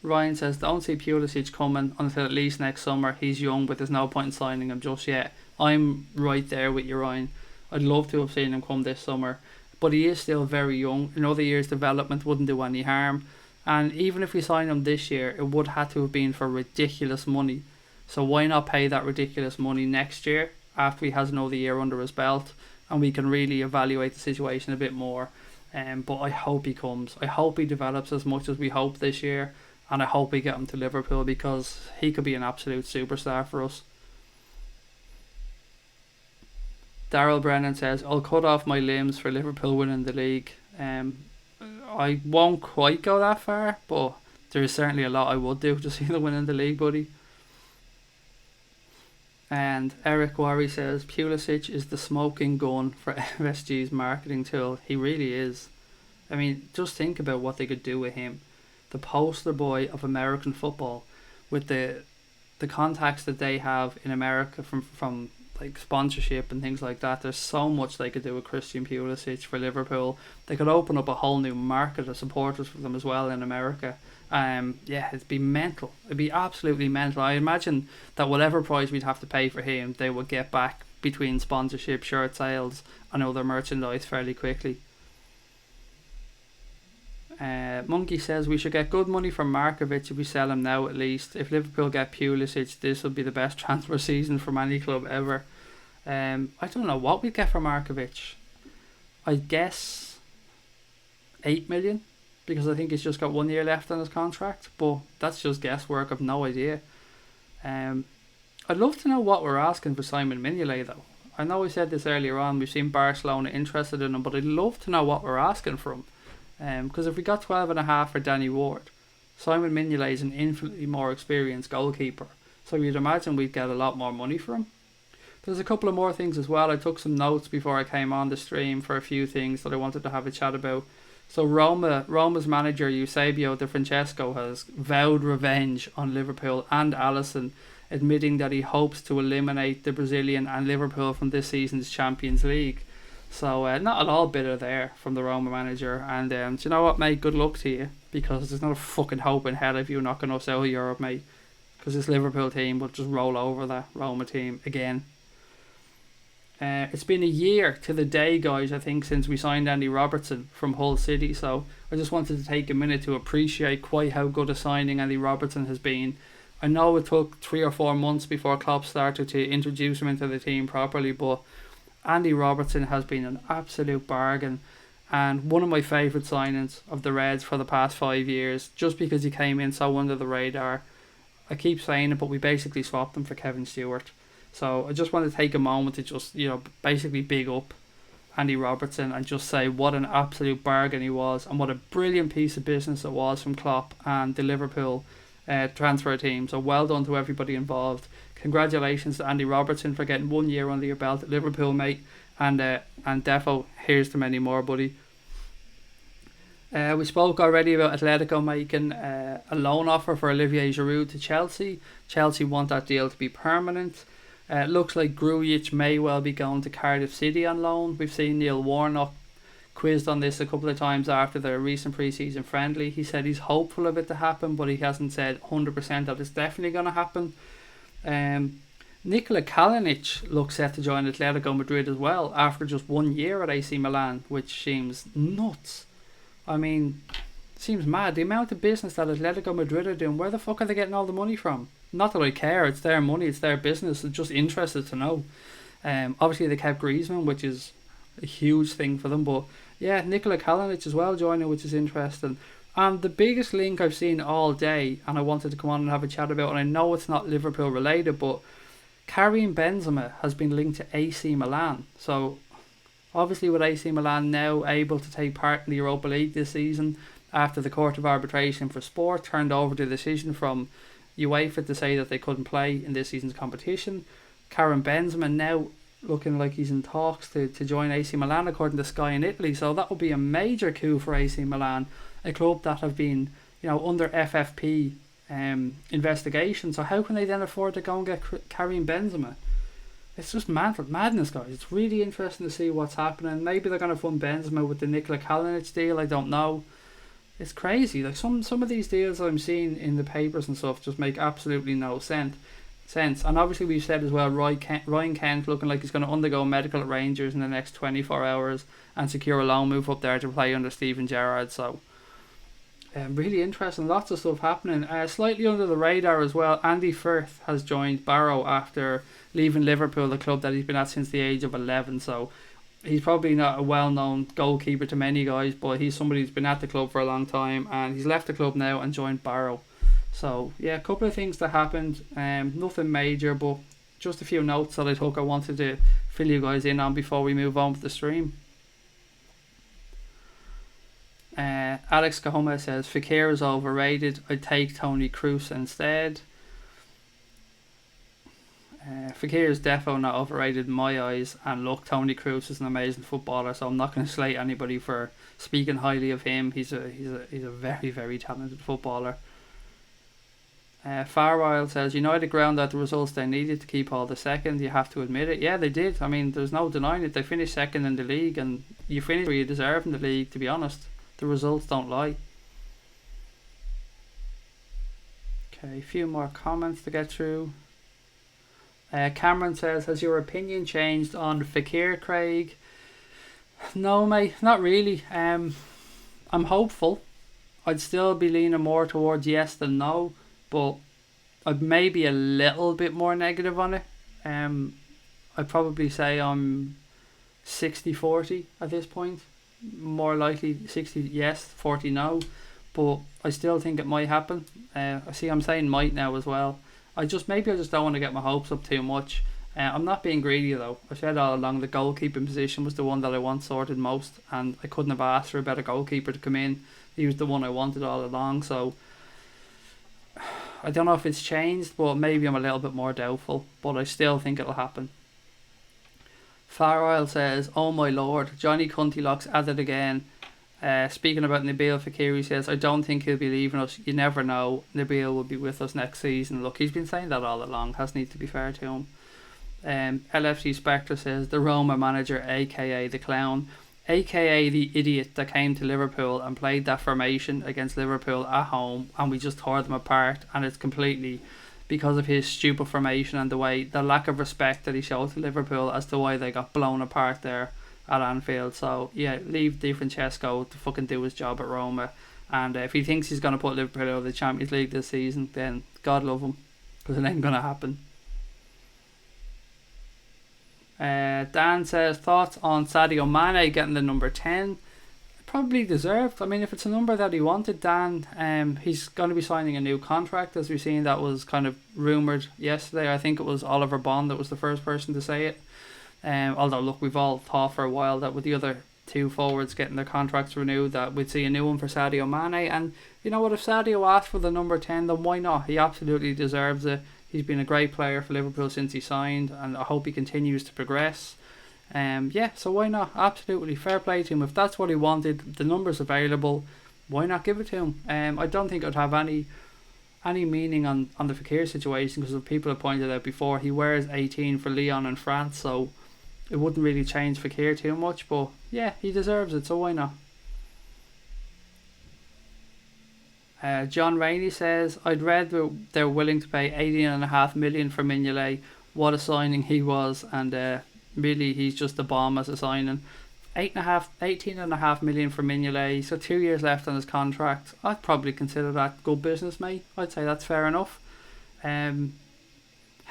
Ryan says, don't see Pulisic coming until at least next summer. He's young, but there's no point in signing him just yet. I'm right there with you, Ryan. I'd love to have seen him come this summer, but he is still very young. Another year's development wouldn't do any harm, and even if we sign him this year, it would have to have been for ridiculous money. So why not pay that ridiculous money next year after he has another year under his belt, and we can really evaluate the situation a bit more. But I hope he comes. I hope he develops as much as we hope this year, and I hope we get him to Liverpool, because he could be an absolute superstar for us. Daryl Brennan says, I'll cut off my limbs for Liverpool winning the league. I won't quite go that far, but there is certainly a lot I would do to see them winning the league, buddy. And Eric Worry says, Pulisic is the smoking gun for FSG's marketing tool. He really is. I mean, just think about what they could do with him. The poster boy of American football, with the contacts that they have in America from like sponsorship and things like that. There's so much they could do with Christian Pulisic for Liverpool. They could open up a whole new market of supporters for them as well in America. Yeah, it'd be mental. It'd be absolutely mental. I imagine that whatever price we'd have to pay for him, they would get back between sponsorship, shirt sales, and other merchandise fairly quickly. Monkey says we should get good money from Markovic if we sell him now at least. If Liverpool get Pulisic, this will be the best transfer season from any club ever. I don't know what we'd get for Markovic. I guess 8 million, because I think he's just got 1 year left on his contract, but that's just guesswork. I've no idea. I'd love to know what we're asking for Simon Mignolet though. I know we said this earlier on, we've seen Barcelona interested in him, but I'd love to know what we're asking for him. Because if we got 12.5 for Danny Ward, Simon Mignolet is an infinitely more experienced goalkeeper, so you'd imagine we'd get a lot more money for him. There's a couple of more things as well. I took some notes before I came on the stream for a few things that I wanted to have a chat about. So Roma's manager Eusebio De Francesco has vowed revenge on Liverpool and Alisson, admitting that he hopes to eliminate the Brazilian and Liverpool from this season's Champions League. So not at all bitter there from the Roma manager. And do you know what, mate? Good luck to you, because there's not a fucking hope in hell of you knocking us out of Europe, mate. Because this Liverpool team will just roll over that Roma team again. It's been a year to the day, guys, I think, since we signed Andy Robertson from Hull City. So I just wanted to take a minute to appreciate quite how good a signing Andy Robertson has been. I know it took 3 or 4 months before Klopp started to introduce him into the team properly, but Andy Robertson has been an absolute bargain and one of my favourite signings of the Reds for the past 5 years, just because he came in so under the radar. I keep saying it, but we basically swapped him for Kevin Stewart. So I just want to take a moment to just, basically big up Andy Robertson and just say what an absolute bargain he was, and what a brilliant piece of business it was from Klopp and the Liverpool transfer team. So well done to everybody involved. Congratulations to Andy Robertson for getting 1 year under your belt at Liverpool, mate. And defo, here's to many more, buddy. We spoke already about Atletico making a loan offer for Olivier Giroud to Chelsea. Chelsea want that deal to be permanent. It looks like Grujic may well be going to Cardiff City on loan. We've seen Neil Warnock quizzed on this a couple of times after their recent pre-season friendly. He said he's hopeful of it to happen, but he hasn't said 100% that it's definitely going to happen. Nikola Kalinic looks set to join Atletico Madrid as well after just 1 year at AC Milan, which seems nuts. I mean, seems mad. The amount of business that Atletico Madrid are doing, where the fuck are they getting all the money from? Not that I care, it's their money, it's their business. I'm just interested to know. Obviously they kept Griezmann, which is a huge thing for them, but yeah, Nikola Kalinic as well joining, which is interesting. And the biggest link I've seen all day, and I wanted to come on and have a chat about, and I know it's not Liverpool related, but Karim Benzema has been linked to AC Milan. So obviously with AC Milan now able to take part in the Europa League this season, after the Court of Arbitration for Sport turned over the decision from UEFA to say that they couldn't play in this season's competition, Karim Benzema now looking like he's in talks to join AC Milan, according to Sky in Italy. So that would be a major coup for AC Milan, a club that have been, under FFP investigation. So how can they then afford to go and get Karim Benzema? It's just madness, guys. It's really interesting to see what's happening. Maybe they're going to fund Benzema with the Nikola Kalinic deal. I don't know. It's crazy. Like some of these deals I'm seeing in the papers and stuff just make absolutely no sense. And obviously we've said as well, Ryan Kent looking like he's going to undergo medical at Rangers in the next 24 hours and secure a loan move up there to play under Steven Gerrard. So really interesting. Lots of stuff happening. Slightly under the radar as well, Andy Firth has joined Barrow after leaving Liverpool, the club that he's been at since the age of 11. So he's probably not a well-known goalkeeper to many guys, but he's somebody who's been at the club for a long time, and he's left the club now and joined Barrow. So yeah, a couple of things that happened. Nothing major, but just a few notes that I wanted to fill you guys in on before we move on with the stream. Alex Gomez says Fekir is overrated. I'd take Toni Kroos instead. Fekir is definitely not overrated in my eyes, and look, Toni Kroos is an amazing footballer, so I'm not going to slate anybody for speaking highly of him. He's a very, very talented footballer. Farwell says United ground out the results they needed to keep all the second. You have to admit it. Yeah, they did. I mean, there's no denying it. They finished second in the league, and you finish where you deserve in the league, to be honest. The results don't lie. Okay, a few more comments to get through. Cameron says, has your opinion changed on Fekir, Craig? No, mate, not really. I'm hopeful. I'd still be leaning more towards yes than no, but I'd maybe a little bit more negative on it. I'd probably say I'm 60-40 at this point. More likely 60 yes, 40 no, but I still think it might happen. I'm saying might now as well. I just don't want to get my hopes up too much. I'm not being greedy though. I said all along the goalkeeping position was the one that I want sorted most, and I couldn't have asked for a better goalkeeper to come in. He was the one I wanted all along, so I don't know if it's changed, but maybe I'm a little bit more doubtful, but I still think it'll happen. Farwell says, oh my lord, Johnny Cuntylock's at it again. Speaking about Nabil Fekir, he says, I don't think he'll be leaving us. You never know. Nabil will be with us next season. Look, he's been saying that all along, hasn't he, to be fair to him. LFC Spectre says, the Roma manager, aka the clown, aka the idiot that came to Liverpool and played that formation against Liverpool at home, and we just tore them apart, and it's completely because of his stupid formation and the lack of respect that he showed to Liverpool as to why they got blown apart there at Anfield. So yeah, leave Di Francesco to fucking do his job at Roma, and if he thinks he's going to put Liverpool out of the Champions League this season, then God love him, because it ain't going to happen. Dan says, thoughts on Sadio Mane getting the number 10? Probably deserved. I mean, if it's a number that he wanted, Dan, he's going to be signing a new contract, as we've seen. That was kind of rumoured yesterday. I think it was Oliver Bond that was the first person to say it. Although, look, we've all thought for a while that with the other two forwards getting their contracts renewed, that we'd see a new one for Sadio Mane. And you know what, if Sadio asked for the number 10, then why not? He absolutely deserves it. He's been a great player for Liverpool since he signed, and I hope he continues to progress. So why not? Absolutely, fair play to him. If that's what he wanted, the number's available, why not give it to him? I don't think it would have any meaning on the Fekir situation, because people have pointed out before, he wears 18 for Lyon in France, so it wouldn't really change Fekir too much, but yeah, he deserves it, so why not? John Rainey says, I'd read they're willing to pay 18.5 million for Mignolet. What a signing he was, and really he's just a bomb as a signing. 18.5 million for Mignolet. He's got 2 years left on his contract. I'd probably consider that good business, mate. I'd say that's fair enough. How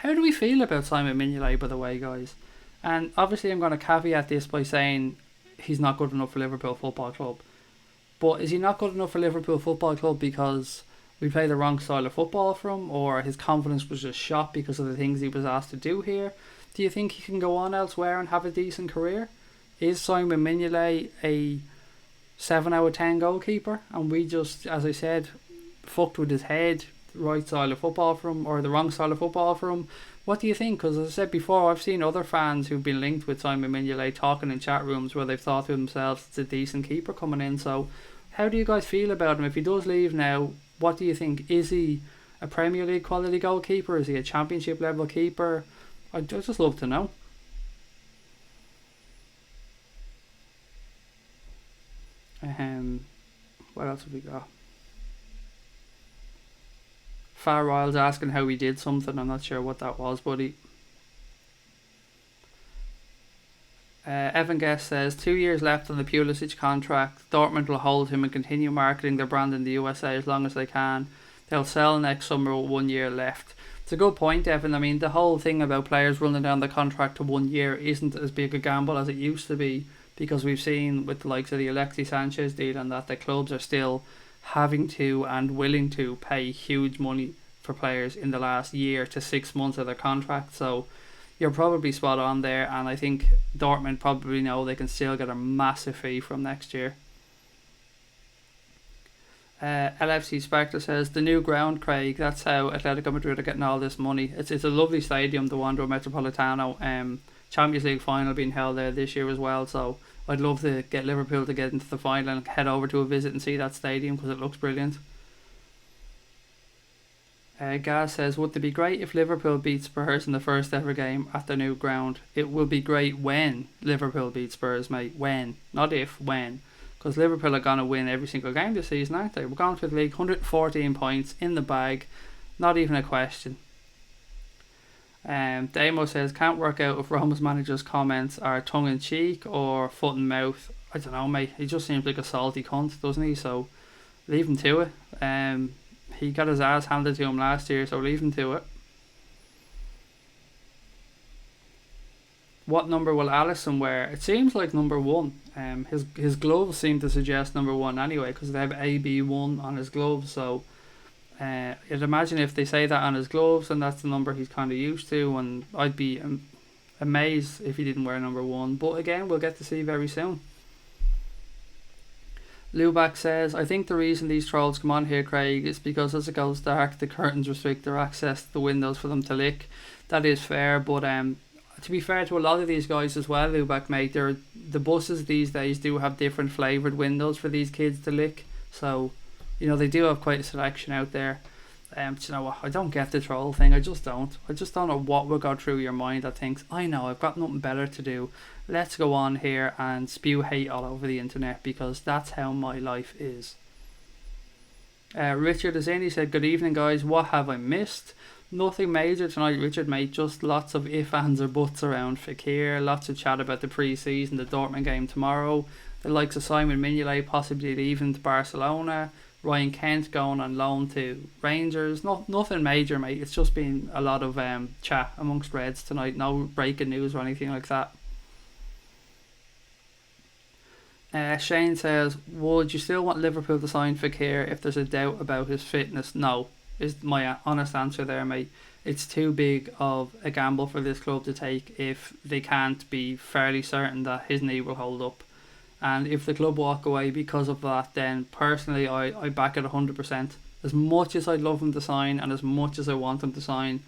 do we feel about Simon Mignolet, by the way, guys? And obviously I'm going to caveat this by saying he's not good enough for Liverpool Football Club. But is he not good enough for Liverpool Football Club because we play the wrong style of football for him, or his confidence was just shot because of the things he was asked to do here? Do you think he can go on elsewhere and have a decent career? Is Simon Mignolet a 7 out of 10 goalkeeper, and we just, as I said, fucked with his head, right style of football for him, or the wrong style of football for him? What do you think? Because as I said before, I've seen other fans who've been linked with Simon Mignolet talking in chat rooms where they've thought to themselves it's a decent keeper coming in. So how do you guys feel about him? If he does leave now, what do you think? Is he a Premier League quality goalkeeper? Is he a Championship level keeper? I'd just love to know. What else have we got? Far Ryle's asking how he did something. I'm not sure what that was, buddy. Evan Guest says 2 years left on the Pulisic contract. Dortmund will hold him and continue marketing their brand in the USA as long as they can. They'll sell next summer with 1 year left. It's a good point, Evan. I mean, the whole thing about players running down the contract to 1 year isn't as big a gamble as it used to be, because we've seen with the likes of the Alexis Sanchez deal and that the clubs are still having to and willing to pay huge money for players in the last year to 6 months of their contract. So you're probably spot on there, and I think Dortmund probably know they can still get a massive fee from next year. LFC Spectre says the new ground, Craig. That's how Atletico Madrid are getting all this money. It's a lovely stadium, the Wanda Metropolitano. Champions League final being held there this year as well. So I'd love to get Liverpool to get into the final and head over to a visit and see that stadium because it looks brilliant. Gaz says, would it be great if Liverpool beat Spurs in the first ever game at the new ground? It will be great when Liverpool beat Spurs, mate. When, not if, when. Because Liverpool are going to win every single game this season, aren't they? We're going to the league, 114 points in the bag, not even a question. Damo says, can't work out if Roma's manager's comments are tongue-in-cheek or foot-and-mouth. I don't know, mate. He just seems like a salty cunt, doesn't he? So leave him to it. He got his ass handed to him last year, so leave him to it. What number will Alisson wear? It seems like number 1. His gloves seem to suggest number 1 anyway, because they have AB1 on his gloves. So I'd imagine if they say that on his gloves, and that's the number he's kind of used to, and I'd be amazed if he didn't wear number 1. But again, we'll get to see very soon. Lubac says, I think the reason these trolls come on here, Craig, is because as it goes dark, the curtains restrict their access to the windows for them to lick. That is fair, but to be fair to a lot of these guys as well, Lubac, mate, the buses these days do have different flavoured windows for these kids to lick. So, they do have quite a selection out there. But you know what, I don't get the troll thing. I just don't know what will go through your mind that thinks, I know, I've got nothing better to do. Let's go on here and spew hate all over the internet because that's how my life is. Richard Azeni said, good evening guys, what have I missed? Nothing major tonight, Richard, mate, just lots of if, ands or buts around Fekir, lots of chat about the pre-season, the Dortmund game tomorrow, the likes of Simon Mignolet possibly leaving to Barcelona, Ryan Kent going on loan to Rangers. Nothing major, mate. It's just been a lot of chat amongst Reds tonight. No breaking news or anything like that. Shane says, would you still want Liverpool to sign Fekir if there's a doubt about his fitness? No, is my honest answer there, mate. It's too big of a gamble for this club to take if they can't be fairly certain that his knee will hold up. And if the club walk away because of that, then personally I back it 100%. As much as I'd love him to sign and as much as I want him to sign,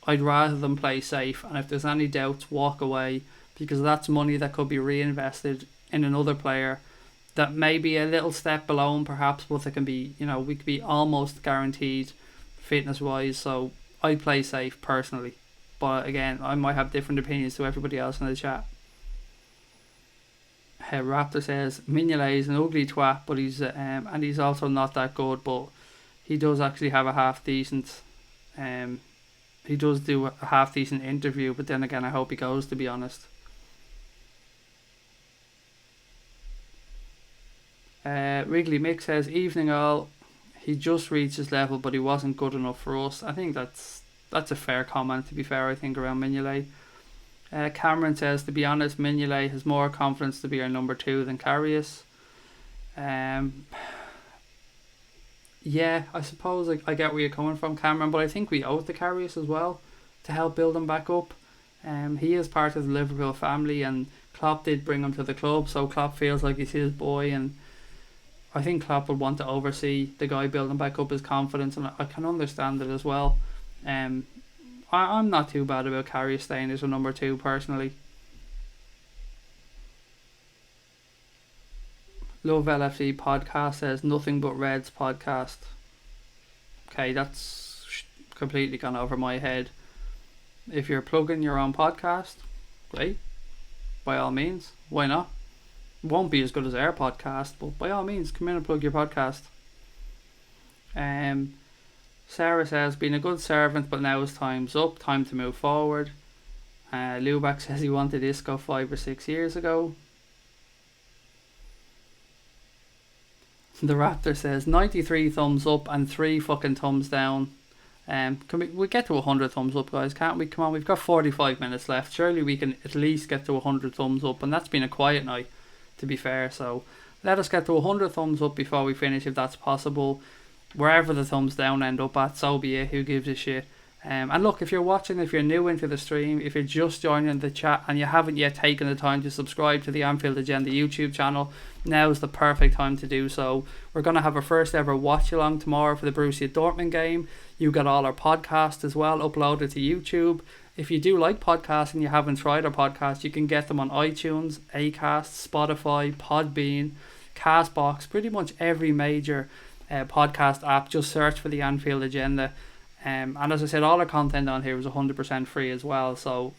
I'd rather them play safe. And if there's any doubts, walk away, because that's money that could be reinvested in another player that may be a little step below him perhaps, but it can be, we could be almost guaranteed fitness wise. So I'd play safe personally. But again, I might have different opinions to everybody else in the chat. Raptor says Mignolet is an ugly twat, but he's also not that good, but he does actually have a half decent he does do a half decent interview, but then again I hope he goes, to be honest. Wrigley Mick says, evening all, he just reached his level but he wasn't good enough for us. I think that's a fair comment, to be fair, I think, around Mignolet. Cameron says, to be honest, Mignolet has more confidence to be our number 2 than Karius. Yeah, I suppose I get where you're coming from, Cameron, but I think we owe it to Karius as well to help build him back up. He is part of the Liverpool family, and Klopp did bring him to the club, so Klopp feels like he's his boy, and I think Klopp would want to oversee the guy building back up his confidence, and I can understand it as well. I'm not too bad about Karius staying as a number 2 personally. Love LFC podcast says nothing but Reds podcast. Okay, that's completely gone over my head. If you're plugging your own podcast, great. By all means, why not? It won't be as good as our podcast, but by all means, come in and plug your podcast. Sarah says, been a good servant, but now his time's up. Time to move forward. Lubac says he wanted Isco 5 or 6 years ago. The Raptor says 93 thumbs up and 3 fucking thumbs down. We get to 100 thumbs up, guys, can't we? Come on, we've got 45 minutes left. Surely we can at least get to 100 thumbs up, and that's been a quiet night, to be fair. So let us get to 100 thumbs up before we finish, if that's possible. Wherever the thumbs down end up at, so be it. Who gives a shit? And look, if you're watching, if you're new into the stream, if you're just joining the chat and you haven't yet taken the time to subscribe to the Anfield Agenda YouTube channel, now's the perfect time to do so. We're going to have our first ever watch along tomorrow for the Borussia Dortmund game. You got all our podcasts as well uploaded to YouTube. If you do like podcasts and you haven't tried our podcasts, you can get them on iTunes, Acast, Spotify, Podbean, Castbox, pretty much every major podcast app. Just search for the Anfield Agenda. And as I said, all our content on here is 100% free as well, so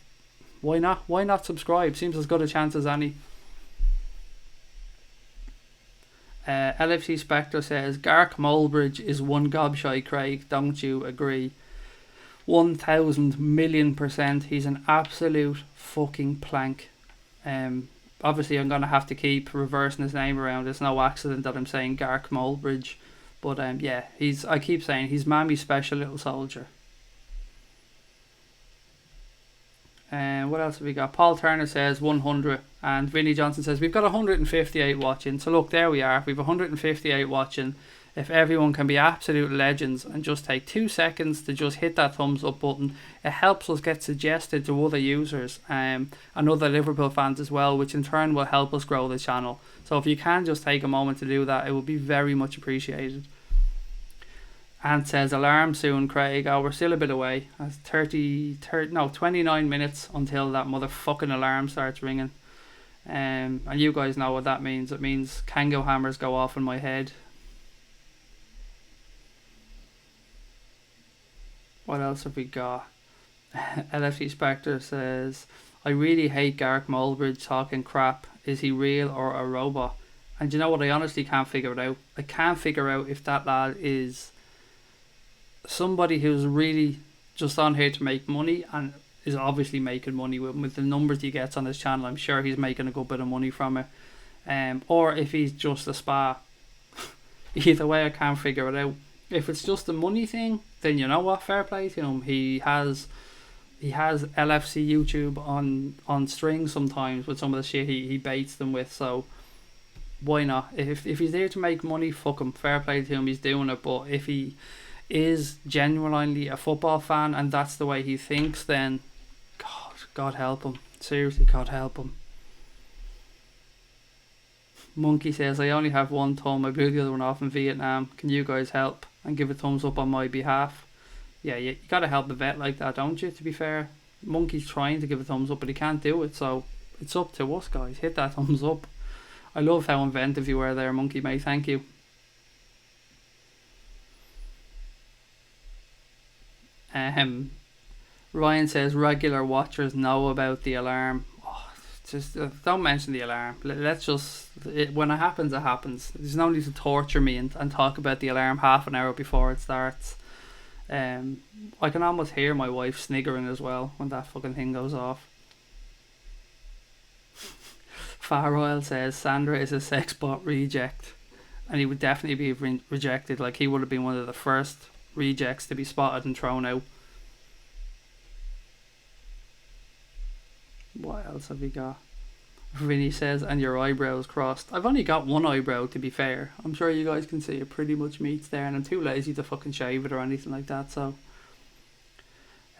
why not subscribe? Seems as good a chance as any. LFC Spectre says Gark Mulbridge is one gobshite, Craig, don't you agree? 1000,000,000%. He's an absolute fucking plank. Obviously I'm gonna have to keep reversing his name around. It's no accident that I'm saying Gark Mulbridge. But yeah, I keep saying he's Mammy's special little soldier. And what else have we got? Paul Turner says 100, and Vinnie Johnson says we've got 158 watching. So look, there we are. We've 158 watching. If everyone can be absolute legends and just take 2 seconds to just hit that thumbs up button, it helps us get suggested to other users and other Liverpool fans as well, which in turn will help us grow the channel. So if you can just take a moment to do that, it would be very much appreciated. And says alarm soon, Craig. Oh, we're still a bit away. That's 29 minutes until that motherfucking alarm starts ringing. And you guys know what that means. It means Kango hammers go off in my head. What else have we got? LFC Spectre says, I really hate Gark Mulbridge talking crap. Is he real or a robot? And you know what? I honestly can't figure it out. I can't figure out if that lad is somebody who's really just on here to make money and is obviously making money with the numbers he gets on his channel. I'm sure he's making a good bit of money from it. Or if he's just a spa. Either way, I can't figure it out. If it's just a money thing, then you know what, fair play to him. He has LFC YouTube on string sometimes with some of the shit he baits them with, so why not? If he's there to make money, fuck him, fair play to him, he's doing it. But if he is genuinely a football fan and that's the way he thinks, then God help him. Seriously, God help him. Monkey says, I only have one thumb. I blew the other one off in Vietnam. Can you guys help and give a thumbs up on my behalf? Yeah, you gotta help a vet like that, don't you, to be fair? Monkey's trying to give a thumbs up, but he can't do it, so it's up to us, guys. Hit that thumbs up. I love how inventive you were there, Monkey mate. Thank you. Ryan says regular watchers know about the alarm. Just don't mention the alarm. Let's just, when it happens, it happens. There's no need to torture me and talk about the alarm half an hour before it starts. I can almost hear my wife sniggering as well when that fucking thing goes off. Far Oil says Sandra is a sex bot reject, and he would definitely be rejected. Like, he would have been one of the first rejects to be spotted and thrown out. What else have we got? Vinny says, and your eyebrows crossed. I've only got one eyebrow, to be fair. I'm sure you guys can see it pretty much meets there, and I'm too lazy to fucking shave it or anything like that, so.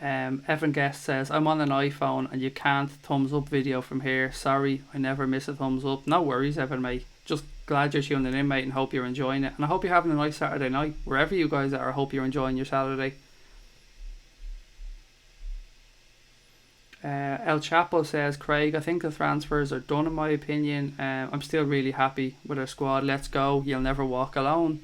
Evan Guest says, I'm on an iPhone and you can't thumbs up video from here. Sorry, I never miss a thumbs up. No worries, Evan, mate. Just glad you're tuning in, mate, and hope you're enjoying it. And I hope you're having a nice Saturday night. Wherever you guys are, I hope you're enjoying your Saturday. El Chapo says, Craig, I think the transfers are done in my opinion. I'm still really happy with our squad. Let's go. You'll never walk alone.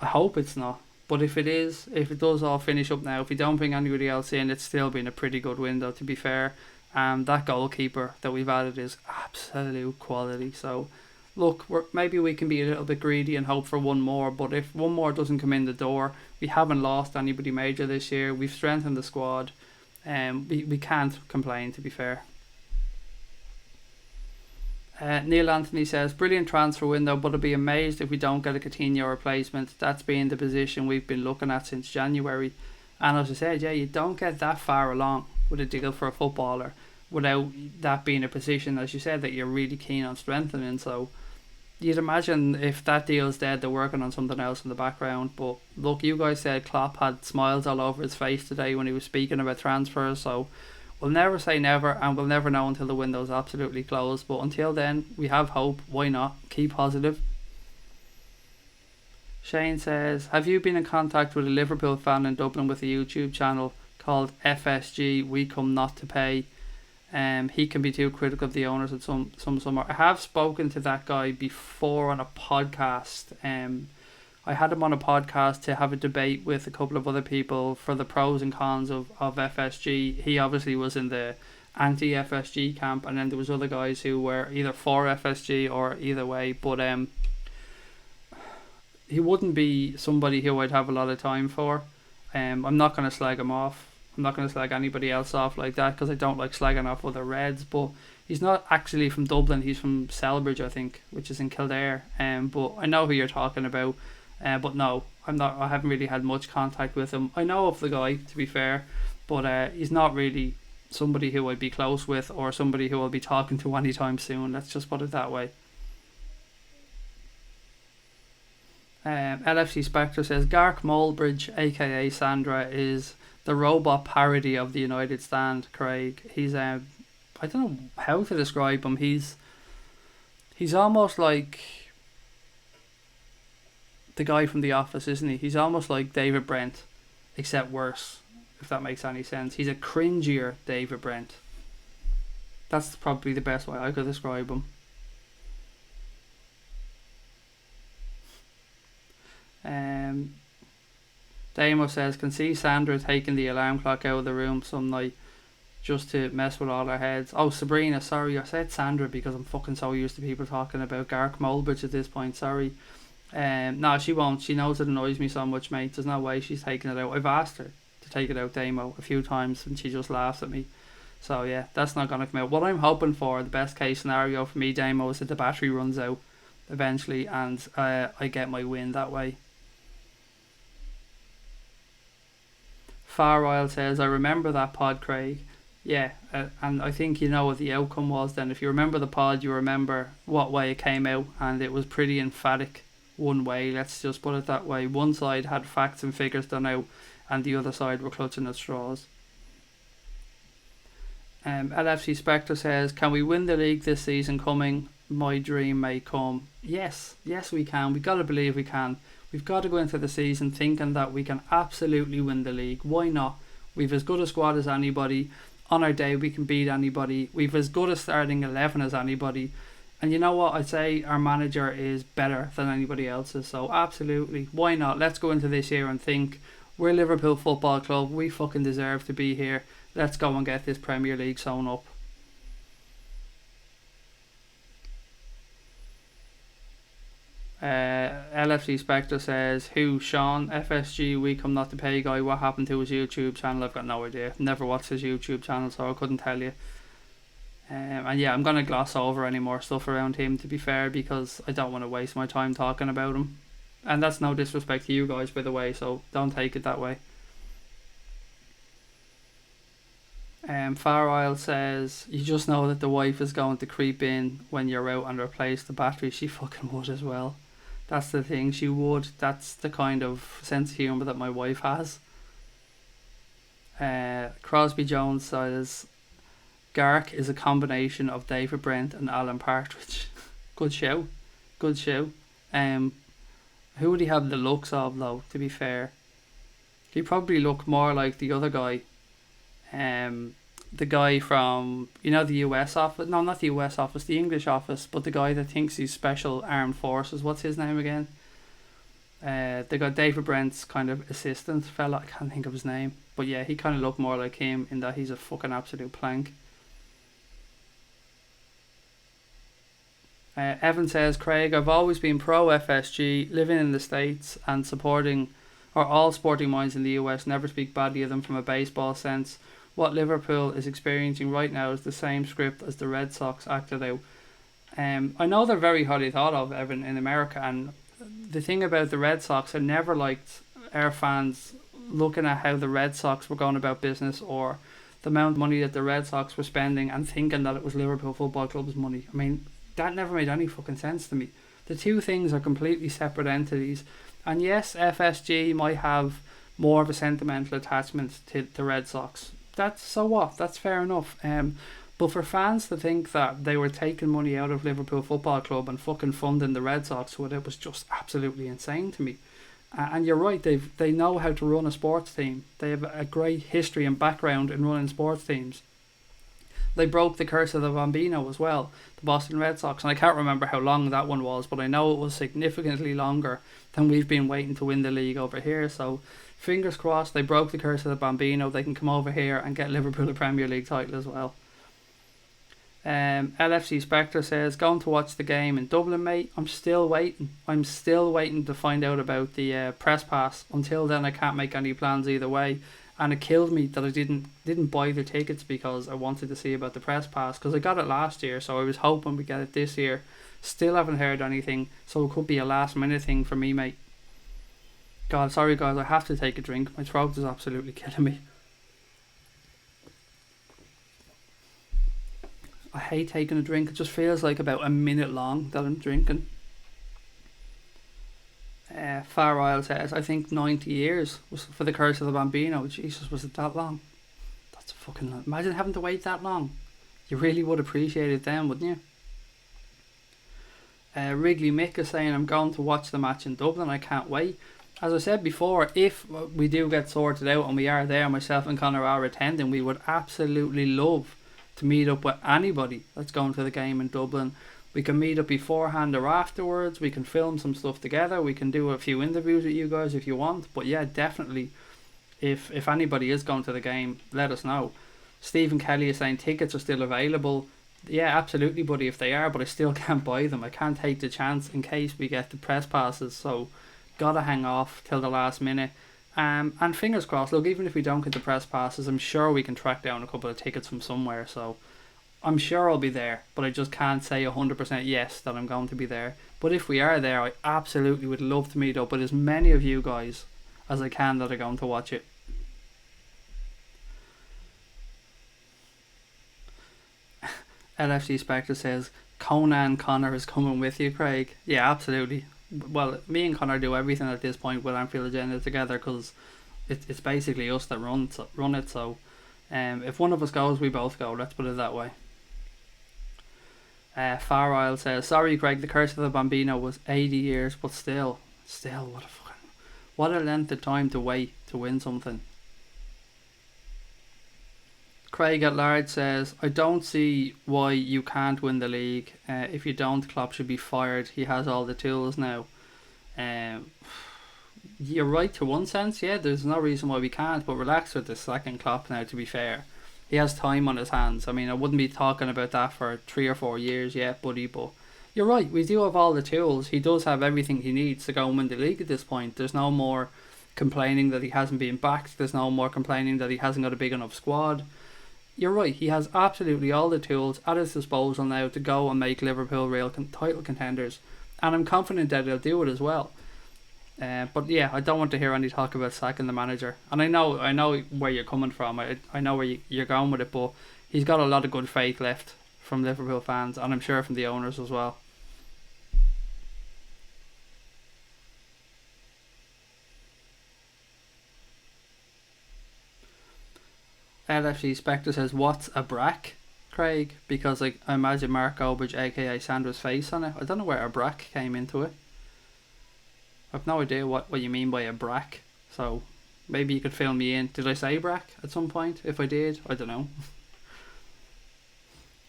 I hope it's not. But if it is, if it does all finish up now, if we don't bring anybody else in, it's still been a pretty good window, to be fair. That goalkeeper that we've added is absolute quality. So, look, maybe we can be a little bit greedy and hope for one more. But if one more doesn't come in the door, we haven't lost anybody major this year. We've strengthened the squad. We can't complain, to be fair. Neil Anthony says, brilliant transfer window, but I'd be amazed if we don't get a Coutinho replacement. That's been the position we've been looking at since January. And as I said, yeah, you don't get that far along with a deal for a footballer without that being a position, as you said, that you're really keen on strengthening. So you'd imagine if that deal's dead, they're working on something else in the background. But look, you guys said Klopp had smiles all over his face today when he was speaking about transfers, so we'll never say never, and we'll never know until the window's absolutely closed. But until then, we have hope. Why not? Keep positive. Shane says, have you been in contact with a Liverpool fan in Dublin with a YouTube channel called FSG, We Come Not to Pay? He can be too critical of the owners at some summer. I have spoken to that guy before on a podcast. I had him on a podcast to have a debate with a couple of other people for the pros and cons of FSG. He obviously was in the anti-FSG camp, and then there was other guys who were either for FSG or either way. But he wouldn't be somebody who I'd have a lot of time for. I'm not going to slag him off. I'm not going to slag anybody else off like that because I don't like slagging off other Reds. But he's not actually from Dublin. He's from Selbridge, I think, which is in Kildare. But I know who you're talking about. But no, I'm not. I haven't really had much contact with him. I know of the guy, to be fair, but he's not really somebody who I'd be close with or somebody who I'll be talking to anytime soon. Let's just put it that way. LFC Spectre says Gark Mulbridge, aka Sandra, is the robot parody of the United Stand. Craig, he's I don't know how to describe him. He's almost like the guy from The Office, isn't he? He's almost like David Brent, except worse, if that makes any sense. He's a cringier David Brent. That's probably the best way I could describe him. Damo says, can see Sandra taking the alarm clock out of the room some night just to mess with all our heads. Oh, Sabrina, sorry, I said Sandra because I'm fucking so used to people talking about Gark Mulbridge at this point, sorry. No, she won't. She knows it annoys me so much, mate. There's no way she's taking it out. I've asked her to take it out, Damo, a few times, and she just laughs at me. So yeah, that's not going to come out. What I'm hoping for, the best case scenario for me, Damo, is that the battery runs out eventually and I get my win that way. Far Isle says, I remember that pod, Craig. Yeah, and I think you know what the outcome was then. If you remember the pod, you remember what way it came out, and it was pretty emphatic one way, let's just put it that way. One side had facts and figures done out, and the other side were clutching at straws. LFC Spectre says, can we win the league this season coming? My dream may come. Yes we can. We've got to believe we can. We've got to go into the season thinking that we can absolutely win the league. Why not? We've as good a squad as anybody. On our day, we can beat anybody. We've as good a starting 11 as anybody. And you know what? I'd say our manager is better than anybody else's. So absolutely, why not? Let's go into this year and think, we're Liverpool Football Club. We fucking deserve to be here. Let's go and get this Premier League sewn up. LFC Spectre says, who? Sean, FSG, We Come Not to Pay guy, what happened to his YouTube channel? I've got no idea. Never watched his YouTube channel, so I couldn't tell you. And yeah, I'm going to gloss over any more stuff around him, to be fair, because I don't want to waste my time talking about him. And that's no disrespect to you guys, by the way, so don't take it that way. Far Isle says, you just know that the wife is going to creep in when you're out and replace the battery. She fucking would as well. That's the thing, she would. That's the kind of sense of humour that my wife has. Crosby Jones says, Gark is a combination of David Brent and Alan Partridge. Good show. Who would he have the looks of, though, to be fair? He probably look more like the other guy. the guy from, the US office. No, not the US office, the English office, but the guy that thinks he's special armed forces. What's his name again? They got David Brent's kind of assistant fella. I can't think of his name, but yeah, he kind of looked more like him in that he's a fucking absolute plank. Evan says, Craig, I've always been pro FSG, living in the States and supporting, or all sporting minds in the US never speak badly of them from a baseball sense. What Liverpool is experiencing right now is the same script as the Red Sox acted out. I know they're very highly thought of, Evan, in America, and the thing about the Red Sox, I never liked our fans looking at how the Red Sox were going about business or the amount of money that the Red Sox were spending and thinking that it was Liverpool Football Club's money. I mean, that never made any fucking sense to me. The two things are completely separate entities. And yes, FSG might have more of a sentimental attachment to the Red Sox. That's so what? That's fair enough. But for fans to think that they were taking money out of Liverpool Football Club and fucking funding the Red Sox with it was just absolutely insane to me. And you're right, they know how to run a sports team. They have a great history and background in running sports teams. They broke the curse of the Bambino as well, the Boston Red Sox, and I can't remember how long that one was, but I know it was significantly longer than we've been waiting to win the league over here. So fingers crossed they broke the curse of the Bambino. They can come over here and get Liverpool a Premier League title as well. LFC Spectre says, going to watch the game in Dublin, mate. I'm still waiting to find out about the press pass. Until then I can't make any plans either way. And it killed me that I didn't buy the tickets because I wanted to see about the press pass, because I got it last year, so I was hoping we get it this year. Still haven't heard anything, so it could be a last minute thing for me, mate. God, sorry guys, I have to take a drink. My throat is absolutely killing me. I hate taking a drink. It just feels like about a minute long that I'm drinking. Far Isle says, I think 90 years was for the curse of the Bambino. Jesus, was it that long? That's fucking... Imagine having to wait that long. You really would appreciate it then, wouldn't you? Wrigley Mick is saying, I'm going to watch the match in Dublin. I can't wait. As I said before, if we do get sorted out and we are there, myself and Connor are attending, we would absolutely love to meet up with anybody that's going to the game in Dublin. We can meet up beforehand or afterwards. We can film some stuff together. We can do a few interviews with you guys if you want. But yeah, definitely, if anybody is going to the game, let us know. Stephen Kelly is saying tickets are still available. Yeah, absolutely, buddy, if they are, but I still can't buy them. I can't take the chance in case we get the press passes. So, gotta hang off till the last minute. And fingers crossed, look, even if we don't get the press passes, I'm sure we can track down a couple of tickets from somewhere. So, I'm sure I'll be there, but I just can't say 100% yes that I'm going to be there. But if we are there, I absolutely would love to meet up with as many of you guys as I can that are going to watch it. LFC Spectre says, Conan Connor is coming with you, Craig. Yeah, absolutely. Well, me and Connor do everything at this point with Anfield Agenda together, because it's basically us that run it. So if one of us goes, we both go. Let's put it that way. Far Isle says, sorry Craig, the curse of the Bambino was 80 years, but still, what a length of time to wait to win something. Craig at large says, I don't see why you can't win the league. If you don't, Klopp should be fired. He has all the tools now. You're right to one sense, yeah, there's no reason why we can't, but relax with the second Klopp now, to be fair. He has time on his hands. I mean, I wouldn't be talking about that for 3 or 4 years yet, buddy, but you're right, we do have all the tools. He does have everything he needs to go and win the league at this point. There's no more complaining that he hasn't been backed. There's no more complaining that he hasn't got a big enough squad. You're right, he has absolutely all the tools at his disposal now to go and make Liverpool real title contenders, and I'm confident that he'll do it as well. But yeah, I don't want to hear any talk about sacking the manager. And I know where you're coming from. I know where you're going with it, but he's got a lot of good faith left from Liverpool fans, and I'm sure from the owners as well. LFC Spectre says, what's a brack, Craig? Because I imagine Mark Obridge, aka Sandra's face on it. I don't know where a brack came into it. I've no idea what you mean by a brack, so maybe you could fill me in. Did I say brack at some point? If I did, I don't know.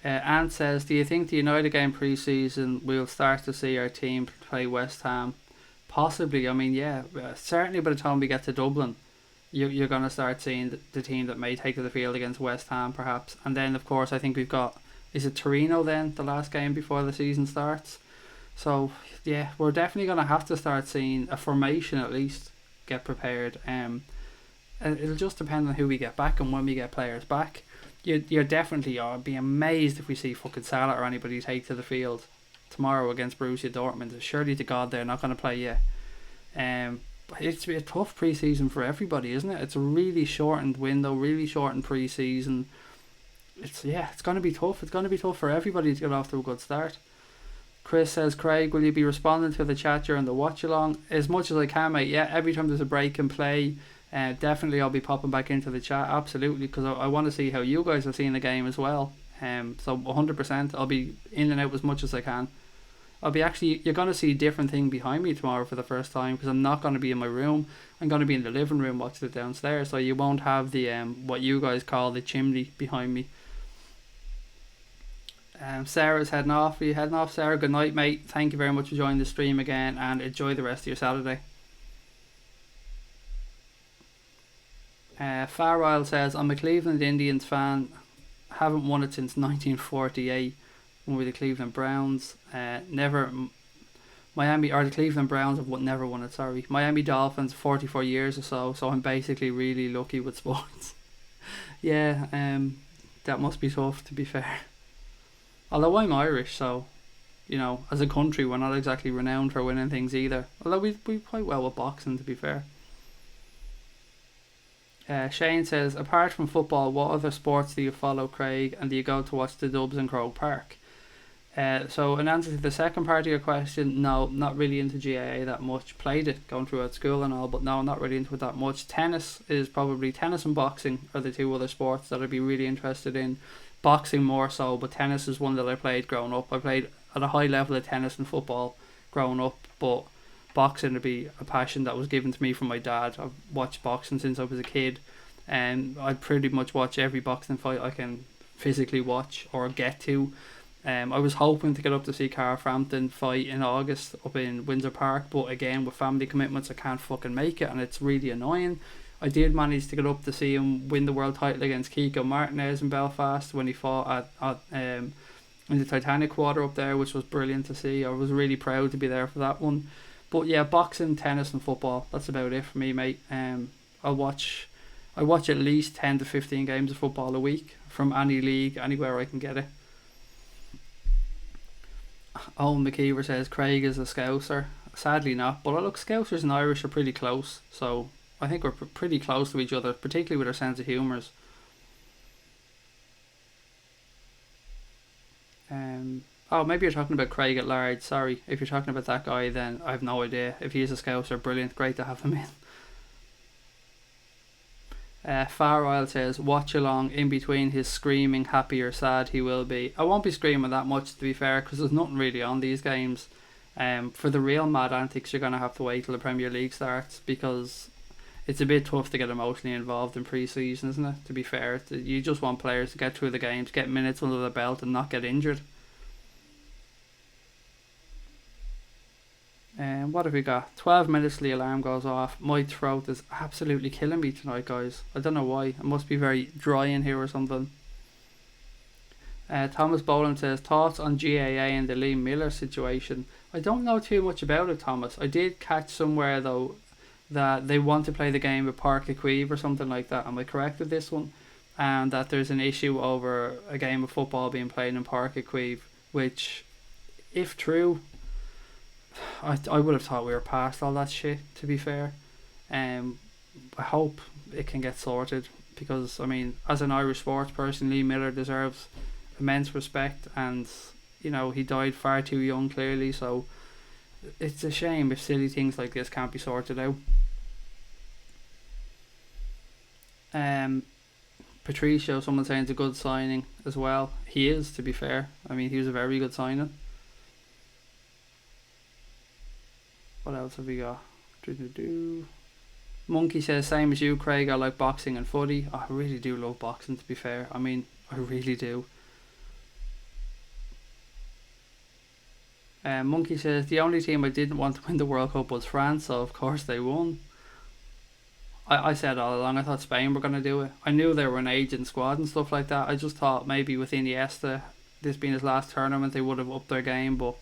Ant says, do you think the United game pre-season we'll start to see our team play West Ham? Possibly. I mean, yeah, certainly by the time we get to Dublin, you're going to start seeing the team that may take to the field against West Ham, perhaps. And then, of course, I think we've got, is it Torino then, the last game before the season starts? So, yeah, we're definitely going to have to start seeing a formation at least get prepared. It'll just depend on who we get back and when we get players back. You're definitely, I'd be amazed if we see fucking Salah or anybody take to the field tomorrow against Borussia Dortmund. Surely to God they're not going to play yet. It's a tough pre-season for everybody, isn't it? It's a really shortened window, really shortened pre-season. It's going to be tough. It's going to be tough for everybody to get off to a good start. Chris says, Craig, will you be responding to the chat during the watch along? As much as I can, mate. Yeah, every time there's a break in play, definitely I'll be popping back into the chat. Absolutely, because I want to see how you guys are seeing the game as well. So 100%, I'll be in and out as much as I can. You're going to see a different thing behind me tomorrow for the first time, because I'm not going to be in my room. I'm going to be in the living room watching it downstairs, so you won't have the what you guys call the chimney behind me. Sarah's heading off. Are you heading off, Sarah? Good night, mate. Thank you very much for joining the stream again, and enjoy the rest of your Saturday. Far Isle says, I'm a Cleveland Indians fan. Haven't won it since 1948 when we were the Cleveland Browns. The Cleveland Browns have never won it, sorry. Miami Dolphins, 44 years or so I'm basically really lucky with sports. Yeah, that must be tough, to be fair. Although I'm Irish, so, as a country, we're not exactly renowned for winning things either. Although we quite well with boxing, to be fair. Shane says, apart from football, what other sports do you follow, Craig, and do you go to watch the Dubs in Croke Park? So in answer to the second part of your question, no, not really into GAA that much. Played it going through at school and all, but no, not really into it that much. Tennis and boxing are the two other sports that I'd be really interested in. Boxing more so, but tennis is one that I played growing up. I played at a high level of tennis and football growing up, but boxing would be a passion that was given to me from my dad. I've watched boxing since I was a kid, and I'd pretty much watch every boxing fight I can physically watch or get to. I was hoping to get up to see Carl Frampton fight in August up in Windsor Park, but again, with family commitments, I can't fucking make it, and it's really annoying. I did manage to get up to see him win the world title against Kiko Martinez in Belfast when he fought in the Titanic quarter up there, which was brilliant to see. I was really proud to be there for that one. But yeah, boxing, tennis and football, that's about it for me, mate. I watch at least 10 to 15 games of football a week from any league, anywhere I can get it. Owen McKeever says, Craig is a Scouser. Sadly not, but look, Scousers and Irish are pretty close, so I think we're pretty close to each other, particularly with our sense of humours. Maybe you're talking about Craig at large. Sorry, if you're talking about that guy, then I have no idea. If he is a Scouser, brilliant, great to have him in. Far Isle says, watch along in between his screaming, happy or sad he will be. I won't be screaming that much, to be fair, because there's nothing really on these games. For the real mad antics, you're going to have to wait till the Premier League starts, because it's a bit tough to get emotionally involved in pre-season, isn't it? To be fair, you just want players to get through the games, get minutes under their belt and not get injured. What have we got? 12 minutes till the alarm goes off. My throat is absolutely killing me tonight, guys. I don't know why. I must be very dry in here or something. Thomas Boland says, thoughts on GAA and the Liam Miller situation? I don't know too much about it, Thomas. I did catch somewhere though that they want to play the game at Park Equive or something like that. Am I correct with this one? And that there's an issue over a game of football being played in Park Equive, which, if true, I would have thought we were past all that shit, to be fair. I hope it can get sorted, because I mean, as an Irish sports person, Lee Miller deserves immense respect, and he died far too young, clearly, so it's a shame if silly things like this can't be sorted out. Patricio, someone saying it's a good signing as well. He is, to be fair. I mean, he was a very good signing. What else have we got? Monkey says, same as you, Craig, I like boxing and footy. I really do love boxing, to be fair. I mean, I really do. Monkey says the only team I didn't want to win the World Cup was France, so of course they won. I said all along I thought Spain were going to do it. I knew they were an aging squad and stuff like that. I just thought maybe with Iniesta, this being his last tournament, they would have upped their game, but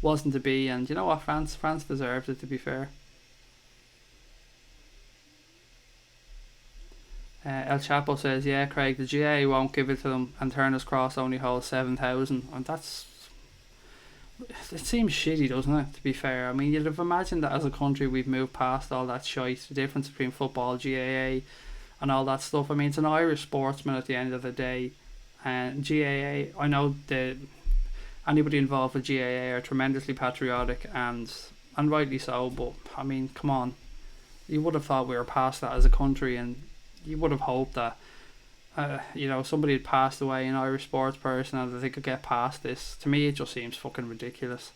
wasn't to be. And you know what, France deserved it, to be fair. El Chapo says, yeah, Craig, the GA won't give it to them, and Turner's Cross only holds 7,000, and it seems shitty, doesn't it, to be fair? I mean, you'd have imagined that as a country we've moved past all that shite, the difference between football, GAA, and all that stuff. I mean, it's an Irish sportsman at the end of the day, and GAA, I know that anybody involved with GAA are tremendously patriotic, and rightly so, but, I mean, come on. You would have thought we were past that as a country, and you would have hoped that somebody had passed away, an Irish sports person, and that they could get past this. To me, it just seems fucking ridiculous.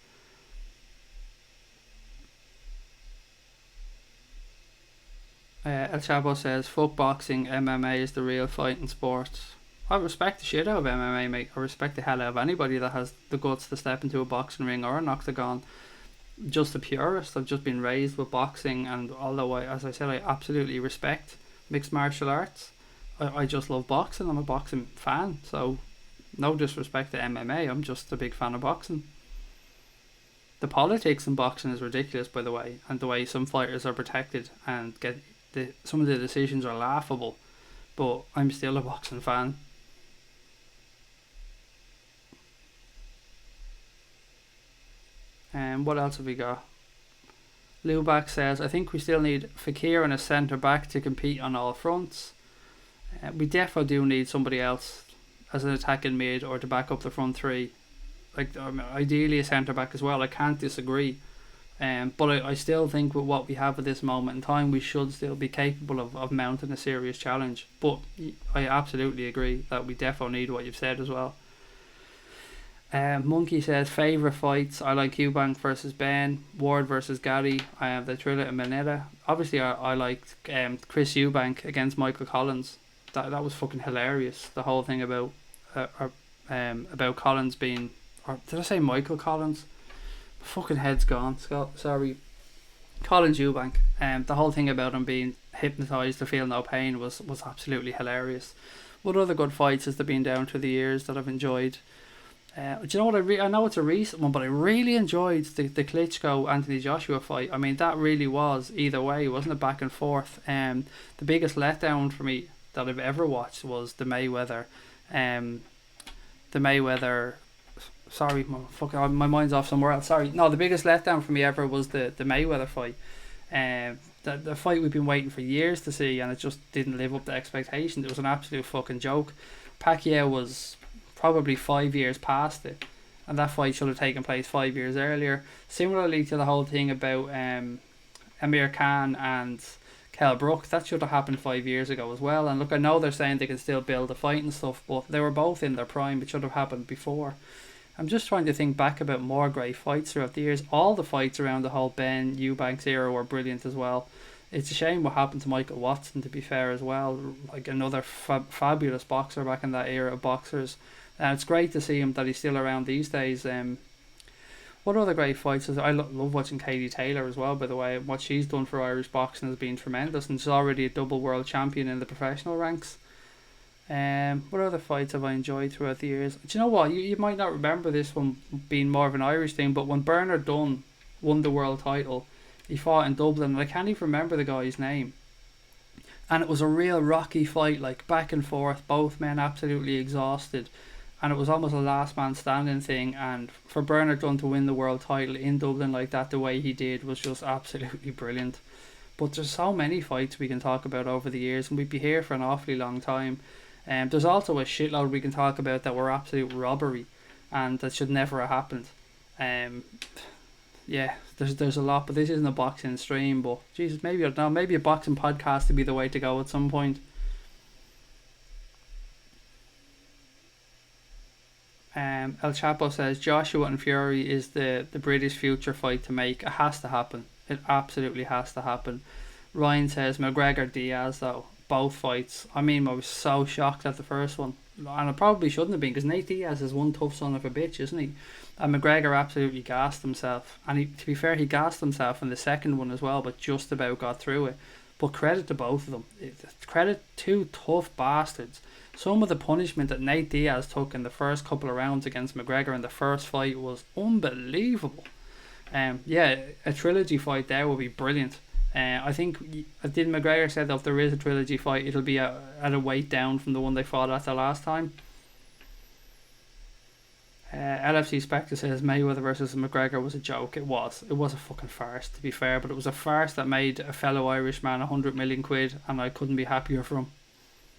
El Chavo says, fuck boxing, MMA is the real fighting sport. I respect the shit out of MMA, mate. I respect the hell out of anybody that has the guts to step into a boxing ring or an octagon. Just a purist. I've just been raised with boxing, and although as I said, I absolutely respect mixed martial arts, I just love boxing. I'm a boxing fan, so no disrespect to MMA, I'm just a big fan of boxing. The politics in boxing is ridiculous, by the way, and the way some fighters are protected and some of the decisions are laughable, but I'm still a boxing fan. And what else have we got? Lubac says, I think we still need Fakir and a centre back to compete on all fronts. We definitely do need somebody else as an attacking mid or to back up the front three. Ideally a centre back as well. I can't disagree. But I still think with what we have at this moment in time, we should still be capable of mounting a serious challenge. But I absolutely agree that we definitely need what you've said as well. Monkey says, favourite fights, I like Eubank versus Ben, Ward versus Gary, I have the Trilla and Mineta. Obviously I liked Chris Eubank against Michael Collins. That was fucking hilarious. The whole thing about Collins being, or did I say Michael Collins? My fucking head's gone. Sorry. Collins Eubank. The whole thing about him being hypnotised to feel no pain was absolutely hilarious. What other good fights has there been down through the years that I've enjoyed? Do you know what I know it's a recent one, but I really enjoyed the Klitschko Anthony Joshua fight. I mean, that really was either way, wasn't it? Back and forth. The biggest letdown for me that I've ever watched was the Mayweather. Sorry, my mind's off somewhere else. Sorry, no, the biggest letdown for me ever was the Mayweather fight. The fight we've been waiting for years to see, and it just didn't live up to expectations. It was an absolute fucking joke. Pacquiao was probably 5 years past it, and that fight should have taken place 5 years earlier. Similarly to the whole thing about Amir Khan and Kell Brook, that should have happened 5 years ago as well. And look, I know they're saying they can still build a fight and stuff, but they were both in their prime. It should have happened before. I'm just trying to think back about more great fights throughout the years. All the fights around the whole Ben Eubanks era were brilliant as well. It's a shame what happened to Michael Watson, to be fair, as well. Like another fabulous boxer back in that era of boxers. And it's great to see him that he's still around these days. What other great fights? I love watching Katie Taylor as well, by the way. What she's done for Irish boxing has been tremendous, and she's already a double world champion in the professional ranks. What other fights have I enjoyed throughout the years? Do you know what? You might not remember this one being more of an Irish thing, but when Bernard Dunn won the world title, he fought in Dublin, and I can't even remember the guy's name. And it was a real rocky fight, like back and forth, both men absolutely exhausted. And it was almost a last man standing thing, and for Bernard Dunn to win the world title in Dublin like that, the way he did, was just absolutely brilliant. But there's so many fights we can talk about over the years, and we'd be here for an awfully long time. There's also a shitload we can talk about that were absolute robbery, and that should never have happened. Yeah, there's a lot, but this isn't a boxing stream. But Jesus, maybe I don't know, maybe a boxing podcast would be the way to go at some point. El Chapo says Joshua and Fury is the British future fight to make. It has to happen. It absolutely has to happen. Ryan says McGregor Diaz, though, both fights. I mean, I was so shocked at the first one, and I probably shouldn't have been, because Nate Diaz is one tough son of a bitch, isn't he? And McGregor absolutely gassed himself. And to be fair, he gassed himself in the second one as well, but just about got through it. But credit to both of them. Credit to tough bastards. Some of the punishment that Nate Diaz took in the first couple of rounds against McGregor in the first fight was unbelievable. Yeah, a trilogy fight there would be brilliant. I think, did McGregor said that if there is a trilogy fight, it'll be at a weight down from the one they fought at the last time. LFC Spectre says Mayweather versus McGregor was a joke. It was a fucking farce, to be fair, but it was a farce that made a fellow Irishman 100 million quid, and I couldn't be happier for him.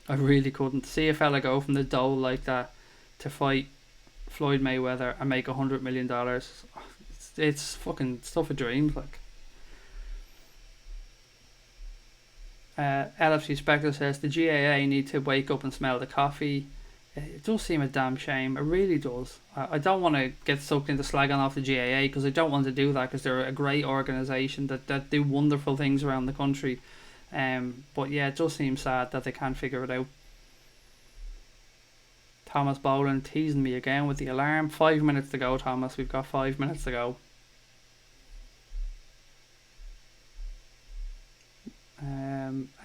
I really couldn't. See a fella go from the dole like that to fight Floyd Mayweather and make $100 million. It's fucking stuff of dreams, like. LFC Spectre says the GAA need to wake up and smell the coffee. It does seem a damn shame. It really does. I don't want to get sucked into slagging off the GAA because I don't want to do that, because they're a great organisation that do wonderful things around the country. But yeah, it does seem sad that they can't figure it out. Thomas Boland teasing me again with the alarm. 5 minutes to go, Thomas. We've got 5 minutes to go.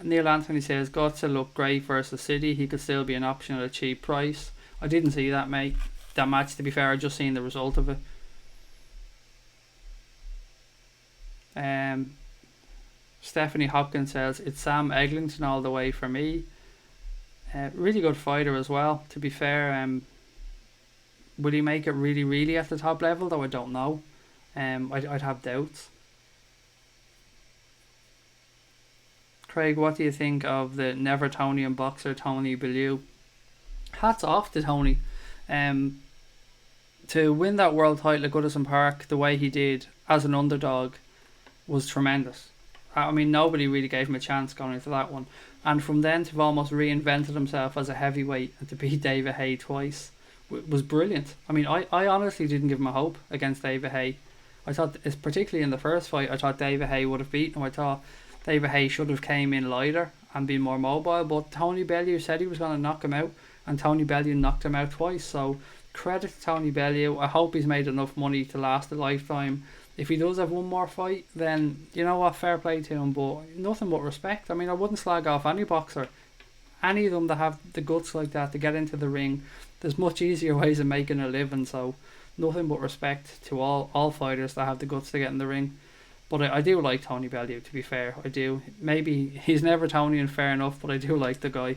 Neil Anthony says Götze looked great versus City. He could still be an option at a cheap price. I didn't see that match, to be fair. I just seen the result of it. Stephanie Hopkins says it's Sam Eglinton all the way for me. Really good fighter as well, to be fair. Would he make it really, really at the top level, though? I don't know. I'd have doubts. Craig, what do you think of the Nevertonian boxer Tony Bellew? Hats off to Tony. To win that world title at Goodison Park the way he did as an underdog was tremendous. I mean, nobody really gave him a chance going into that one. And from then to have almost reinvented himself as a heavyweight and to beat David Haye twice was brilliant. I mean, I honestly didn't give him a hope against David Haye. I thought, particularly in the first fight, I thought David Haye would have beaten him. I thought David Haye should have came in lighter and been more mobile, but Tony Bellew said he was going to knock him out, and Tony Bellew knocked him out twice. So credit to Tony Bellew. I hope he's made enough money to last a lifetime. If he does have one more fight, then you know what, fair play to him, but nothing but respect. I mean, I wouldn't slag off any boxer, any of them that have the guts like that to get into the ring. There's much easier ways of making a living, so nothing but respect to all fighters that have the guts to get in the ring. But I do like Tony Bellew, to be fair. I do. Maybe he's never Tony and fair enough, but I do like the guy.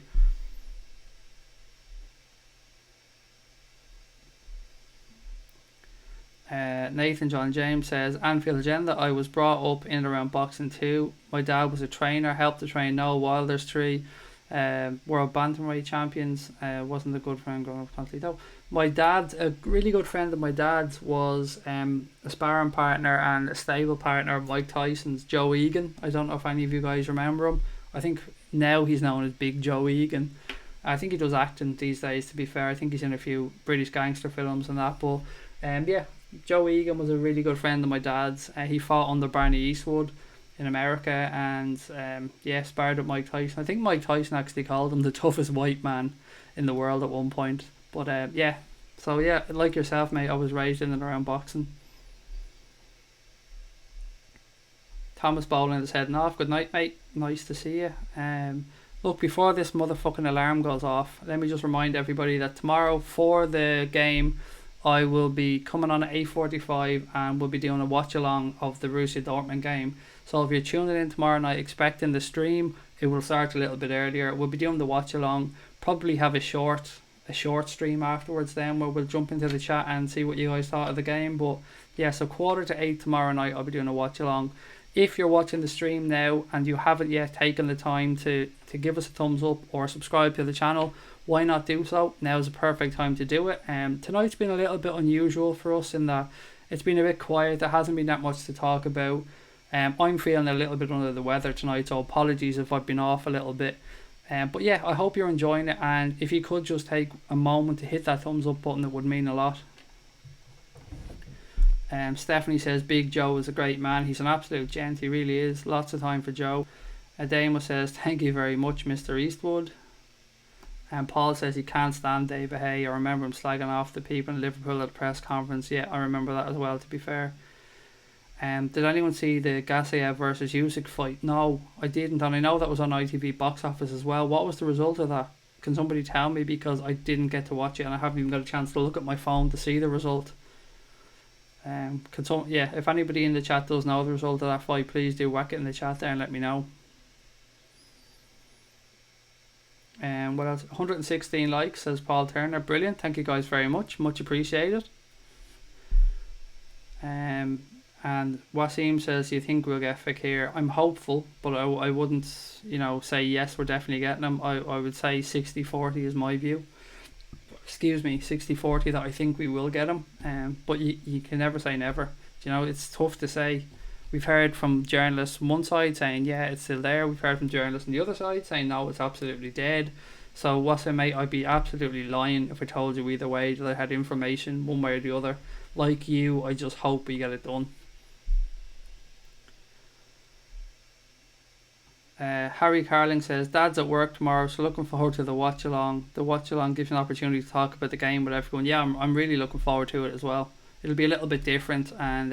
Nathan John James says, Anfield Agenda, I was brought up in and around boxing too. My dad was a trainer, helped to train Noah Wilder's three world bantamweight champions. Wasn't a good friend growing up, constantly though. My dad, a really good friend of my dad's, was a sparring partner and a stable partner of Mike Tyson's, Joe Egan. I don't know if any of you guys remember him. I think now he's known as Big Joe Egan. I think he does acting these days, to be fair. I think he's in a few British gangster films and that. But yeah, Joe Egan was a really good friend of my dad's. He fought under Barney Eastwood in America and sparred with Mike Tyson. I think Mike Tyson actually called him the toughest white man in the world at one point. But so like yourself, mate, I was raised in and around boxing. Thomas Boland is heading off. Good night, mate. Nice to see you. Look, before this motherfucking alarm goes off, let me just remind everybody that tomorrow for the game, I will be coming on at 8:45 and we'll be doing a watch along of the Borussia Dortmund game. So if you're tuning in tomorrow night expecting the stream, it will start a little bit earlier. We'll be doing the watch along. Probably have a short stream afterwards then where we'll jump into the chat and see what you guys thought of the game. But yeah, so 7:45 tomorrow night I'll be doing a watch along. If you're watching the stream now and you haven't yet taken the time to give us a thumbs up or subscribe to the channel, why not do so? Now is the perfect time to do it. Tonight's been a little bit unusual for us in that it's been a bit quiet. There hasn't been that much to talk about. I'm feeling a little bit under the weather tonight, so apologies if I've been off a little bit. But yeah, I hope you're enjoying it, and if you could just take a moment to hit that thumbs up button, it would mean a lot. Stephanie says Big Joe is a great man. He's an absolute gent, he really is. Lots of time for Joe. Adama says thank you very much, Mr. Eastwood. And Paul says he can't stand David Hay. I remember him slagging off the people in Liverpool at the press conference. Yeah, I remember that as well, to be fair. Did anyone see the Gassiev versus Usyk fight? No, I didn't, and I know that was on ITV box office as well. What was the result of that? Can somebody tell me, because I didn't get to watch it and I haven't even got a chance to look at my phone to see the result. If anybody in the chat does know the result of that fight, please do whack it in the chat there and let me know. What else? 116 likes, says Paul Turner. Brilliant, thank you guys very much appreciated. And Wasim says, you think we'll get Fekir? I'm hopeful, but I wouldn't, say yes, we're definitely getting him. I would say 60-40 is my view. 60-40 that I think we will get him. But you can never say never. It's tough to say. We've heard from journalists on one side saying, yeah, it's still there. We've heard from journalists on the other side saying, no, it's absolutely dead. So Wasim, mate, I'd be absolutely lying if I told you either way that I had information one way or the other. Like you, I just hope we get it done. Harry Carling says, Dad's at work tomorrow, so looking forward to the watch along. The watch along gives you an opportunity to talk about the game with everyone. Yeah, I'm really looking forward to it as well. It'll be a little bit different, and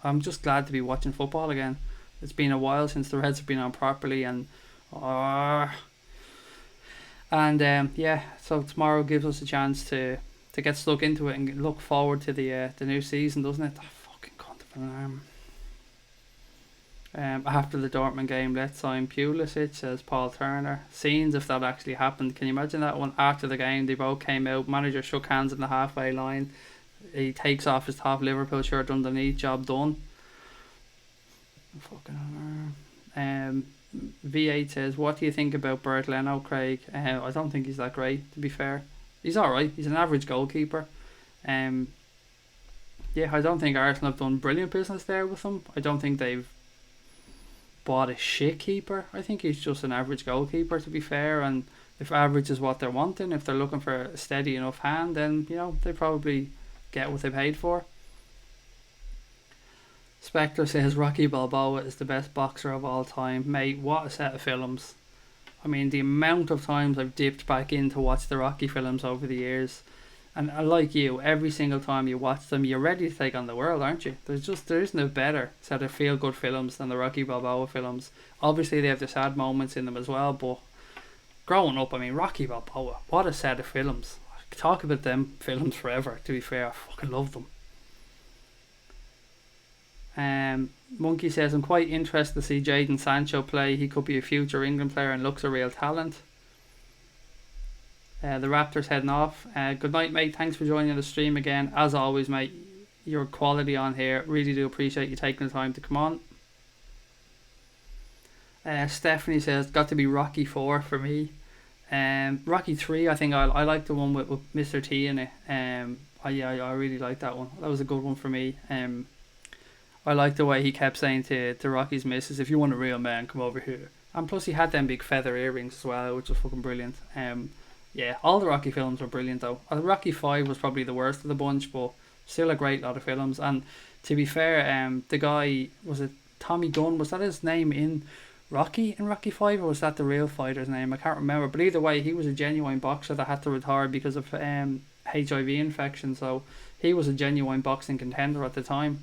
I'm just glad to be watching football again. It's been a while since the Reds have been on properly, so tomorrow gives us a chance to get stuck into it and look forward to the new season, doesn't it? That fucking cunt of an arm. After the Dortmund game, let's sign Pulisic, says Paul Turner. Scenes if that actually happened. Can you imagine that one? After the game, they both came out, manager shook hands in the halfway line, he takes off his top Liverpool shirt underneath, job done. Fucking V8 says, what do you think about Bert Leno, Craig? I don't think he's that great, to be fair. He's alright, he's an average goalkeeper. I don't think Arsenal have done brilliant business there with him. I don't think they've bought a shit keeper. I think he's just an average goalkeeper, to be fair, and if average is what they're wanting, if they're looking for a steady enough hand, then they probably get what they paid for. Spectre says Rocky Balboa is the best boxer of all time. Mate, what a set of films. I mean, the amount of times I've dipped back in to watch the Rocky films over the years, and like you, every single time you watch them, you're ready to take on the world, aren't you? There isn't a better set of feel-good films than the Rocky Balboa films. Obviously they have the sad moments in them as well, but growing up, I mean, Rocky Balboa, what a set of films. I could talk about them films forever, to be fair. I fucking love them. Monkey says, I'm quite interested to see Jadon Sancho play. He could be a future England player and looks a real talent. The Raptors heading off. Good night, mate. Thanks for joining the stream again. As always, mate, your quality on here. Really do appreciate you taking the time to come on. Stephanie says, got to be Rocky 4 for me. Rocky 3, I think I like the one with Mr. T in it. I really like that one. That was a good one for me. I like the way he kept saying to Rocky's missus, if you want a real man, come over here. And plus he had them big feather earrings as well, which was fucking brilliant. All the Rocky films were brilliant though. Rocky 5 was probably the worst of the bunch, but still a great lot of films. And to be fair, the guy, was it Tommy Gunn, was that his name in Rocky 5, or was that the real fighter's name? I can't remember, but either way, he was a genuine boxer that had to retire because of HIV infection, so he was a genuine boxing contender at the time.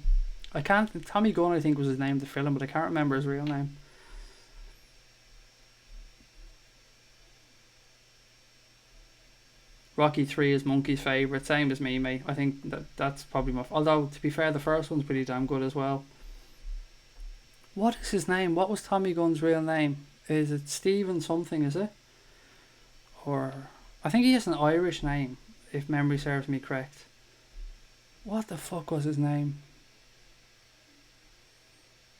Tommy Gunn I think was his name in the film, but I can't remember his real name. Rocky 3 is Monkey's favourite, same as me, mate. I think that's probably my... Although, to be fair, the first one's pretty damn good as well. What is his name? What was Tommy Gunn's real name? Is it Stephen something, is it? Or... I think he has an Irish name, if memory serves me correct. What the fuck was his name?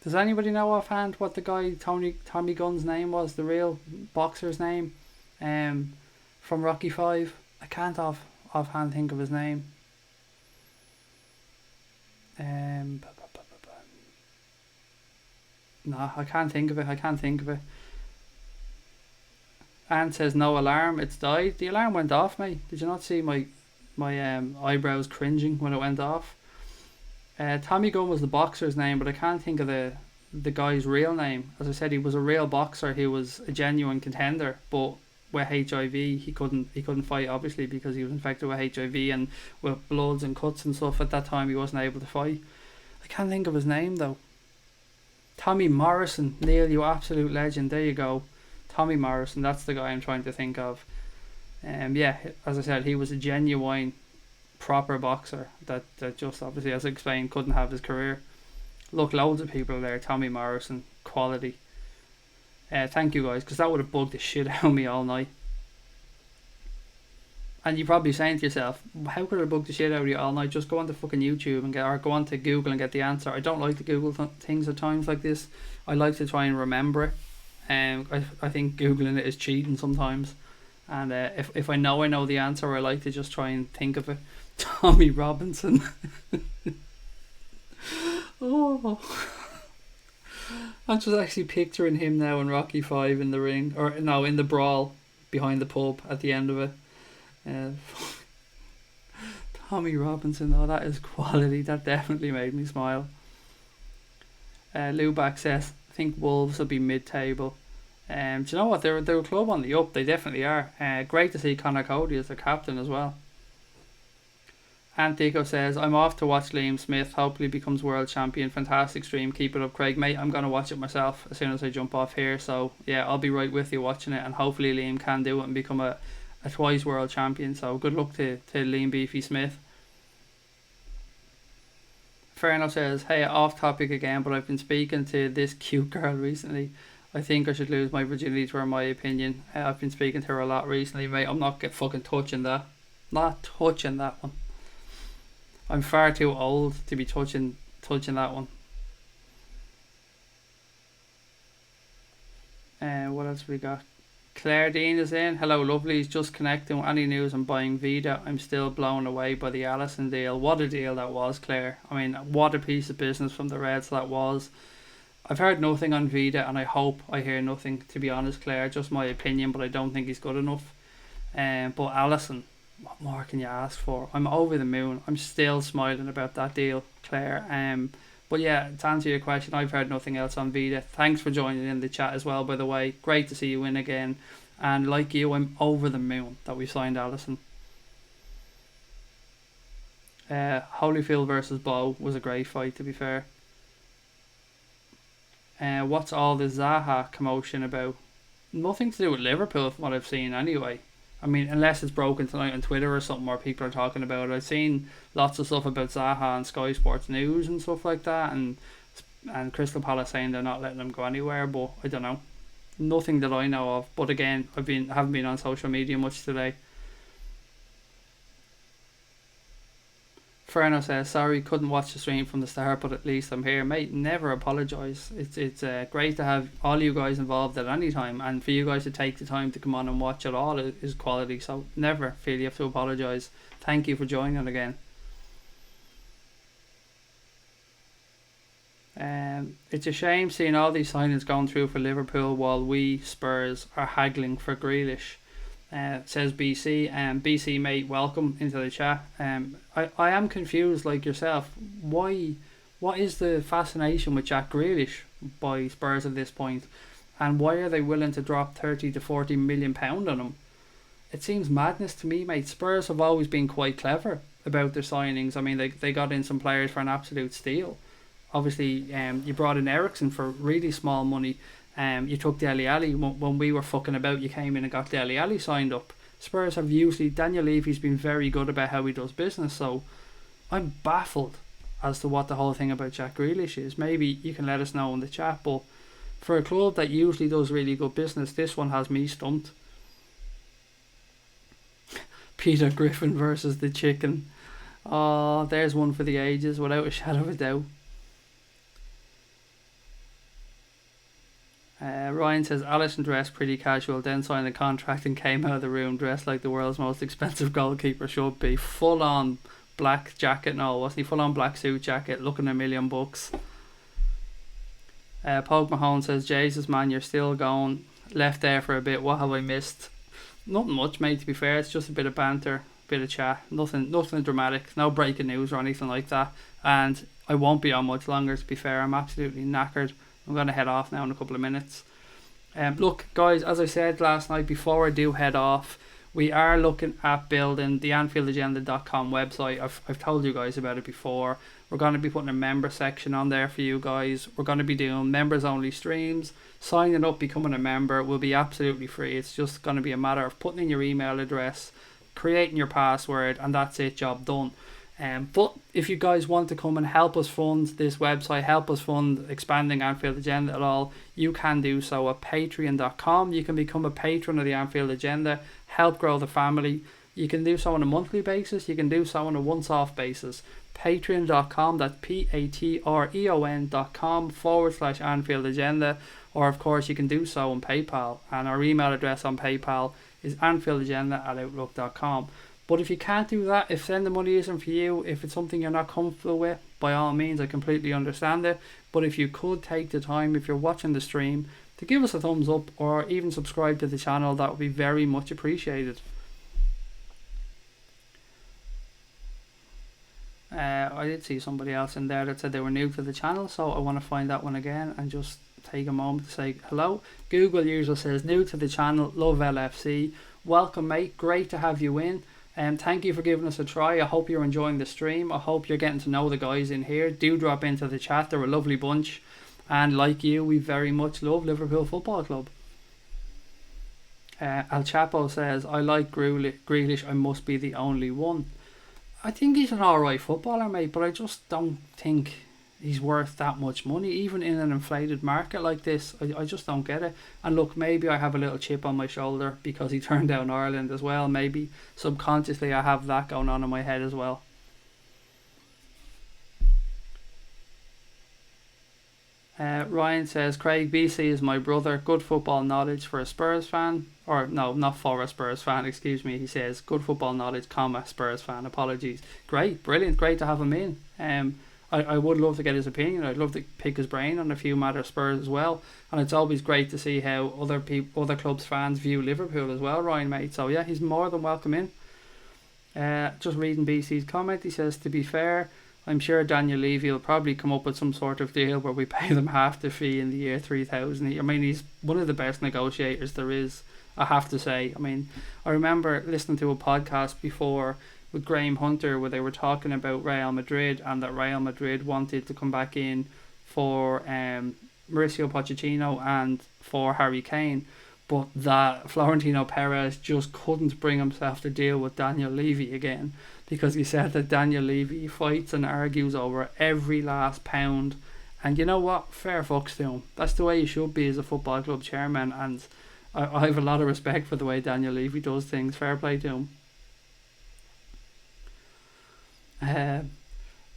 Does anybody know offhand what the guy Tommy Gunn's name was? The real boxer's name? From Rocky 5? I can't offhand think of his name. No, I can't think of it. Anne says no alarm, it's died. The alarm went off, mate. Did you not see my eyebrows cringing when it went off? Tommy Gunn was the boxer's name, but I can't think of the guy's real name. As I said, he was a real boxer. He was a genuine contender, but with HIV. He couldn't fight, obviously, because he was infected with HIV, and with bloods and cuts and stuff. At that time, he wasn't able to fight. I can't think of his name though. Tommy Morrison. Neil, you absolute legend. There you go. Tommy Morrison. That's the guy I'm trying to think of. Yeah, as I said, he was a genuine, proper boxer that just, obviously, as I explained, couldn't have his career. Look, loads of people there. Tommy Morrison, quality. Thank you guys, because that would have bugged the shit out of me all night. And you're probably saying to yourself, how could it bug the shit out of you all night? Just go on to fucking YouTube and or go on to Google and get the answer. I don't like to Google things at times like this. I like to try and remember it. I think Googling it is cheating sometimes. And if I know the answer, I like to just try and think of it. Tommy Robinson. Oh. I'm just actually picturing him now in Rocky 5 in the ring. Or no, in the brawl behind the pub at the end of it. Tommy Robinson, oh, that is quality. That definitely made me smile. Luback says, I think Wolves will be mid-table. Do you know what? They're a club on the up. They definitely are. Great to see Conor Cody as their captain as well. Antico says, I'm off to watch Liam Smith. Hopefully becomes world champion. Fantastic stream. Keep it up, Craig. Mate, I'm going to watch it myself as soon as I jump off here. So, yeah, I'll be right with you watching it. And hopefully Liam can do it and become a twice world champion. So, good luck to Liam Beefy Smith. Ferno says, hey, off topic again, but I've been speaking to this cute girl recently. I think I should lose my virginity to her, in my opinion. I've been speaking to her a lot recently, mate. I'm not fucking touching that. Not touching that one. I'm far too old to be touching that one. What else we got? Claire Dean is in. Hello, lovelies. Just connecting with any news on buying Vida. I'm still blown away by the Allison deal. What a deal that was, Claire. I mean, what a piece of business from the Reds that was. I've heard nothing on Vida, and I hope I hear nothing, to be honest, Claire. Just my opinion, but I don't think he's good enough. But Allison, what more can you ask for? I'm over the moon. I'm still smiling about that deal, Claire. But yeah, to answer your question, I've heard nothing else on Vida. Thanks for joining in the chat as well, by the way. Great to see you win again. And like you, I'm over the moon that we signed Allison. Holyfield versus Bow was a great fight, to be fair. What's all the Zaha commotion about? Nothing to do with Liverpool, from what I've seen anyway. I mean, unless it's broken tonight on Twitter or something where people are talking about it. I've seen lots of stuff about Zaha on Sky Sports News and stuff like that, and Crystal Palace saying they're not letting him go anywhere, but I don't know. Nothing that I know of. But again, haven't been on social media much today. Ferno says, sorry, couldn't watch the stream from the start, but at least I'm here. Mate, never apologise. It's great to have all you guys involved at any time, and for you guys to take the time to come on and watch it all is quality, so never feel you have to apologise. Thank you for joining again. It's a shame seeing all these signings going through for Liverpool while we, Spurs, are haggling for Grealish. Says BC, BC mate, welcome into the chat. I am confused like yourself. What is the fascination with Jack Grealish by Spurs at this point, and why are they willing to drop 30 to 40 million pound on him? It seems madness to me, mate. Spurs have always been quite clever about their signings. I mean, they got in some players for an absolute steal. Obviously, you brought in Ericsson for really small money. You took Dele Alli when we were fucking about. You came in and got Dele Alli signed up. Spurs have usually, Daniel Levy's been very good about how he does business, so I'm baffled as to what the whole thing about Jack Grealish is. Maybe you can let us know in the chat, but for a club that usually does really good business, this one has me stumped. Peter Griffin versus the chicken. Oh, there's one for the ages, without a shadow of a doubt. Ryan says Alisson dressed pretty casual, then signed a contract and came out of the room dressed like the world's most expensive goalkeeper should be. Full on black jacket, no, wasn't he? Full on black suit jacket, looking $1 million bucks. Pogue Mahone says, Jesus man, you're still going. Left there for a bit, what have I missed? Nothing much, mate, to be fair. It's just a bit of banter, bit of chat, nothing dramatic, no breaking news or anything like that. And I won't be on much longer, to be fair. I'm absolutely knackered. I'm going to head off now in a couple of minutes. Look, guys, as I said last night before I do head off, we are looking at building the AnfieldAgenda.com website. I've told you guys about it before. We're going to be putting a member section on there for you guys. We're going to be doing members only streams. Signing up, becoming a member will be absolutely free. It's just going to be a matter of putting in your email address, creating your password, and that's it, job done. But if you guys want to come and help us fund this website, help us fund expanding Anfield Agenda at all, you can do so at patreon.com. You can become a patron of the Anfield Agenda, help grow the family. You can do so on a monthly basis, you can do so on a once-off basis. Patreon.com, that's patreon.com/Anfield Agenda, or of course you can do so on PayPal, and our email address on PayPal is anfieldagenda@outlook.com. But if you can't do that, if sending money isn't for you, if it's something you're not comfortable with, by all means, I completely understand it. But if you could take the time, if you're watching the stream, to give us a thumbs up or even subscribe to the channel, that would be very much appreciated. I did see somebody else in there that said they were new to the channel, so I want to find that one again and just take a moment to say hello. Google user says, new to the channel, love LFC. Welcome, mate, great to have you in. Thank you for giving us a try. I hope you're enjoying the stream. I hope you're getting to know the guys in here. Do drop into the chat. They're a lovely bunch. And like you, we very much love Liverpool Football Club. Al Chapo says, I like Grealish. I must be the only one. I think he's an alright footballer, mate, but I just don't think he's worth that much money, even in an inflated market like this. I just don't get it. And look, maybe I have a little chip on my shoulder because he turned down Ireland as well. Maybe subconsciously I have that going on in my head as well. Ryan says, Craig, BC is my brother. Good football knowledge for a Spurs fan. Or no, not for a Spurs fan, excuse me. He says, good football knowledge, Spurs fan. Apologies. Great, brilliant, great to have him in. I would love to get his opinion. I'd love to pick his brain on a few matter Spurs as well. And it's always great to see how other clubs' fans view Liverpool as well, Ryan, mate. So yeah, he's more than welcome in. Just reading BC's comment, he says, to be fair, I'm sure Daniel Levy will probably come up with some sort of deal where we pay them half the fee in the year 3000. I mean, he's one of the best negotiators there is, I have to say. I mean, I remember listening to a podcast before with Graham Hunter where they were talking about Real Madrid and that Real Madrid wanted to come back in for Mauricio Pochettino and for Harry Kane, but that Florentino Perez just couldn't bring himself to deal with Daniel Levy again, because he said that Daniel Levy fights and argues over every last pound. And you know what? Fair fucks to him. That's the way you should be as a football club chairman, and I have a lot of respect for the way Daniel Levy does things. Fair play to him.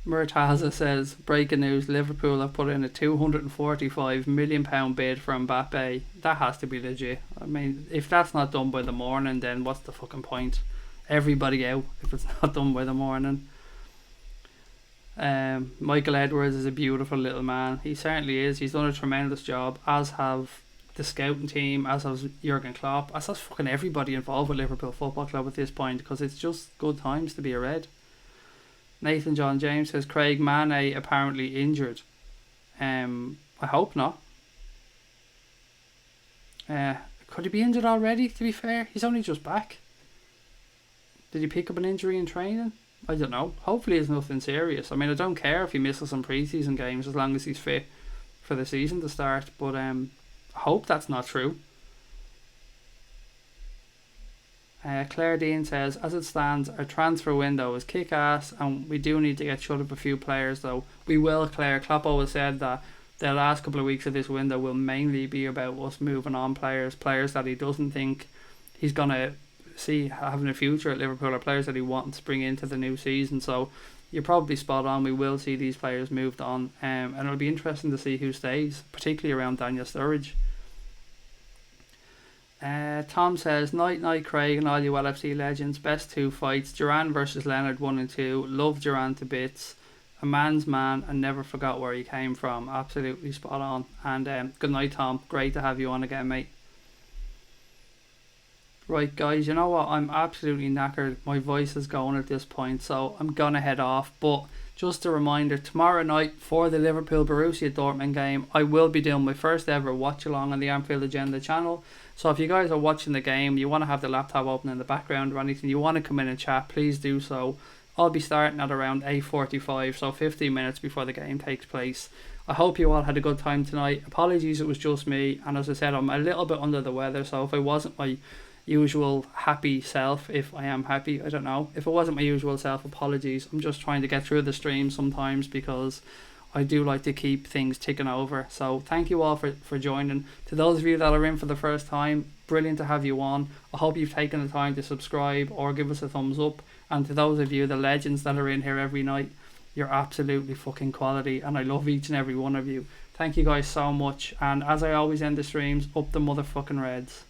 Murtaza says, breaking news, Liverpool have put in a £245 million bid for Mbappe. That has to be legit. I mean, if that's not done by the morning, then what's the fucking point? Everybody out if it's not done by the morning. Michael Edwards is a beautiful little man. He certainly is. He's done a tremendous job, as have the scouting team, as has Jurgen Klopp, as has fucking everybody involved with Liverpool Football Club at this point, because it's just good times to be a Red. Nathan John James says, Craig, Mane apparently injured. I hope not. Could he be injured already, to be fair? He's only just back. Did he pick up an injury in training? I don't know. Hopefully it's nothing serious. I mean, I don't care if he misses some pre-season games as long as he's fit for the season to start. But I hope that's not true. Claire Dean says, as it stands, our transfer window is kick-ass and we do need to get shut of a few players though. We will, Claire. Klopp always said that the last couple of weeks of this window will mainly be about us moving on players that he doesn't think he's going to see having a future at Liverpool, or players that he wants to bring into the new season. So you're probably spot on. We will see these players moved on, and it'll be interesting to see who stays, particularly around Daniel Sturridge. Tom says, night Craig and all you LFC legends. Best two fights, Duran versus Leonard 1 and 2. Love Duran to bits. A man's man and never forgot where he came from. Absolutely spot on. And good night, Tom. Great to have you on again, mate. Right, guys, you know what? I'm absolutely knackered. My voice is going at this point, so I'm gonna head off. But just a reminder, tomorrow night for the Liverpool Borussia Dortmund game, I will be doing my first ever watch along on the Anfield Agenda channel. So if you guys are watching the game, you want to have the laptop open in the background or anything, you want to come in and chat, please do so. I'll be starting at around 8:45, so 15 minutes before the game takes place. I hope you all had a good time tonight. Apologies, it was just me, and as I said, I'm a little bit under the weather, so if I wasn't my usual happy self, if I am happy, I don't know, if it wasn't my usual self, apologies. I'm just trying to get through the stream sometimes because I do like to keep things ticking over. So thank you all for joining. To those of you that are in for the first time, brilliant to have you on. I hope you've taken the time to subscribe or give us a thumbs up. And to those of you, the legends that are in here every night, you're absolutely fucking quality, and I love each and every one of you. Thank you guys so much, and as I always end the streams, up the motherfucking Reds.